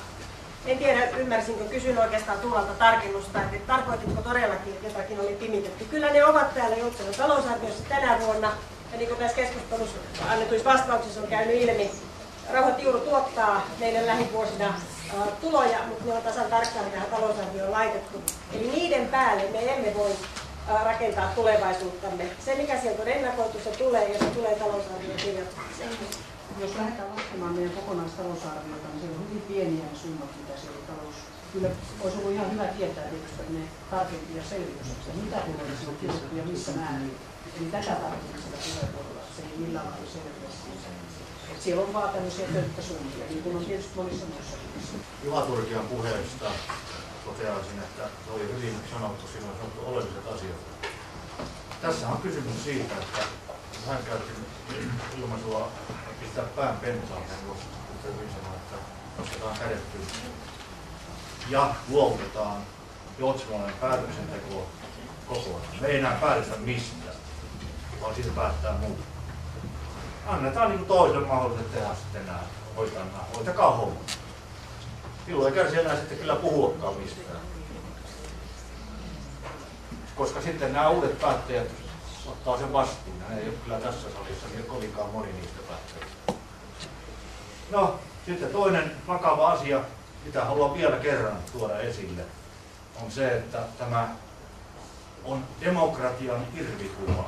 En tiedä, ymmärsinkö, kysyn oikeastaan Tuulalta tarkennusta, että tarkoititko todellakin, että jotakin oli pimitetty. Kyllä ne ovat täällä Joutsenon talousarviossa tänä vuonna, ja niin kuin tässä keskustelussa annetuissa vastauksissa on käynyt ilmi, Rauhan Tiuru tuottaa meille lähivuosina tuloja, mutta ne on tasan tarkkaan tähän talousarvioon laitettu. Eli niiden päälle me emme voi rakentaa tulevaisuuttamme. Se, mikä sieltä on ennakoitu, se tulee, ja se tulee talousarvioon kirjoittamiseen. Jos lähdetään laskemaan meidän kokonaistalousarviota, niin siellä on hyvin pieniä summat, mitä siellä talous. Kyllä olisi ollut ihan hyvä tietää tietysti ne tarkempia selvityksiä, mitä tuloja siellä on kirjoitettu ja missä määrin. Eli tätä tarkoituksella puheenvuorolla se ei millään lailla selvitetty. Siellä on vaan tämmöisiä pönttösummia, niin kuin on tietysti monissa muissakin. Juha Turkian puheesta toteaisin, että se oli hyvin sanottu, siinä on sanottu oleelliset asiat. Tässä on kysymys siitä, että hän käytti ilmaisua pistää pään pentaan, hän voisi hyvin sanoa, että nostetaan kädet pystyyn ja luovutetaan Joutsenon päätöksenteko kokonaan. Me ei enää päätetä mistään, vaan siitä päättää muuta. Annetaan niin toiselle mahdollisuus tehdä sitten nämä, hoitakaa homma. Silloin ei kärsi enää sitten kyllä puhuakaan mistään. Koska sitten nämä uudet päättäjät ottaa sen vastuun, ja ne ei ole kyllä tässä salissa niin kovinkaan moni niistä päättäjistä. No, sitten toinen vakava asia, mitä haluan vielä kerran tuoda esille, on se, että tämä on demokratian irvikuva,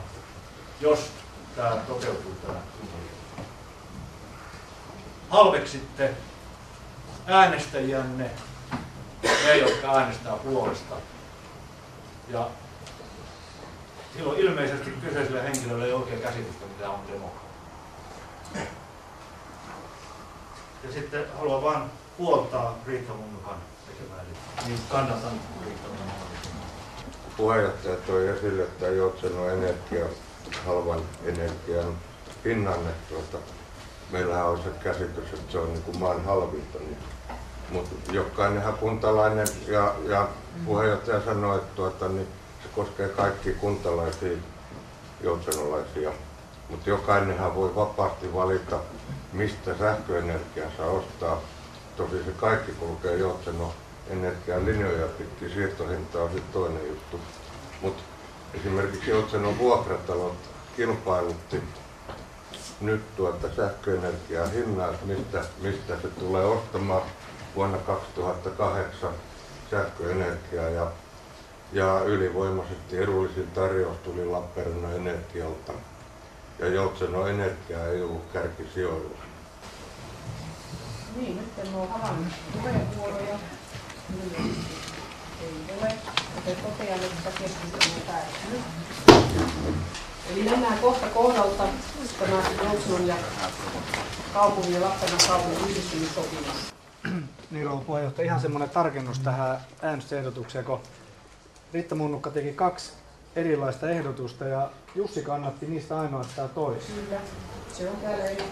jos tämä toteutuu tämä kuntaliitto. Halveksitte äänestäjänne, ne jotka äänestää puolesta. Ja silloin ilmeisesti kyseiselle henkilölle ei oikein käsitystä, mitä on demokratia. Ja sitten haluan vain puoltaa Riitta Munnukan tekemään. Niin kannatan Riitta Munnukan. Puheenjohtaja toi esille, että Joutsenon energia, halvan energian hinnan, että meillähän on se käsitys, että se on niin kuin maan halvinta. Niin. Mutta jokainenhan kuntalainen ja puheenjohtaja sanoi, että niin se koskee kaikkia kuntalaisia joutsenolaisia. Mutta jokainenhan voi vapaasti valita, mistä sähköenergiaa saa ostaa. Tosi se kaikki kulkee Joutsenon energian linjoja pitkin, siirtohinta on sitten toinen juttu. Mutta esimerkiksi Joutsenon vuokratalot kilpailutti nyt sähköenergiaa hinnaa, mistä se tulee ostamaan vuonna 2008 sähköenergiaa ja ylivoimaisesti edullisin tarjous tuli Lappeenrannan Energialta ja Joutsenon Energia ei ollut kärkisijoilla. Niin, nyt en ole havainnut puheenvuoroja. Ei ole, joten totean, että keskustelu on päättynyt. Eli mennään kohta kohdalta tämä Joutsenon ja kaupungin ja Lappeenrannan kaupungin yhdistymissopimus. Niin, rouva puheenjohtaja, ihan semmoinen tarkennus tähän äänestysehdotukseen, kun Riitta Munnukka teki 2 erilaista ehdotusta ja Jussi kannatti niistä ainoastaan toista. Kyllä, se on täällä eri.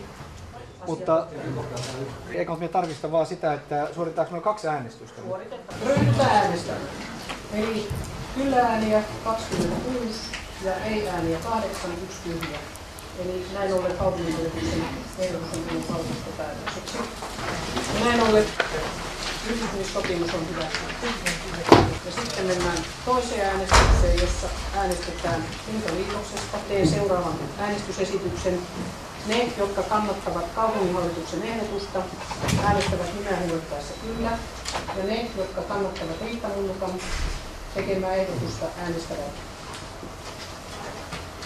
Mutta eikö me tarkista vaan sitä, että suoritetaanko noin 2 äänestystä? Suoritetaan. Ryhdytään äänestämään. Eli kyllä ääniä 26 ja ei ääniä 8, 1 tyhjä. Eli näin ollen kaupunginhallituksen ehdotus on tullut valtuustopäätökseksi. Ja näin ollen yhdistymissopimus on hyväksytty. Ja sitten mennään toiseen äänestykseen, jossa äänestetään kuntaliitoksesta. Teen seuraavan äänestysesityksen. Ne, jotka kannattavat kaupunginhallituksen ehdotusta, äänestävät nimeä huudettaessa kyllä. Ja ne, jotka kannattavat Riitta Munnukan tekemää ehdotusta, äänestävät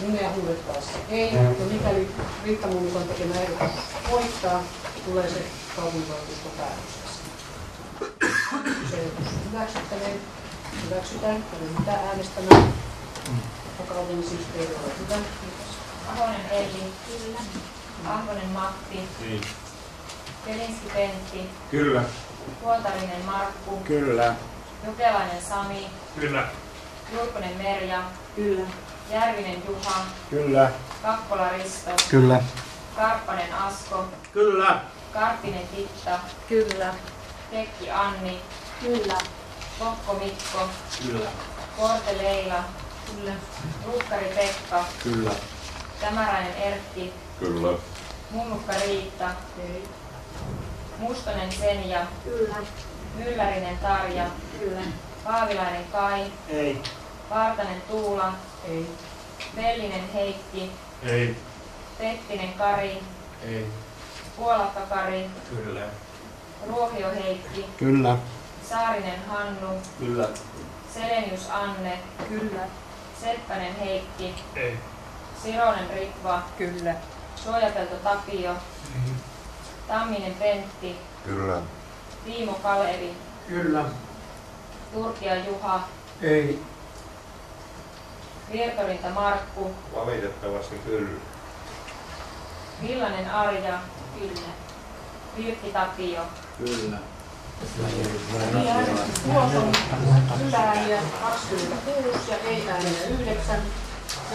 nimeä huudettaessa ei. Ja mikäli Riitta Munnukan tekemä ehdotus voittaa, tulee se kaupunginvaltuustopäätöksessä. muutosehdotus hyväksyttäneen. Hyväksytään. Pyydetään äänestämään. Vakauden siis teille ole hyvä. Kiitos. Ahonen Elli. Kyllä. Ahvonen Matti. Ei. Kelinski Pentti. Kyllä. Huoltarinen Markku. Kyllä. Jokelainen Sami. Kyllä. Jurkonen Merja. Kyllä. Järvinen Juha. Kyllä. Kakkola Risto. Kyllä. Karppanen Asko. Kyllä. Karppinen Titta. Kyllä. Tekki Anni. Kyllä. Kokko Mikko. Kyllä. Korte Leila. Kyllä. Ruukkari Pekka. Kyllä. Tämäräinen Erkki. Kyllä. Munnukka Riitta. Ei. Mustonen Senja. Kyllä. Myllärinen Tarja. Kyllä. Paavilainen Kai. Ei. Partanen Tuula. Ei. Vellinen Heikki. Ei. Pettinen Kari. Ei. Puolakka Kari. Kyllä. Ruohio Heikki. Kyllä. Saarinen Hannu. Kyllä. Selenius Anne. Kyllä. Seppänen Heikki. Ei. Sironen Ritva. Kyllä. Suojapelto Tapio. Tamminen Pentti. Kyllä. Tiimo Kalevi. Kyllä. Turkia Juha. Ei. Virtorinta Markku. Valitettavasti kyllä. Villanen Arja. Kyllä. Virkki Tapio. Kyllä. Tulos on kyllä ääniä 26 ja ei ääniä 9.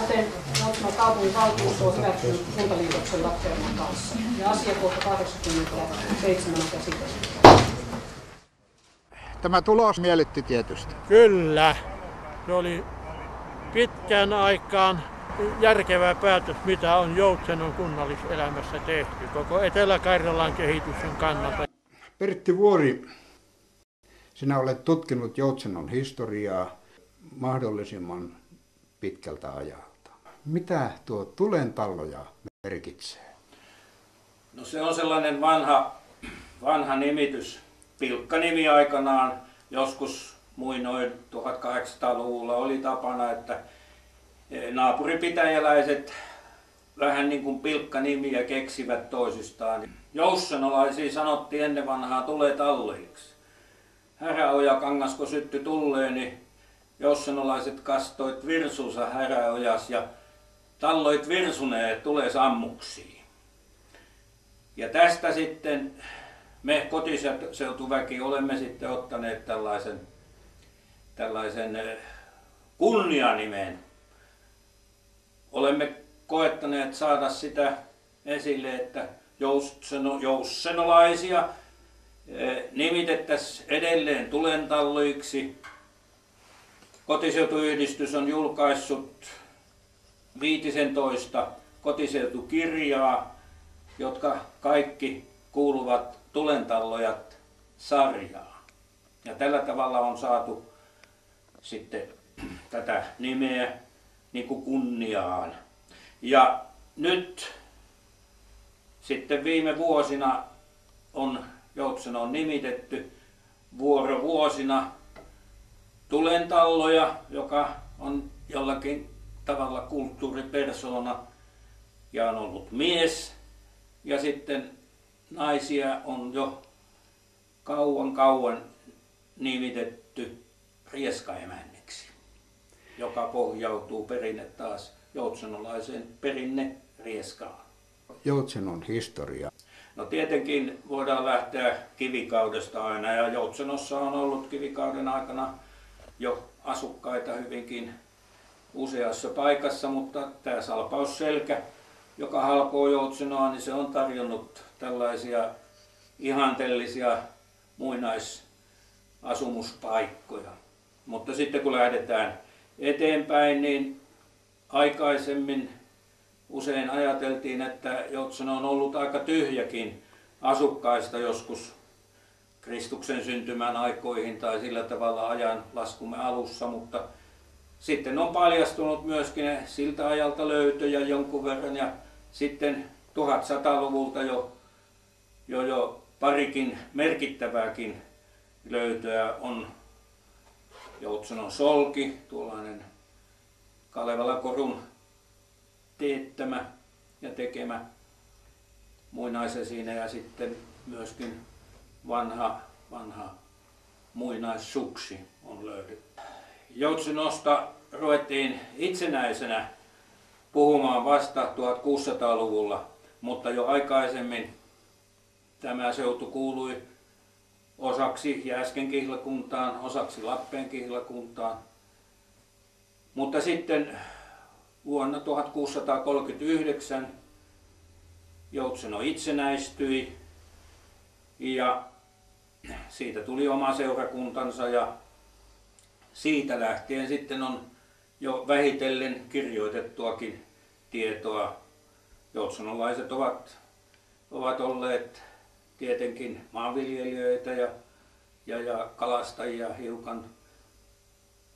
Joten Joutsenon kaupunginvaltuusto on hyväksynyt kuntaliitoksen Lappeenrannan kanssa. Ja asiakohta 87 on käsitelty. Tämä tulos miellytti tietysti. Kyllä. Se oli pitkän aikaan järkevä päätös, mitä on Joutsenon kunnalliselämässä tehty koko Etelä-Karjalan kehityksen kannalta. Pertti Vuori, sinä olet tutkinut Joutsenon historiaa mahdollisimman pitkältä ajalta. Mitä tuo Tulentalloja merkitsee? No se on sellainen vanha nimitys. Pilkkanimi aikanaan, joskus muinoin 1800-luvulla oli tapana, että naapuripitäjäläiset vähän niin kuin pilkkanimiä keksivät toisistaan. Joussenolaisia sanottiin ennen vanhaa Tuletalloiksi. Häräoja kangasko sytty tulleen, niin joussenolaiset kastoit virsuunsa Häräojas ja talloit virsuneet tulee sammuksiin. Ja tästä sitten me kotiseutuväki olemme sitten ottaneet tällaisen kunnianimen. Olemme koettaneet saada sitä esille, että joussenolaisia nimitettäisiin edelleen Tulentalloiksi. Kotiseutuyhdistys on julkaissut 15 kotiseutukirjaa, jotka kaikki kuuluvat Tulentallojat -sarjaan. Ja tällä tavalla on saatu sitten tätä nimeä niin kuin kunniaan. Ja nyt sitten viime vuosina on Joutsenoon nimitetty vuorovuosina Tulentalloja, joka on jollakin tavalla kulttuuripersona ja on ollut mies. Ja sitten naisia on jo kauan nimitetty rieskaemänniksi, joka pohjautuu perinne taas joutsenolaiseen perinnerieskaan. Joutsenon historia. No tietenkin voidaan lähteä kivikaudesta aina ja Joutsenossa on ollut kivikauden aikana jo asukkaita hyvinkin useassa paikassa, mutta tämä Salpausselkä, joka halkoo Joutsenoa, niin se on tarjonnut tällaisia ihanteellisia muinaisasumuspaikkoja. Mutta sitten kun lähdetään eteenpäin, niin aikaisemmin usein ajateltiin, että Joutseno on ollut aika tyhjäkin asukkaista joskus Kristuksen syntymän aikoihin tai sillä tavalla ajan laskumme alussa, mutta sitten on paljastunut myöskin siltä ajalta löytöjä jonkun verran ja sitten 1100-luvulta jo parikin merkittävääkin löytöä on Joutsenon solki, tuollainen Kalevala Korun teettämä ja tekemä muinaisesine ja sitten myöskin vanha muinaissuksi on löydetty. Joutsenosta ruvettiin itsenäisenä puhumaan vasta 1600-luvulla, mutta jo aikaisemmin tämä seutu kuului osaksi Jääsken kihlakuntaan, osaksi Lappeen kihlakuntaan. Mutta sitten vuonna 1639 Joutseno itsenäistyi ja siitä tuli oma seurakuntansa ja siitä lähtien sitten on jo vähitellen kirjoitettuakin tietoa. Joutsenolaiset ovat olleet tietenkin maanviljelijöitä ja kalastajia hiukan,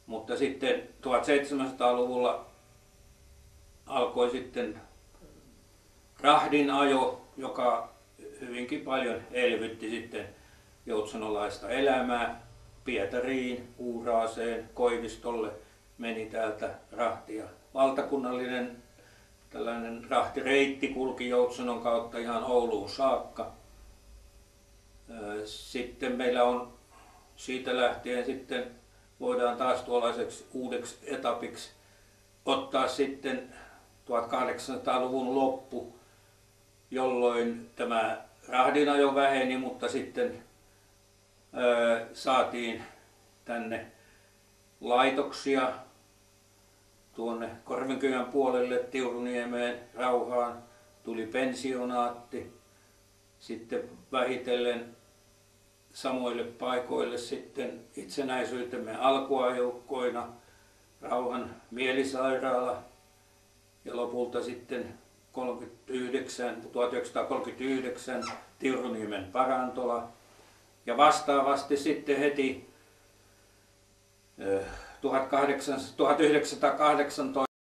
mutta sitten 1700-luvulla alkoi sitten rahdinajo, joka hyvinkin paljon elvytti sitten joutsenolaista elämää. Pietariin, Uuraaseen, Koivistolle meni täältä rahtia. Valtakunnallinen tällainen rahtireitti kulki Joutsenon kautta ihan Ouluun saakka. Sitten meillä on siitä lähtien sitten voidaan taas tuollaiseksi uudeksi etapiksi ottaa sitten 1800-luvun loppu, jolloin tämä rahdinajo väheni, mutta sitten saatiin tänne laitoksia tuonne Korvenkylän puolelle, Tiuruniemeen, Rauhaan, tuli pensionaatti. Sitten vähitellen samoille paikoille sitten itsenäisyytemme alkuajoukkoina Rauhan mielisairaala ja lopulta sitten 1939 Tiuruniemen parantola. Ja vastaavasti sitten heti 1918